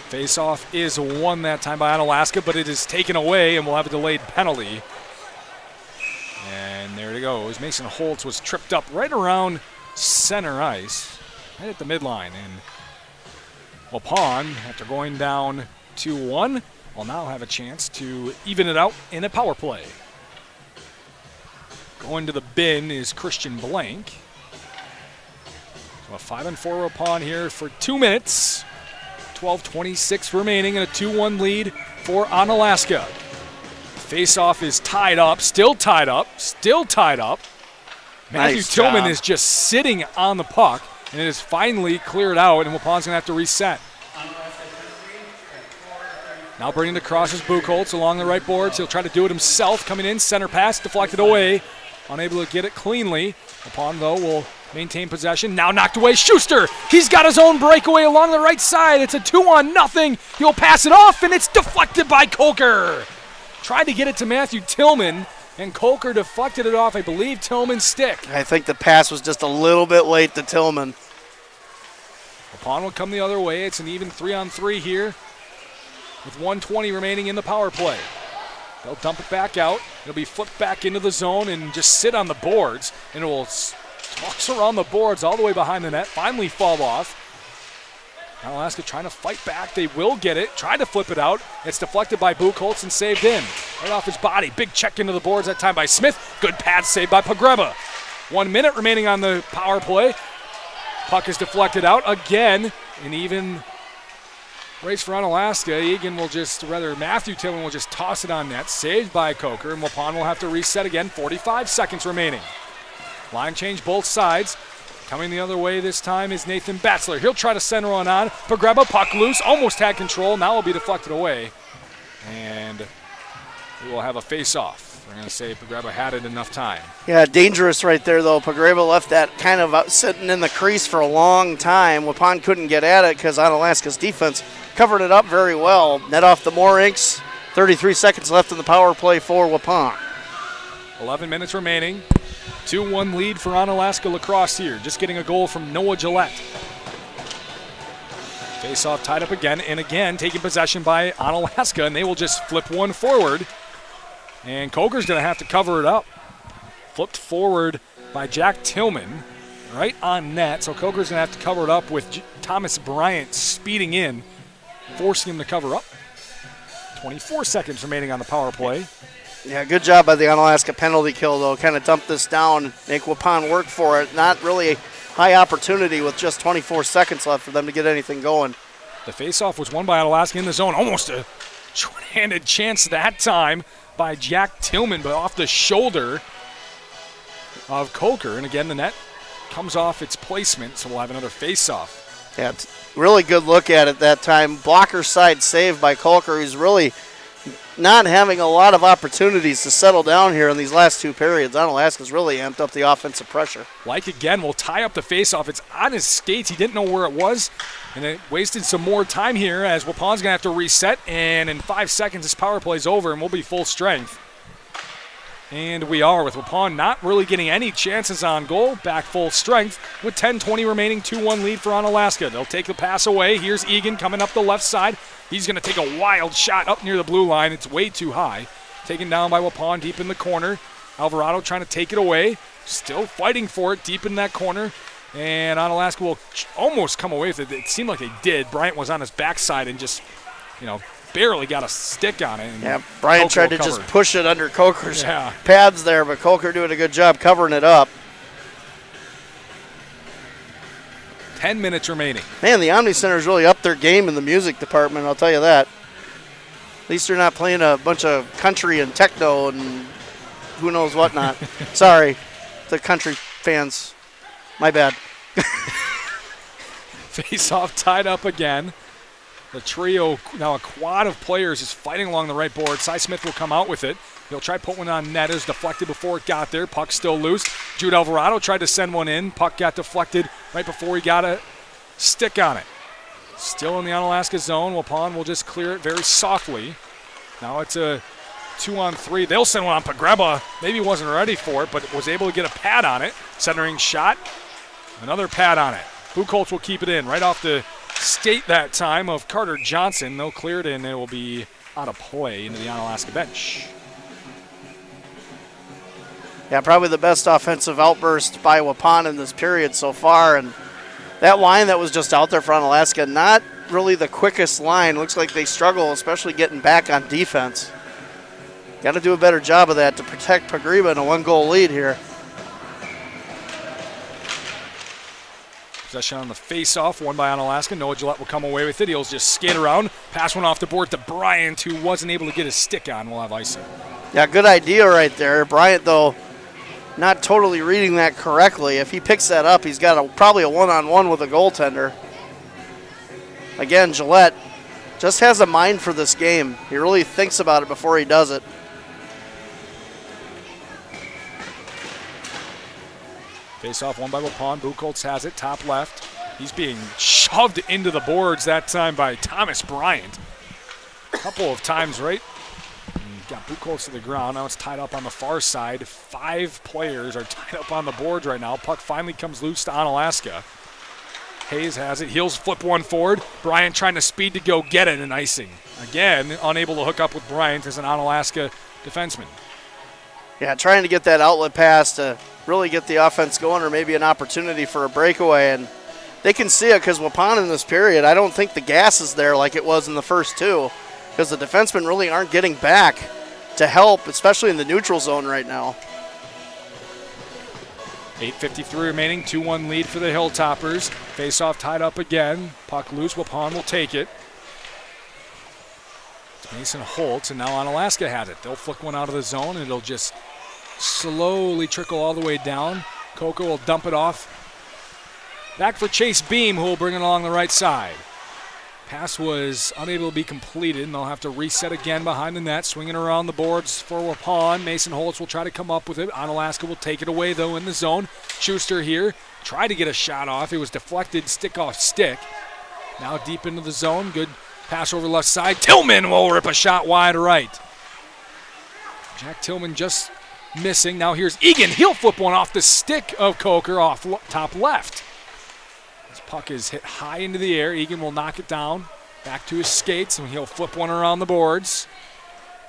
Face-off is won that time by Onalaska, but it is taken away, and we'll have a delayed penalty. And there it goes. Mason Holtz was tripped up right around center ice, right at the midline. And Waupun, after going down 2-1, will now have a chance to even it out in a power play. Going to the bin is Christian Blank. So a 5-4 Waupun here for 2 minutes. 12:26 remaining and a 2-1 lead for Onalaska. Face-off is tied up, still tied up. Matthew Tillman is just sitting on the puck, and it is finally cleared out, and Waupun's going to have to reset. Now bringing the crosses, Buchholz along the right boards. He'll try to do it himself. Coming in, center pass, deflected away. Unable to get it cleanly. Waupun, though, will maintain possession. Now knocked away. Schuster, he's got his own breakaway along the right side. It's a 2-0. He'll pass it off, and it's deflected by Coker. Tried to get it to Matthew Tillman, and Coker deflected it off, I believe, Tillman's stick. I think the pass was just a little bit late to Tillman. Waupun will come the other way. It's an even 3-on-3 here with 1:20 remaining in the power play. They'll dump it back out. It'll be flipped back into the zone and just sit on the boards, and it will toss around the boards all the way behind the net, finally fall off. Onalaska trying to fight back. They will get it. Try to flip it out. It's deflected by Buchholz and saved in. Right off his body. Big check into the boards that time by Smith. Good pad save by Pogreba. 1 minute remaining on the power play. Puck is deflected out again. An even race for Onalaska. Matthew Tillman will just toss it on net. Saved by Coker, and Waupun will have to reset again. 45 seconds remaining. Line change both sides. Coming the other way this time is Nathan Batzler. He'll try to center one on. Pogreba, puck loose, almost had control. Now will be deflected away. And We will have a face-off. They're going to say Pagreba had it enough time. Yeah, dangerous right there, though. Pagreba left that kind of out sitting in the crease for a long time. Waupun couldn't get at it because Onalaska's defense covered it up very well. Net off the Moorinks. 33 seconds left in the power play for Waupun. 11 minutes remaining. 2-1 lead for Onalaska La Crosse here. Just getting a goal from Noah Gillette. Face-off tied up again, and again taking possession by Onalaska, and they will just flip one forward. And Coker's going to have to cover it up. Flipped forward by Jack Tillman, right on net. So Coker's going to have to cover it up with Thomas Bryant speeding in, forcing him to cover up. 24 seconds remaining on the power play. Yeah, good job by the Onalaska penalty kill, though. Kind of dump this down, make Waupun work for it. Not really a high opportunity with just 24 seconds left for them to get anything going. The faceoff was won by Onalaska in the zone. Almost a short-handed chance that time by Jack Tillman, but off the shoulder of Coker. And again, the net comes off its placement, so we'll have another faceoff. Yeah, really good look at it that time. Blocker side save by Coker, who's really not having a lot of opportunities to settle down here in these last two periods. Onalaska's really amped up the offensive pressure. Like again, we'll tie up the faceoff. It's on his skates. He didn't know where it was, and it wasted some more time here as Waupun's going to have to reset, and in 5 seconds this power play's over, and we'll be full strength. And we are, with Waupun not really getting any chances on goal, back full strength with 10:20 remaining, 2-1 lead for Onalaska. They'll take the pass away. Here's Egan coming up the left side. He's going to take a wild shot up near the blue line. It's way too high. Taken down by Waupun deep in the corner. Alvarado trying to take it away. Still fighting for it deep in that corner. And Onalaska will almost come away with it. It seemed like they did. Bryant was on his backside and just, barely got a stick on it. Yeah, Bryant tried to just push it under Coker's pads there, but Coker doing a good job covering it up. 10 minutes remaining. Man, the Omni Center's really upped their game in the music department, I'll tell you that. At least they're not playing a bunch of country and techno and who knows what not. Sorry, the country fans. My bad. Face-off tied up again. The trio, now a quad of players, is fighting along the right board. Cy Smith will come out with it. He'll try to put one on net. It was deflected before it got there. Puck still loose. Jude Alvarado tried to send one in. Puck got deflected right before he got a stick on it. Still in the Onalaska zone. Waupun will just clear it very softly. Now it's a 2-on-3. They'll send one on Pagreba. Maybe wasn't ready for it, but was able to get a pad on it. Centering shot. Another pad on it. Buchholz will keep it in right off the skate that time of Carter Johnson. They'll clear it in. It will be out of play into the Onalaska bench. Yeah, probably the best offensive outburst by Waupun in this period so far. And that line that was just out there for Onalaska, not really the quickest line. Looks like they struggle, especially getting back on defense. Got to do a better job of that to protect Pagreba in a one-goal lead here. Possession on the face-off, won by Onalaska. Noah Gillette will come away with it. He'll just skate around, pass one off the board to Bryant, who wasn't able to get his stick on. We'll have icing. Yeah, good idea right there. Bryant, though, not totally reading that correctly. If he picks that up, he's got probably a one-on-one with a goaltender. Again, Gillette just has a mind for this game. He really thinks about it before he does it. Face-off won by Waupun. Buchholz has it, top left. He's being shoved into the boards that time by Thomas Bryant. A couple of times, right? And got Buchholz to the ground. Now it's tied up on the far side. 5 players are tied up on the boards right now. Puck finally comes loose to Onalaska. Hayes has it. Heels flip one forward. Bryant trying to speed to go get it, and icing. Again, unable to hook up with Bryant as an Onalaska defenseman. Yeah, trying to get that outlet pass to really get the offense going, or maybe an opportunity for a breakaway. And they can see it because Waupun in this period, I don't think the gas is there like it was in the first two, because the defensemen really aren't getting back to help, especially in the neutral zone right now. 8:53 remaining, 2-1 lead for the Hilltoppers. Face-off tied up again. Puck loose, Waupun will take it. It's Mason Holtz, and now Onalaska has it. They'll flick one out of the zone, and it'll just slowly trickle all the way down. Coco will dump it off. Back for Chase Beam, who will bring it along the right side. Pass was unable to be completed, and they'll have to reset again behind the net. Swinging around the boards for Waupun. Mason Holtz will try to come up with it. Onalaska will take it away, though, in the zone. Schuster here tried to get a shot off. It was deflected, stick off stick. Now deep into the zone. Good pass over left side. Tillman will rip a shot wide right. Jack Tillman just missing. Now here's Egan. He'll flip one off the stick of Coker off top left. This puck is hit high into the air. Egan will knock it down. Back to his skates, and he'll flip one around the boards.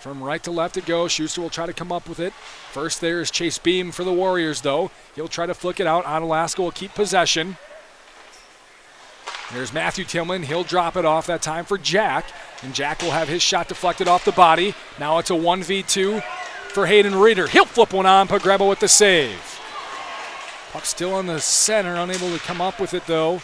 From right to left it goes. Schuster will try to come up with it. First there is Chase Beam for the Warriors, though. He'll try to flick it out. Onalaska will keep possession. There's Matthew Tillman. He'll drop it off that time for Jack. And Jack will have his shot deflected off the body. Now it's a 1v2 for Hayden Reeder. He'll flip one on. Pogreba with the save. Puck still in the center. Unable to come up with it, though,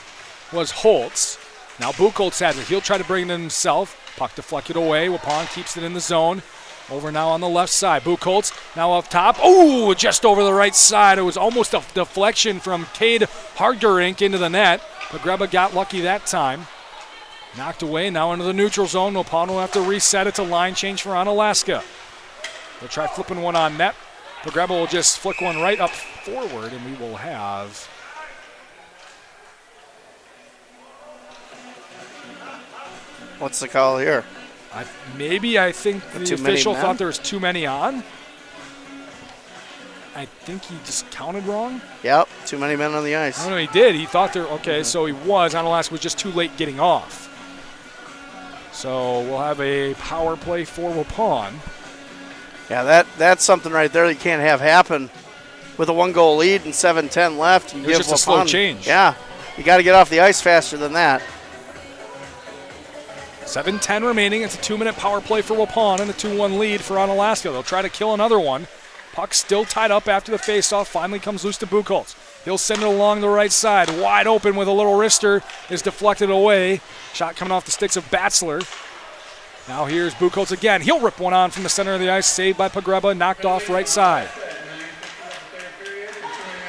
was Holtz. Now Buchholz has it. He'll try to bring it in himself. Puck deflected away. Waupun keeps it in the zone. Over now on the left side. Buchholz now up top. Oh, just over the right side. It was almost a deflection from Cade Harderink into the net. Pogreba got lucky that time. Knocked away. Now into the neutral zone. Waupun will have to reset it to line change for Onalaska. They'll try flipping one on net. Pogreba will just flick one right up forward, and we will have... What's the call here? I think the official thought there was too many on. I think he just counted wrong. Yep, too many men on the ice. I don't know, he did. He thought there, okay, so he was. Onalaska was just too late getting off. So we'll have a power play for Waupun. Yeah, that's something right there that you can't have happen with a 1-goal lead and 7:10 left. It was just a slow change. Yeah, you got to get off the ice faster than that. 7:10 remaining. It's a 2-minute power play for Waupun and a 2-1 lead for Onalaska. They'll try to kill another one. Puck still tied up after the faceoff. Finally comes loose to Buchholz. He'll send it along the right side. Wide open with a little wrister. Is deflected away. Shot coming off the sticks of Batzler. Now here's Buchholz again. He'll rip one on from the center of the ice. Saved by Pogreba. Knocked off right side.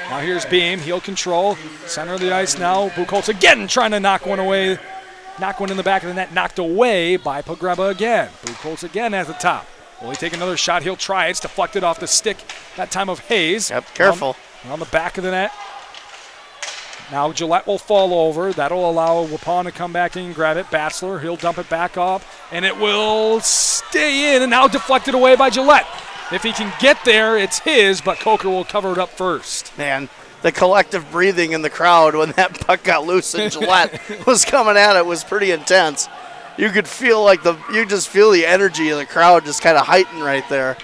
Now here's Beam. He'll control. Center of the ice now. Buchholz again trying to knock one away. Knock one in the back of the net. Knocked away by Pogreba again. Buchholz again at the top. Will he take another shot? He'll try. It's deflected off the stick, that time of Hayes. Yep, careful. On the back of the net. Now Gillette will fall over. That'll allow Waupun to come back in and grab it. Batzler, he'll dump it back up, and it will stay in, and now deflected away by Gillette. If he can get there, it's his, but Coker will cover it up first. Man, the collective breathing in the crowd when that puck got loose and Gillette was coming at it was pretty intense. You could feel you just feel the energy of the crowd just kind of heighten right there.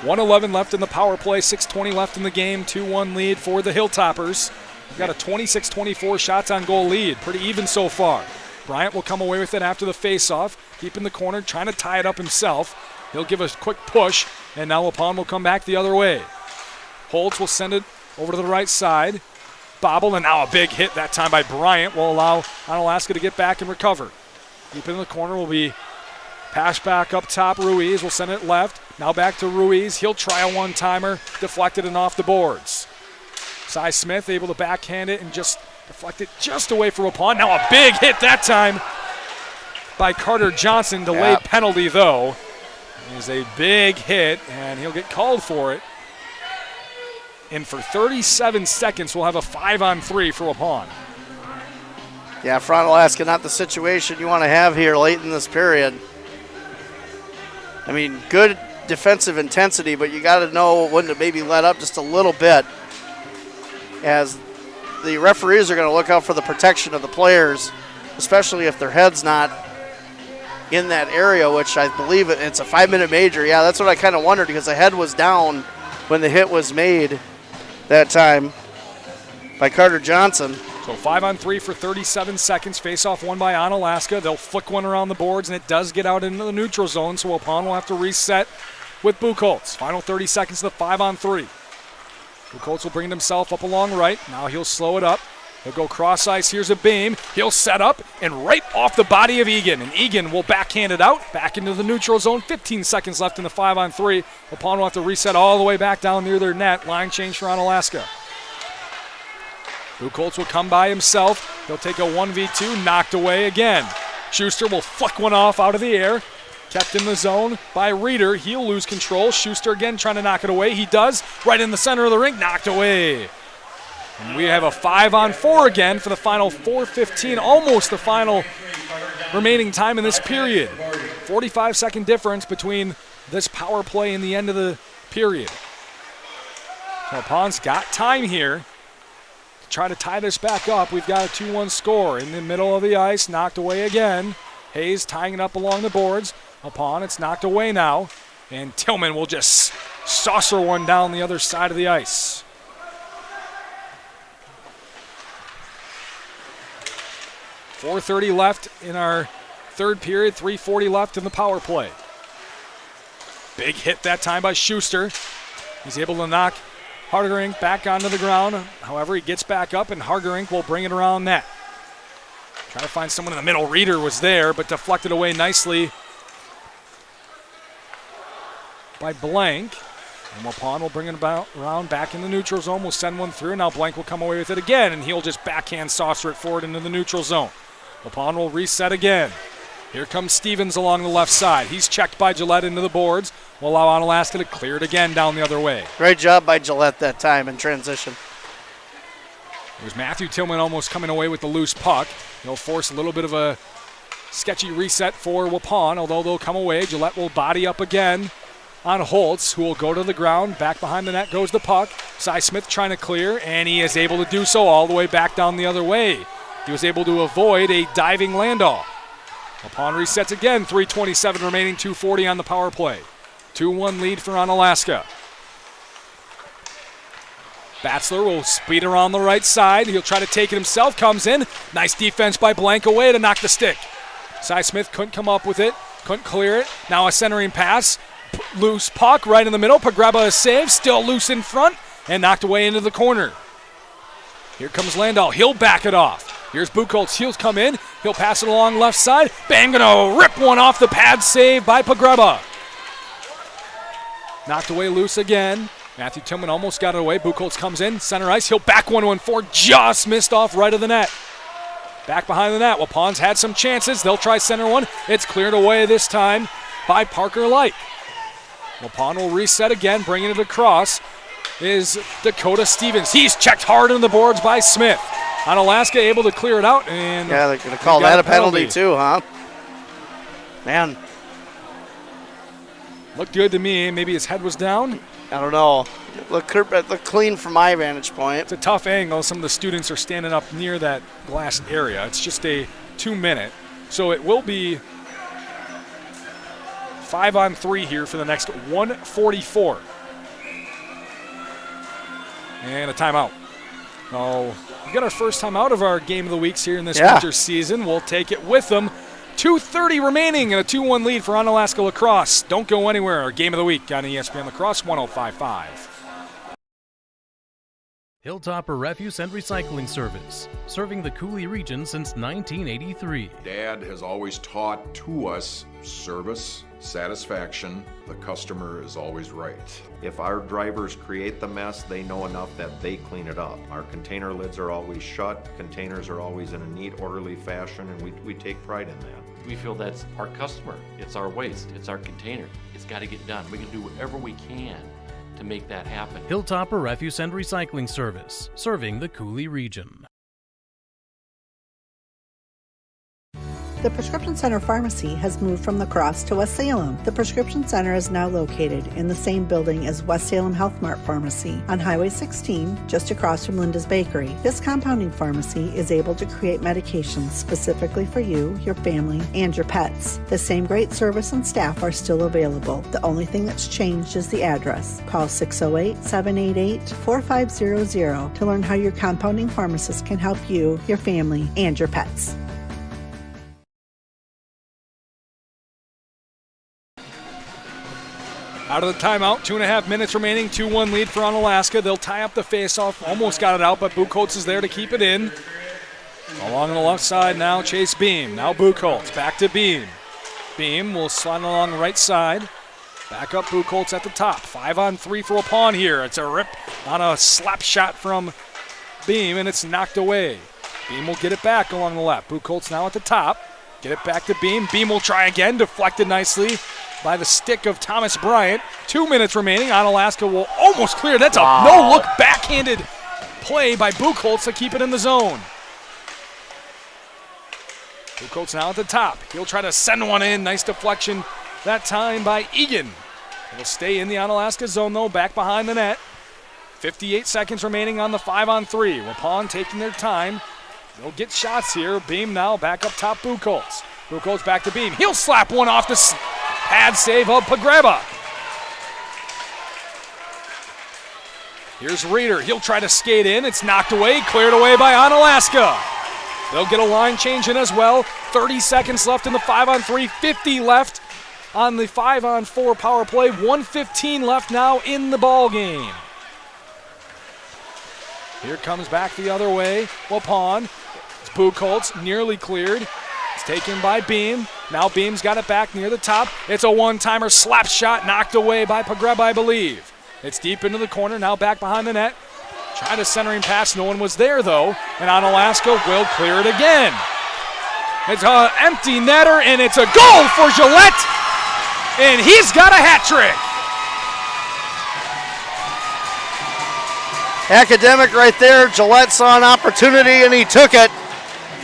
1:11 left in the power play, 6:20 left in the game, 2-1 lead for the Hilltoppers. We've got a 26-24 shots on goal lead, pretty even so far. Bryant will come away with it after the faceoff, deep in the corner, trying to tie it up himself. He'll give a quick push, and now Waupun will come back the other way. Holtz will send it over to the right side. Bobble, and now a big hit that time by Bryant will allow Onalaska to get back and recover. Deep in the corner will be pass back up top. Ruiz will send it left. Now back to Ruiz. He'll try a one-timer. Deflected and off the boards. Cy Smith able to backhand it and just deflect it just away for Waupun. Now a big hit that time by Carter Johnson. Delayed penalty, though. It is a big hit, and he'll get called for it. And for 37 seconds, we'll have a 5-on-3 for Waupun. Yeah, for Onalaska, not the situation you want to have here late in this period. I mean, good defensive intensity, but you got to know when to maybe let up just a little bit, as the referees are going to look out for the protection of the players, especially if their head's not in that area, which I believe it's a 5-minute major. Yeah, that's what I kind of wondered, because the head was down when the hit was made that time by Carter Johnson. So 5-on-3 for 37 seconds. Face-off won by Onalaska. They'll flick one around the boards, and it does get out into the neutral zone, so Waupun will have to reset with Buchholz. Final 30 seconds of the 5-on-3. Buchholz will bring himself up along right. Now he'll slow it up. He'll go cross ice. Here's a beam. He'll set up, and right off the body of Egan. And Egan will backhand it out, back into the neutral zone. 15 seconds left in the 5-on-3. Waupun will have to reset all the way back down near their net. Line change for Onalaska. Buchholz will come by himself. He'll take a 1v2, knocked away again. Schuster will flick one off out of the air. Kept in the zone by Reeder. He'll lose control. Schuster again trying to knock it away. He does. Right in the center of the ring, knocked away. And we have a 5-on-4 again for the final 4:15, almost the final remaining time in this period. 45-second difference between this power play and the end of the period. So Waupun's got time here to try to tie this back up. We've got a 2-1 score in the middle of the ice, knocked away again. Hayes tying it up along the boards. Waupun, it's knocked away now. And Tillman will just saucer one down the other side of the ice. .430 left in our third period, 3:40 left in the power play. Big hit that time by Schuster. He's able to knock Hargerink back onto the ground. However, he gets back up, and Hargerink will bring it around net. Try to find someone in the middle. Reeder was there, but deflected away nicely by Blank. And Waupun will bring it around back in the neutral zone. We'll send one through. Now Blank will come away with it again, and he'll just backhand saucer it forward into the neutral zone. Waupun will reset again. Here comes Stevens along the left side. He's checked by Gillette into the boards. Will allow Onalaska to clear it again down the other way. Great job by Gillette that time in transition. There's Matthew Tillman almost coming away with the loose puck. He'll force a little bit of a sketchy reset for Waupun, although they'll come away. Gillette will body up again on Holtz, who will go to the ground. Back behind the net goes the puck. Cy Smith trying to clear, and he is able to do so all the way back down the other way. He was able to avoid a diving Landahl. Waupun resets again, 3:27 remaining, 2:40 on the power play. 2-1 lead for Onalaska. Batzler will speed around the right side. He'll try to take it himself, comes in. Nice defense by Blank away to knock the stick. Cy Smith couldn't come up with it, couldn't clear it. Now a centering pass. Loose puck right in the middle. Pagreba is saved, still loose in front, and knocked away into the corner. Here comes Landahl. He'll back it off. Here's Buchholz. He'll come in. He'll pass it along left side. Bang, gonna rip one off the pad, save by Pagreba. Knocked away loose again. Matthew Tillman almost got it away. Buchholz comes in, center ice. He'll back 1-1-4, just missed off right of the net. Back behind the net. Waupun's had some chances. They'll try center one. It's cleared away this time by Parker Light. Waupun will reset again, bringing it across is Dakota Stevens. He's checked hard into the boards by Smith. Onalaska able to clear it out, and yeah, they're going to call that a penalty too, huh? Man. Looked good to me. Maybe his head was down. I don't know. Look clean from my vantage point. It's a tough angle. Some of the students are standing up near that glass area. It's just a 2-minute. So it will be 5-on-3 here for the next 1:44. And a timeout. Oh, we got our first timeout of our game of the weeks here in this winter season. We'll take it with them. 2:30 remaining and a 2-1 lead for Onalaska La Crosse. Don't go anywhere. Our game of the week on ESPN La Crosse 105.5. Hilltopper Refuse and Recycling Service, serving the Cooley region since 1983. Dad has always taught to us service, satisfaction. The customer is always right. If our drivers create the mess, they know enough that they clean it up. Our container lids are always shut, containers are always in a neat, orderly fashion, and we take pride in that. We feel that's our customer. It's our waste. It's our container. It's got to get done. We can do whatever we can to make that happen. Hilltopper Refuse and Recycling Service, serving the Cooley region. The Prescription Center Pharmacy has moved from La Crosse to West Salem. The Prescription Center is now located in the same building as West Salem Health Mart Pharmacy on Highway 16, just across from Linda's Bakery. This compounding pharmacy is able to create medications specifically for you, your family, and your pets. The same great service and staff are still available. The only thing that's changed is the address. Call 608-788-4500 to learn how your compounding pharmacist can help you, your family, and your pets. Out of the timeout, 2.5 minutes remaining, 2-1 lead for Onalaska. They'll tie up the faceoff. Almost got it out, but Buchholz is there to keep it in. Along the left side now, Chase Beam. Now Buchholz, back to Beam. Beam will slide along the right side. Back up Buchholz at the top. 5-on-3 for Waupun here. It's a rip on a slap shot from Beam, and it's knocked away. Beam will get it back along the left. Buchholz now at the top. Get it back to Beam. Beam will try again, deflected nicely by the stick of Thomas Bryant. 2 minutes remaining. Onalaska will almost clear. That's a no-look backhanded play by Buchholz to keep it in the zone. Buchholz now at the top. He'll try to send one in. Nice deflection that time by Egan. It'll stay in the Onalaska zone, though, back behind the net. 58 seconds remaining on the 5-on-3. Waupun taking their time. They'll get shots here. Beam now back up top, Buchholz. Buchholz back to Beam. He'll slap one off the pad save of Pagreba. Here's Reeder. He'll try to skate in. It's knocked away, cleared away by Onalaska. They'll get a line change in as well. 30 seconds left in the 5-on-3, 50 left on the 5-on-4 power play. 1:15 left now in the ball game. Here comes back the other way, Waupun. It's Buchholz, nearly cleared. It's taken by Beam. Now Beam's got it back near the top. It's a one-timer slap shot knocked away by Pagreba, I believe. It's deep into the corner, now back behind the net. Tried a centering pass, no one was there though, and Onalaska will clear it again. It's an empty netter, and it's a goal for Gillette, and he's got a hat trick. Academic right there. Gillette saw an opportunity and he took it.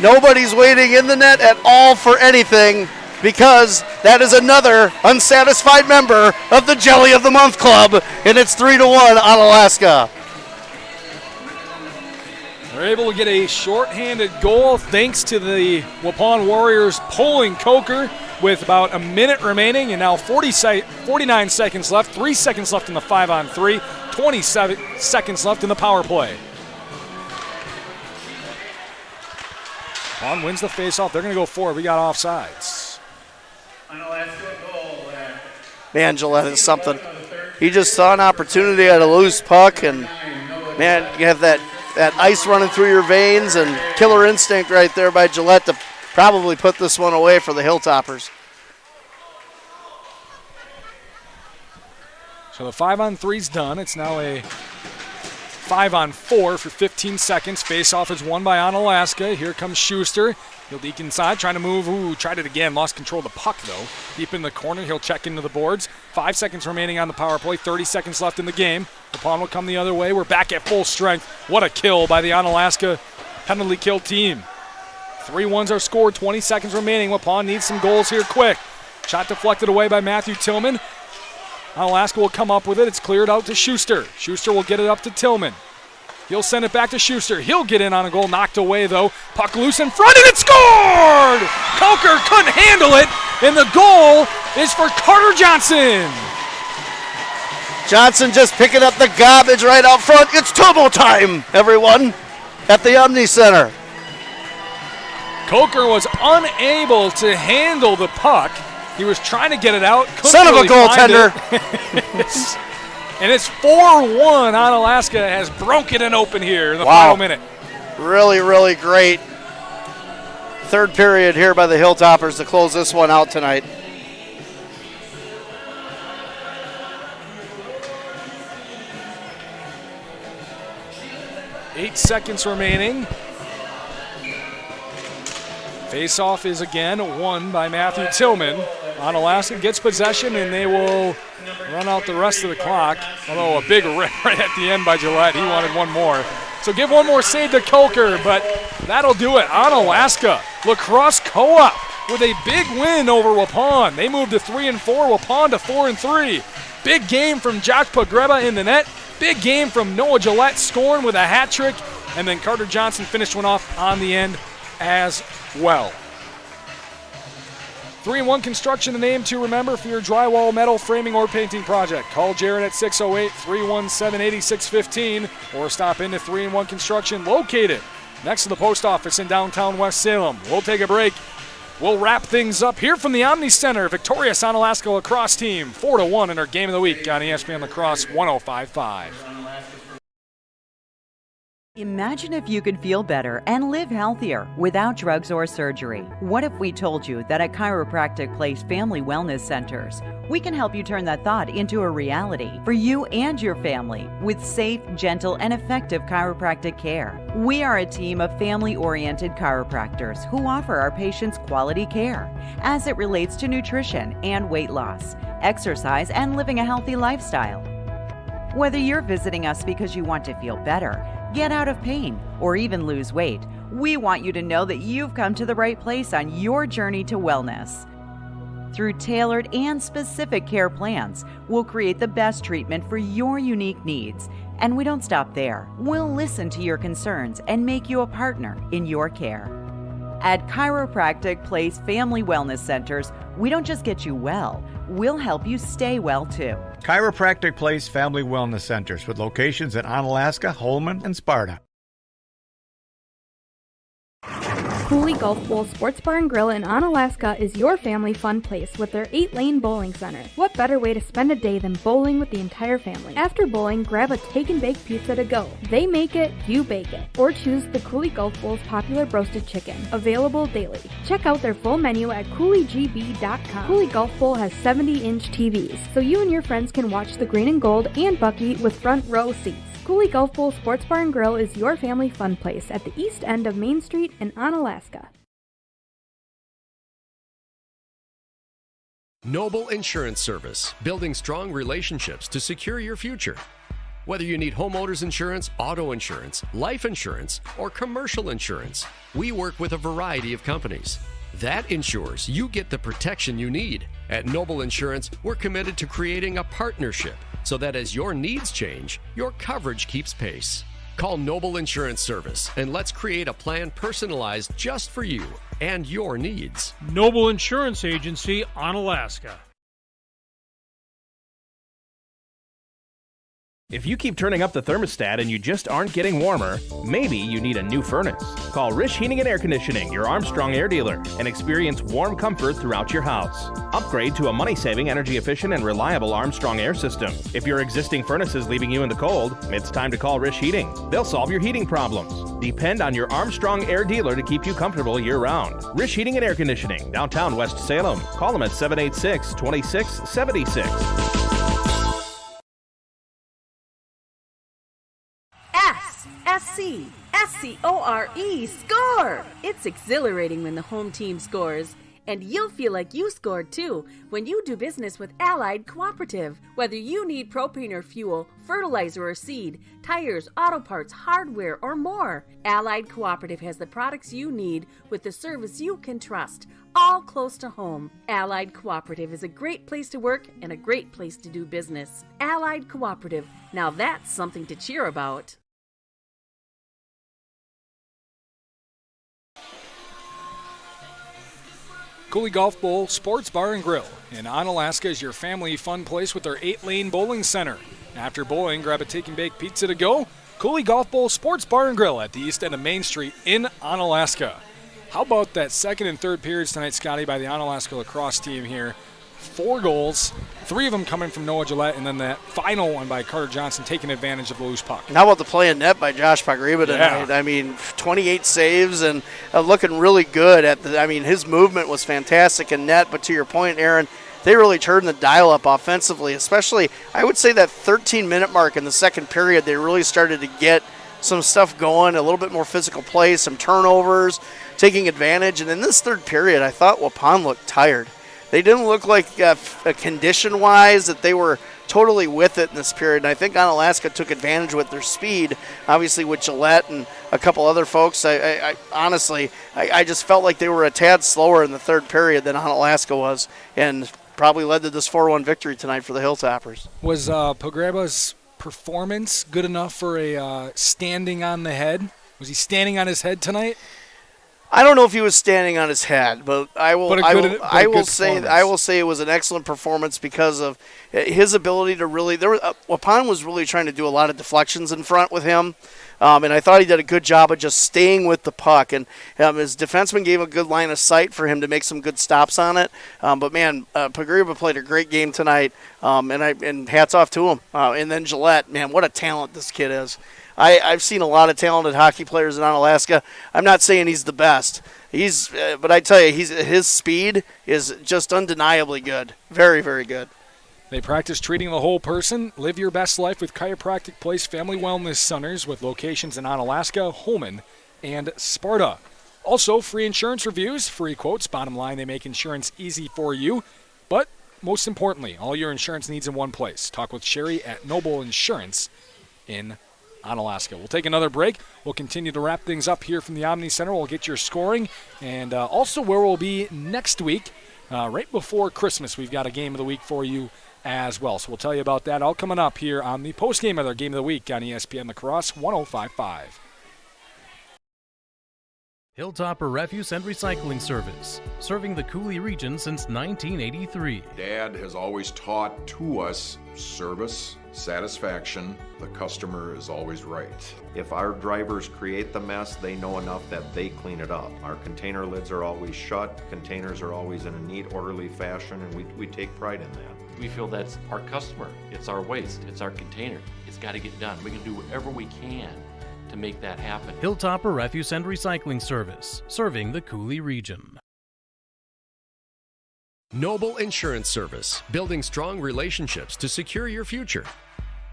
Nobody's waiting in the net at all for anything because that is another unsatisfied member of the Jelly of the Month Club, and it's 3-1 Onalaska. They're able to get a shorthanded goal thanks to the Waupun Warriors pulling Coker with about a minute remaining, and now 49 seconds left, 3 seconds left in the 5-on-3, 27 seconds left in the power play. Waupun wins the faceoff. They're going to go forward. We got offsides. Man, Gillette is something. He just saw an opportunity at a loose puck, and man, you have that ice running through your veins and killer instinct right there by Gillette to probably put this one away for the Hilltoppers. So the 5-on-3's done. It's now a 5-on-4 for 15 seconds. Face-off is won by Onalaska. Here comes Schuster. He'll deke inside, trying to move. Ooh, tried it again. Lost control of the puck, though. Deep in the corner. He'll check into the boards. 5 seconds remaining on the power play. 30 seconds left in the game. Waupun will come the other way. We're back at full strength. What a kill by the Onalaska penalty kill team. 3-1s are scored. 20 seconds remaining. Waupun needs some goals here quick. Shot deflected away by Matthew Tillman. Onalaska will come up with it. It's cleared out to Schuster. Schuster will get it up to Tillman. He'll send it back to Schuster. He'll get in on a goal. Knocked away, though. Puck loose in front, and it's scored! Coker couldn't handle it, and the goal is for Carter Johnson. Johnson just picking up the garbage right out front. It's turbo time, everyone, at the Omni Center. Coker was unable to handle the puck. He was trying to get it out. Son of a goaltender. And it's 4-1. Onalaska has broken it open here in the final minute. Really, really great third period here by the Hilltoppers to close this one out tonight. Eight seconds remaining. Face-off is again won by Matthew Tillman. Onalaska gets possession, and they will run out the rest of the clock. Although a big rip right at the end by Gillette. He wanted one more. So give one more save to Coker, but that'll do it. Onalaska, La Crosse Co-op with a big win over Waupun. They moved to 3-4, Waupun to 4-3. Big game from Josh Pagreba in the net. Big game from Noah Gillette scoring with a hat trick. And then Carter Johnson finished one off on the end as well. 3-1 Construction, the name to remember for your drywall, metal, framing, or painting project. Call Jared at 608-317-8615 or stop into 3-1 Construction, located next to the post office in downtown West Salem. We'll take a break. We'll wrap things up here from the Omni Center. Victorious Onalaska La Crosse team, 4-1 in our game of the week on ESPN La Crosse 105.5. Imagine if you could feel better and live healthier without drugs or surgery. What if we told you that at Chiropractic Place Family Wellness Centers, we can help you turn that thought into a reality for you and your family with safe, gentle, and effective chiropractic care. We are a team of family-oriented chiropractors who offer our patients quality care as it relates to nutrition and weight loss, exercise, and living a healthy lifestyle. Whether you're visiting us because you want to feel better, get out of pain, or even lose weight, we want you to know that you've come to the right place on your journey to wellness. Through tailored and specific care plans, we'll create the best treatment for your unique needs. And we don't stop there. We'll listen to your concerns and make you a partner in your care. At Chiropractic Place Family Wellness Centers, we don't just get you well, we'll help you stay well too. Chiropractic Place Family Wellness Centers with locations in Onalaska, Holman, and Sparta. Cooley Golf Bowl Sports Bar and Grill in Onalaska is your family fun place with their 8-lane bowling center. What better way to spend a day than bowling with the entire family? After bowling, grab a take and bake pizza to go. They make it, you bake it. Or choose the Cooley Golf Bowl's popular roasted chicken, available daily. Check out their full menu at CooleyGB.com. Cooley Golf Bowl has 70-inch TVs, so you and your friends can watch the green and gold and Bucky with front row seats. Cooley Golf Bowl Sports Bar and Grill is your family fun place at the east end of Main Street in Onalaska. Noble Insurance Service, building strong relationships to secure your future. Whether you need homeowners insurance, auto insurance, life insurance, or commercial insurance, we work with a variety of companies. That ensures you get the protection you need. At Noble Insurance, we're committed to creating a partnership so that as your needs change, your coverage keeps pace. Call Noble Insurance Service and let's create a plan personalized just for you and your needs. Noble Insurance Agency, Onalaska. If you keep turning up the thermostat and you just aren't getting warmer, maybe you need a new furnace. Call Rish Heating and Air Conditioning, your Armstrong air dealer, and experience warm comfort throughout your house. Upgrade to a money-saving, energy-efficient, and reliable Armstrong air system. If your existing furnace is leaving you in the cold, it's time to call Rish Heating. They'll solve your heating problems. Depend on your Armstrong air dealer to keep you comfortable year-round. Rish Heating and Air Conditioning, downtown West Salem. Call them at 786-2676. S-C-S-C-O-R-E, score! It's exhilarating when the home team scores. And you'll feel like you scored too when you do business with Allied Cooperative. Whether you need propane or fuel, fertilizer or seed, tires, auto parts, hardware, or more, Allied Cooperative has the products you need with the service you can trust, all close to home. Allied Cooperative is a great place to work and a great place to do business. Allied Cooperative, now that's something to cheer about. Cooley Golf Bowl Sports Bar and Grill in Onalaska is your family fun place with their 8-lane bowling center. After bowling, grab a take and bake pizza to go. Cooley Golf Bowl Sports Bar and Grill at the east end of Main Street in Onalaska. How about that second and third periods tonight, Scotty, by the Onalaska La Crosse team here? 4 goals, 3 of them coming from Noah Gillette, and then that final one by Carter Johnson taking advantage of the loose puck. And how about the play in net by Josh Pagriba tonight? I mean, 28 saves and looking really good. His movement was fantastic in net, but to your point, Aaron, they really turned the dial up offensively, especially, I would say that 13-minute mark in the second period, they really started to get some stuff going, a little bit more physical play, some turnovers, taking advantage. And in this third period, I thought Waupun looked tired. They didn't look like condition-wise that they were totally with it in this period. And I think Onalaska took advantage with their speed, obviously with Gillette and a couple other folks. I honestly just felt like they were a tad slower in the third period than Onalaska was, and probably led to this 4-1 victory tonight for the Hilltoppers. Was Pogreba's performance good enough for a standing on the head? Was he standing on his head tonight? I don't know if he was standing on his head, but I will say it was an excellent performance because of his ability to really. Waupun was really trying to do a lot of deflections in front with him, and I thought he did a good job of just staying with the puck. And his defenseman gave a good line of sight for him to make some good stops on it. But man, Pagriba played a great game tonight, and hats off to him. And then Gillette, man, what a talent this kid is. I've seen a lot of talented hockey players in Onalaska. I'm not saying he's the best. But I tell you, his speed is just undeniably good. Very, very good. They practice treating the whole person. Live your best life with Chiropractic Place Family Wellness Centers with locations in Onalaska, Holmen, and Sparta. Also, free insurance reviews, free quotes. Bottom line, they make insurance easy for you. But most importantly, all your insurance needs in one place. Talk with Sherry at Noble Insurance in Onalaska. We'll take another break. We'll continue to wrap things up here from the Omni Center. We'll get your scoring and also where we'll be next week. Right before Christmas, we've got a game of the week for you as well. So we'll tell you about that all coming up here on the post-game of their game of the week on ESPN La Crosse 105.5. Hilltopper Refuse and Recycling Service, serving the Coulee region since 1983. Dad has always taught to us service, satisfaction. The customer is always right. If our drivers create the mess, they know enough that they clean it up. Our container lids are always shut, containers are always in a neat, orderly fashion, and we take pride in that. We feel that's our customer. It's our waste. It's our container. It's got to get done. We can do whatever we can to make that happen. Hilltopper Refuse and Recycling Service, serving the Coulee region. Noble Insurance Service, building strong relationships to secure your future.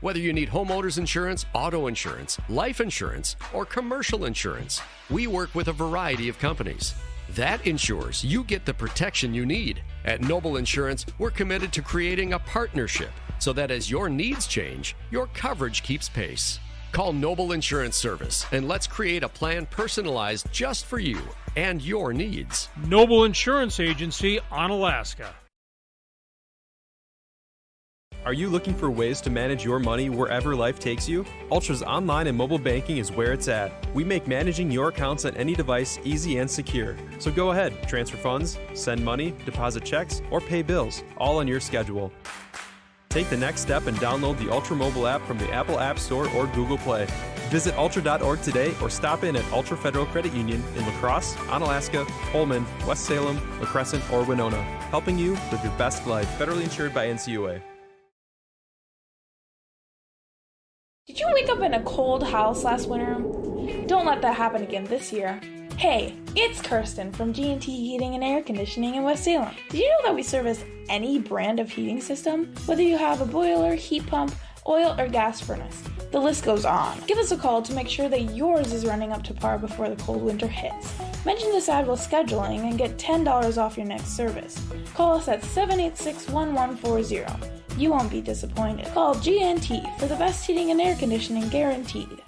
Whether you need homeowners insurance, auto insurance, life insurance, or commercial insurance, we work with a variety of companies. That ensures you get the protection you need. At Noble Insurance, we're committed to creating a partnership so that as your needs change, your coverage keeps pace. Call Noble Insurance Service and let's create a plan personalized just for you and your needs. Noble Insurance Agency, Onalaska. Are you looking for ways to manage your money wherever life takes you? Ultra's online and mobile banking is where it's at. We make managing your accounts on any device easy and secure. So go ahead, transfer funds, send money, deposit checks, or pay bills, all on your schedule. Take the next step and download the Ultra mobile app from the Apple App Store or Google Play. Visit ultra.org today or stop in at Ultra Federal Credit Union in La Crosse, Onalaska, Holmen, West Salem, La Crescent, or Winona, helping you live your best life. Federally insured by NCUA. Did you wake up in a cold house last winter? Don't let that happen again this year. Hey, it's Kirsten from G&T Heating and Air Conditioning in West Salem. Did you know that we service any brand of heating system? Whether you have a boiler, heat pump, oil, or gas furnace, the list goes on. Give us a call to make sure that yours is running up to par before the cold winter hits. Mention this ad while scheduling and get $10 off your next service. Call us at 786-1140. You won't be disappointed. Call G&T for the best heating and air conditioning guaranteed.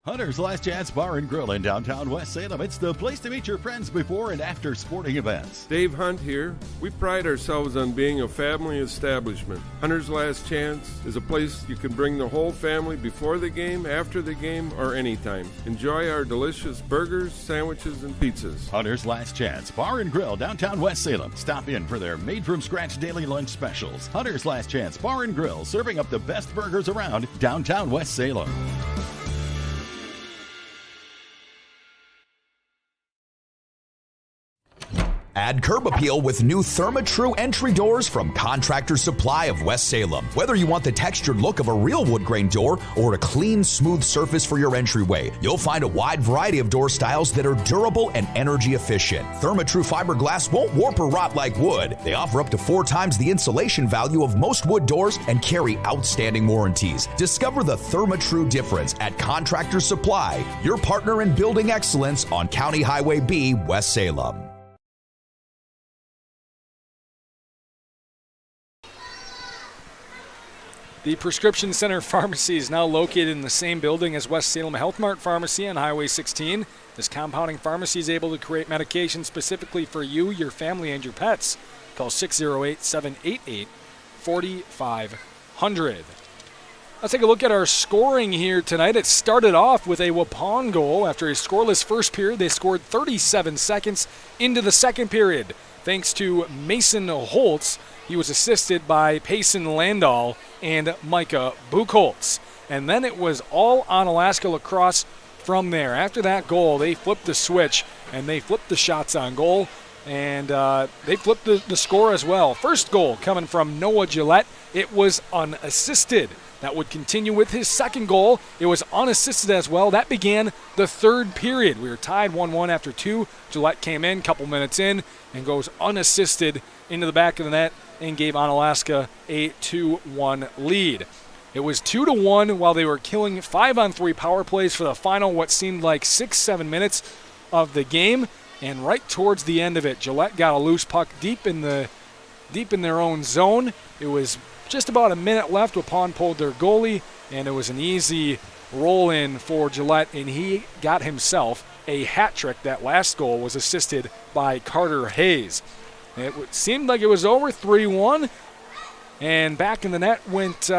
Hunter's Last Chance Bar and Grill in downtown West Salem. It's the place to meet your friends before and after sporting events. Dave Hunt here. We pride ourselves on being a family establishment. Hunter's Last Chance is a place you can bring the whole family before the game, after the game, or anytime. Enjoy our delicious burgers, sandwiches, and pizzas. Hunter's Last Chance Bar and Grill, downtown West Salem. Stop in for their made-from-scratch daily lunch specials. Hunter's Last Chance Bar and Grill, serving up the best burgers around downtown West Salem. Add curb appeal with new ThermaTru entry doors from Contractor Supply of West Salem. Whether you want the textured look of a real wood grain door or a clean, smooth surface for your entryway, you'll find a wide variety of door styles that are durable and energy efficient. ThermaTru fiberglass won't warp or rot like wood. They offer up to 4 times the insulation value of most wood doors and carry outstanding warranties. Discover the ThermaTru difference at Contractor Supply, your partner in building excellence on County Highway B, West Salem. The Prescription Center Pharmacy is now located in the same building as West Salem Health Mart Pharmacy on Highway 16. This compounding pharmacy is able to create medication specifically for you, your family, and your pets. Call 608-788-4500. Let's take a look at our scoring here tonight. It started off with a Waupun goal. After a scoreless first period, they scored 37 seconds into the second period. Thanks to Mason Holtz. He was assisted by Payson Landau and Micah Buchholz. And then it was all Onalaska La Crosse from there. After that goal, they flipped the switch, and they flipped the shots on goal, and they flipped the score as well. First goal coming from Noah Gillette. It was unassisted. That would continue with his second goal. It was unassisted as well. That began the third period. We were tied 1-1 after 2. Gillette came in a couple minutes in and goes unassisted into the back of the net and gave Onalaska a 2-1 lead. It was 2-1 while they were killing 5-on-3 power plays for the final what seemed like 6-7 minutes of the game. And right towards the end of it, Gillette got a loose puck deep in their own zone. It was just about a minute left. Waupun pulled their goalie, and it was an easy roll-in for Gillette, and he got himself a hat trick. That last goal was assisted by Carter Hayes. It seemed like it was over 3-1, and back in the net went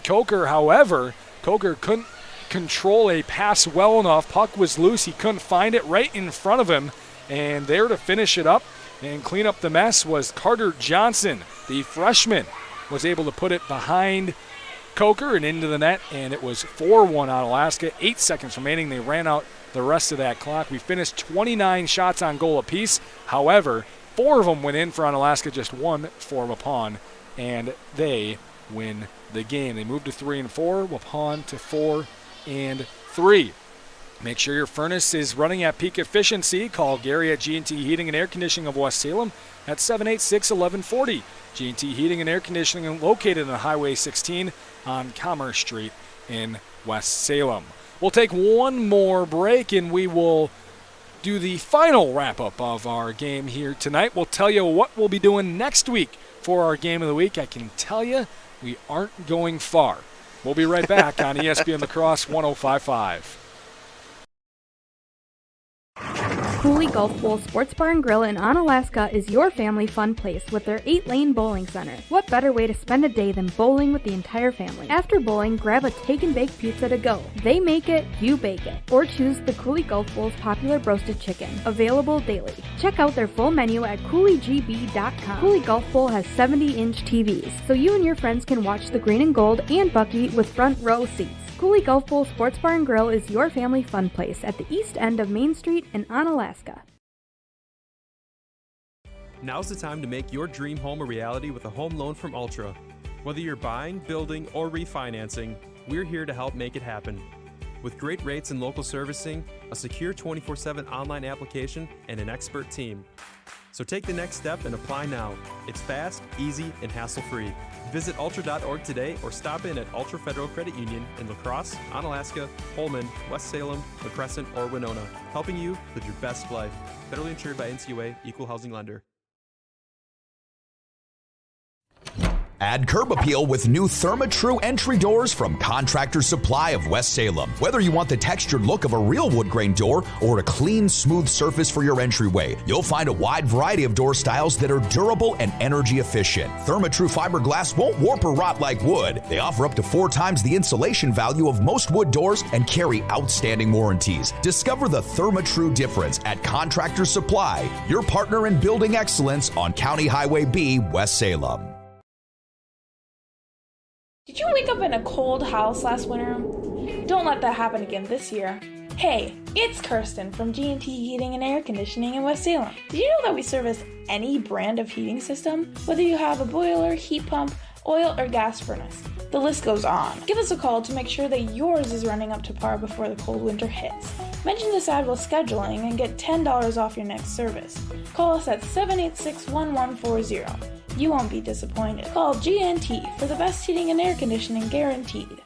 Coker. However, Coker couldn't control a pass well enough. Puck was loose. He couldn't find it right in front of him, and there to finish it up and clean up the mess was Carter Johnson, the freshman, was able to put it behind Coker and into the net, and it was 4-1 Onalaska. 8 seconds remaining. They ran out the rest of that clock. We finished 29 shots on goal apiece. However, 4 of them went in for Onalaska, just 1 for Waupun, and they win the game. They moved to 3-4, Waupun to 4-3. Make sure your furnace is running at peak efficiency. Call Gary at G&T Heating and Air Conditioning of West Salem at 786-1140. G&T Heating and Air Conditioning located on Highway 16 on Commerce Street in West Salem. We'll take one more break and we will do the final wrap-up of our game here tonight. We'll tell you what we'll be doing next week for our game of the week. I can tell you we aren't going far. We'll be right back on ESPN La Crosse 105.5. Cooley Golf Bowl Sports Bar and Grill in Onalaska is your family fun place with their 8-lane bowling center. What better way to spend a day than bowling with the entire family? After bowling, grab a take-and-bake pizza to go. They make it, you bake it. Or choose the Cooley Golf Bowl's popular roasted chicken, available daily. Check out their full menu at CooleyGB.com. Cooley Golf Bowl has 70-inch TVs, so you and your friends can watch the green and gold and Bucky with front row seats. Cooley Golf Bowl Sports Bar and Grill is your family fun place at the east end of Main Street in Onalaska. Now's the time to make your dream home a reality with a home loan from Ultra. Whether you're buying, building, or refinancing, we're here to help make it happen. With great rates and local servicing, a secure 24/7 online application, and an expert team. So take the next step and apply now. It's fast, easy, and hassle-free. Visit Ultra.org today or stop in at Ultra Federal Credit Union in La Crosse, Onalaska, Holmen, West Salem, La Crescent, or Winona, helping you live your best life. Federally insured by NCUA, Equal Housing Lender. Add curb appeal with new ThermaTru entry doors from Contractor Supply of West Salem. Whether you want the textured look of a real wood grain door or a clean, smooth surface for your entryway, you'll find a wide variety of door styles that are durable and energy efficient. ThermaTru fiberglass won't warp or rot like wood. They offer up to 4 times the insulation value of most wood doors and carry outstanding warranties. Discover the ThermaTru difference at Contractor Supply, your partner in building excellence on County Highway B, West Salem. Did you wake up in a cold house last winter? Don't let that happen again this year. Hey, it's Kirsten from G&T Heating and Air Conditioning in West Salem. Did you know that we service any brand of heating system? Whether you have a boiler, heat pump, oil, or gas furnace. The list goes on. Give us a call to make sure that yours is running up to par before the cold winter hits. Mention this ad while scheduling and get $10 off your next service. Call us at 786-1140. You won't be disappointed. Call G&T for the best heating and air conditioning guaranteed.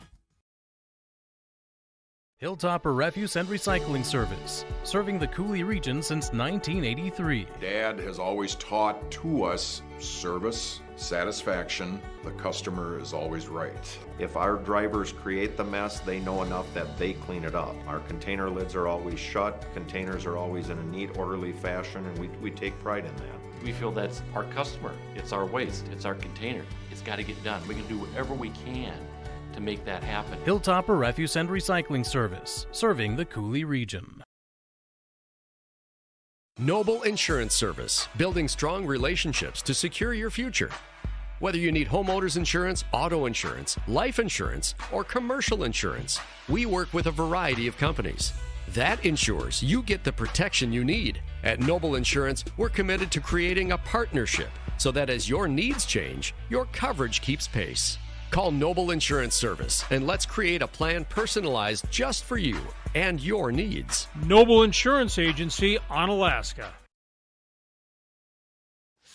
Hilltopper Refuse and Recycling Service, serving the Cooley region since 1983. Dad has always taught to us service, satisfaction. The customer is always right. If our drivers create the mess, they know enough that they clean it up. Our container lids are always shut, containers are always in a neat, orderly fashion, and we take pride in that. We feel that's our customer. It's our waste. It's our container. It's got to get done. We can do whatever we can to make that happen. Hilltopper Refuse and Recycling Service, serving the Cooley region. Noble Insurance Service, building strong relationships to secure your future. Whether you need homeowners insurance, auto insurance, life insurance, or commercial insurance, we work with a variety of companies. That ensures you get the protection you need. At Noble Insurance, we're committed to creating a partnership so that as your needs change, your coverage keeps pace. Call Noble Insurance Service and let's create a plan personalized just for you and your needs. Noble Insurance Agency, Onalaska.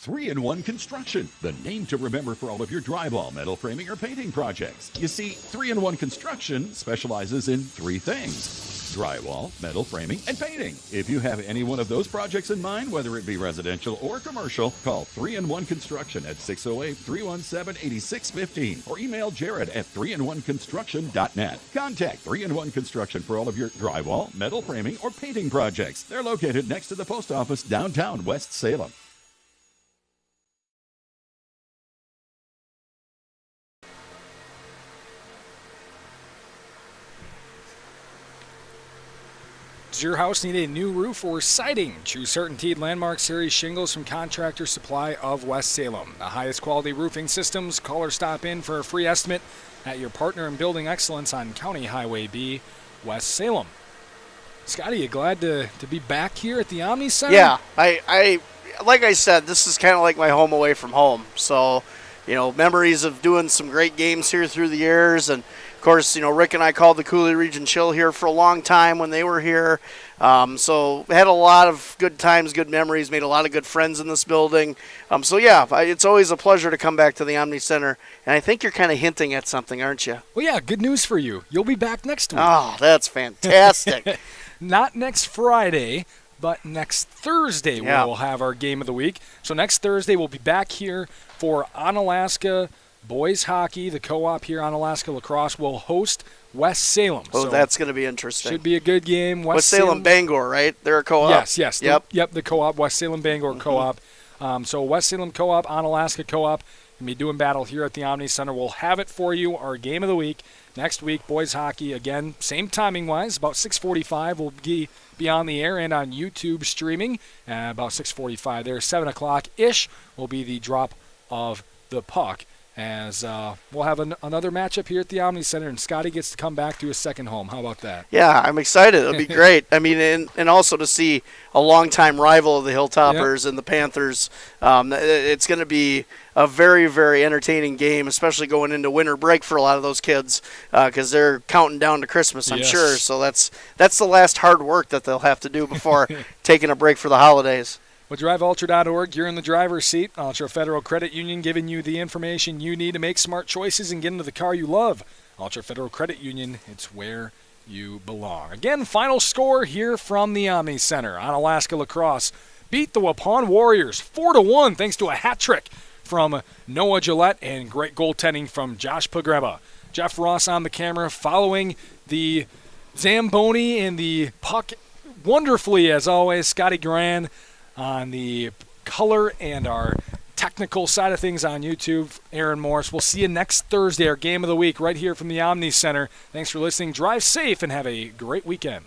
3-in-1 Construction, the name to remember for all of your drywall, metal framing, or painting projects. You see, 3-in-1 Construction specializes in 3 things: drywall, metal framing, and painting. If you have any one of those projects in mind, whether it be residential or commercial, call 3-in-1 Construction at 608-317-8615 or email Jared at 3in1construction.net. Contact 3-in-1 Construction for all of your drywall, metal framing, or painting projects. They're located next to the post office downtown West Salem. Does your house need a new roof or siding? Choose CertainTeed Landmark Series shingles from Contractor Supply of West Salem. The highest quality roofing systems. Call or stop in for a free estimate at your partner in building excellence on County Highway B, West Salem. Scotty, you glad to be back here at the Omni Center? Yeah, I like I said, this is kind of like my home away from home. So, memories of doing some great games here through the years. And, of course, Rick and I called the Coulee Region Chill here for a long time when they were here. So had a lot of good times, good memories, made a lot of good friends in this building. It's always a pleasure to come back to the Omni Center. And I think you're kind of hinting at something, aren't you? Well, yeah, good news for you. You'll be back next week. Oh, that's fantastic. Not next Friday, but next Thursday we will have our game of the week. So next Thursday we'll be back here for Onalaska boys hockey. The co-op here, Onalaska La Crosse, will host West Salem. Oh, so that's going to be interesting. Should be a good game. West Salem Bangor, right? They're a co-op? Yes. Yep. The co-op, West Salem Bangor co-op. So West Salem co-op, Onalaska co-op, going to be doing battle here at the Omni Center. We'll have it for you, our game of the week. Next week, boys hockey, again, same timing-wise, about 6:45 will be on the air and on YouTube streaming. About 6:45 there, 7 o'clock-ish will be the drop of the puck, as we'll have another matchup here at the Omni Center, and Scotty gets to come back to his second home. How about that? Yeah, I'm excited. It'll be great. I mean, and also to see a longtime rival of the Hilltoppers and the Panthers. It's going to be a very, very entertaining game, especially going into winter break for a lot of those kids, because they're counting down to Christmas, I'm sure. So that's the last hard work that they'll have to do before taking a break for the holidays. With DriveUltra.org, you're in the driver's seat. Ultra Federal Credit Union giving you the information you need to make smart choices and get into the car you love. Ultra Federal Credit Union, it's where you belong. Again, final score here from the Omni Center. Onalaska La Crosse beat the Waupun Warriors 4-1 thanks to a hat trick from Noah Gillette and great goaltending from Josh Pogreba. Jeff Ross on the camera following the Zamboni and the puck wonderfully, as always. Scotty Gran on the color and our technical side of things on YouTube. Aaron Morris. We'll see you next Thursday, our game of the week, right here from the Omni Center. Thanks for listening. Drive safe and have a great weekend.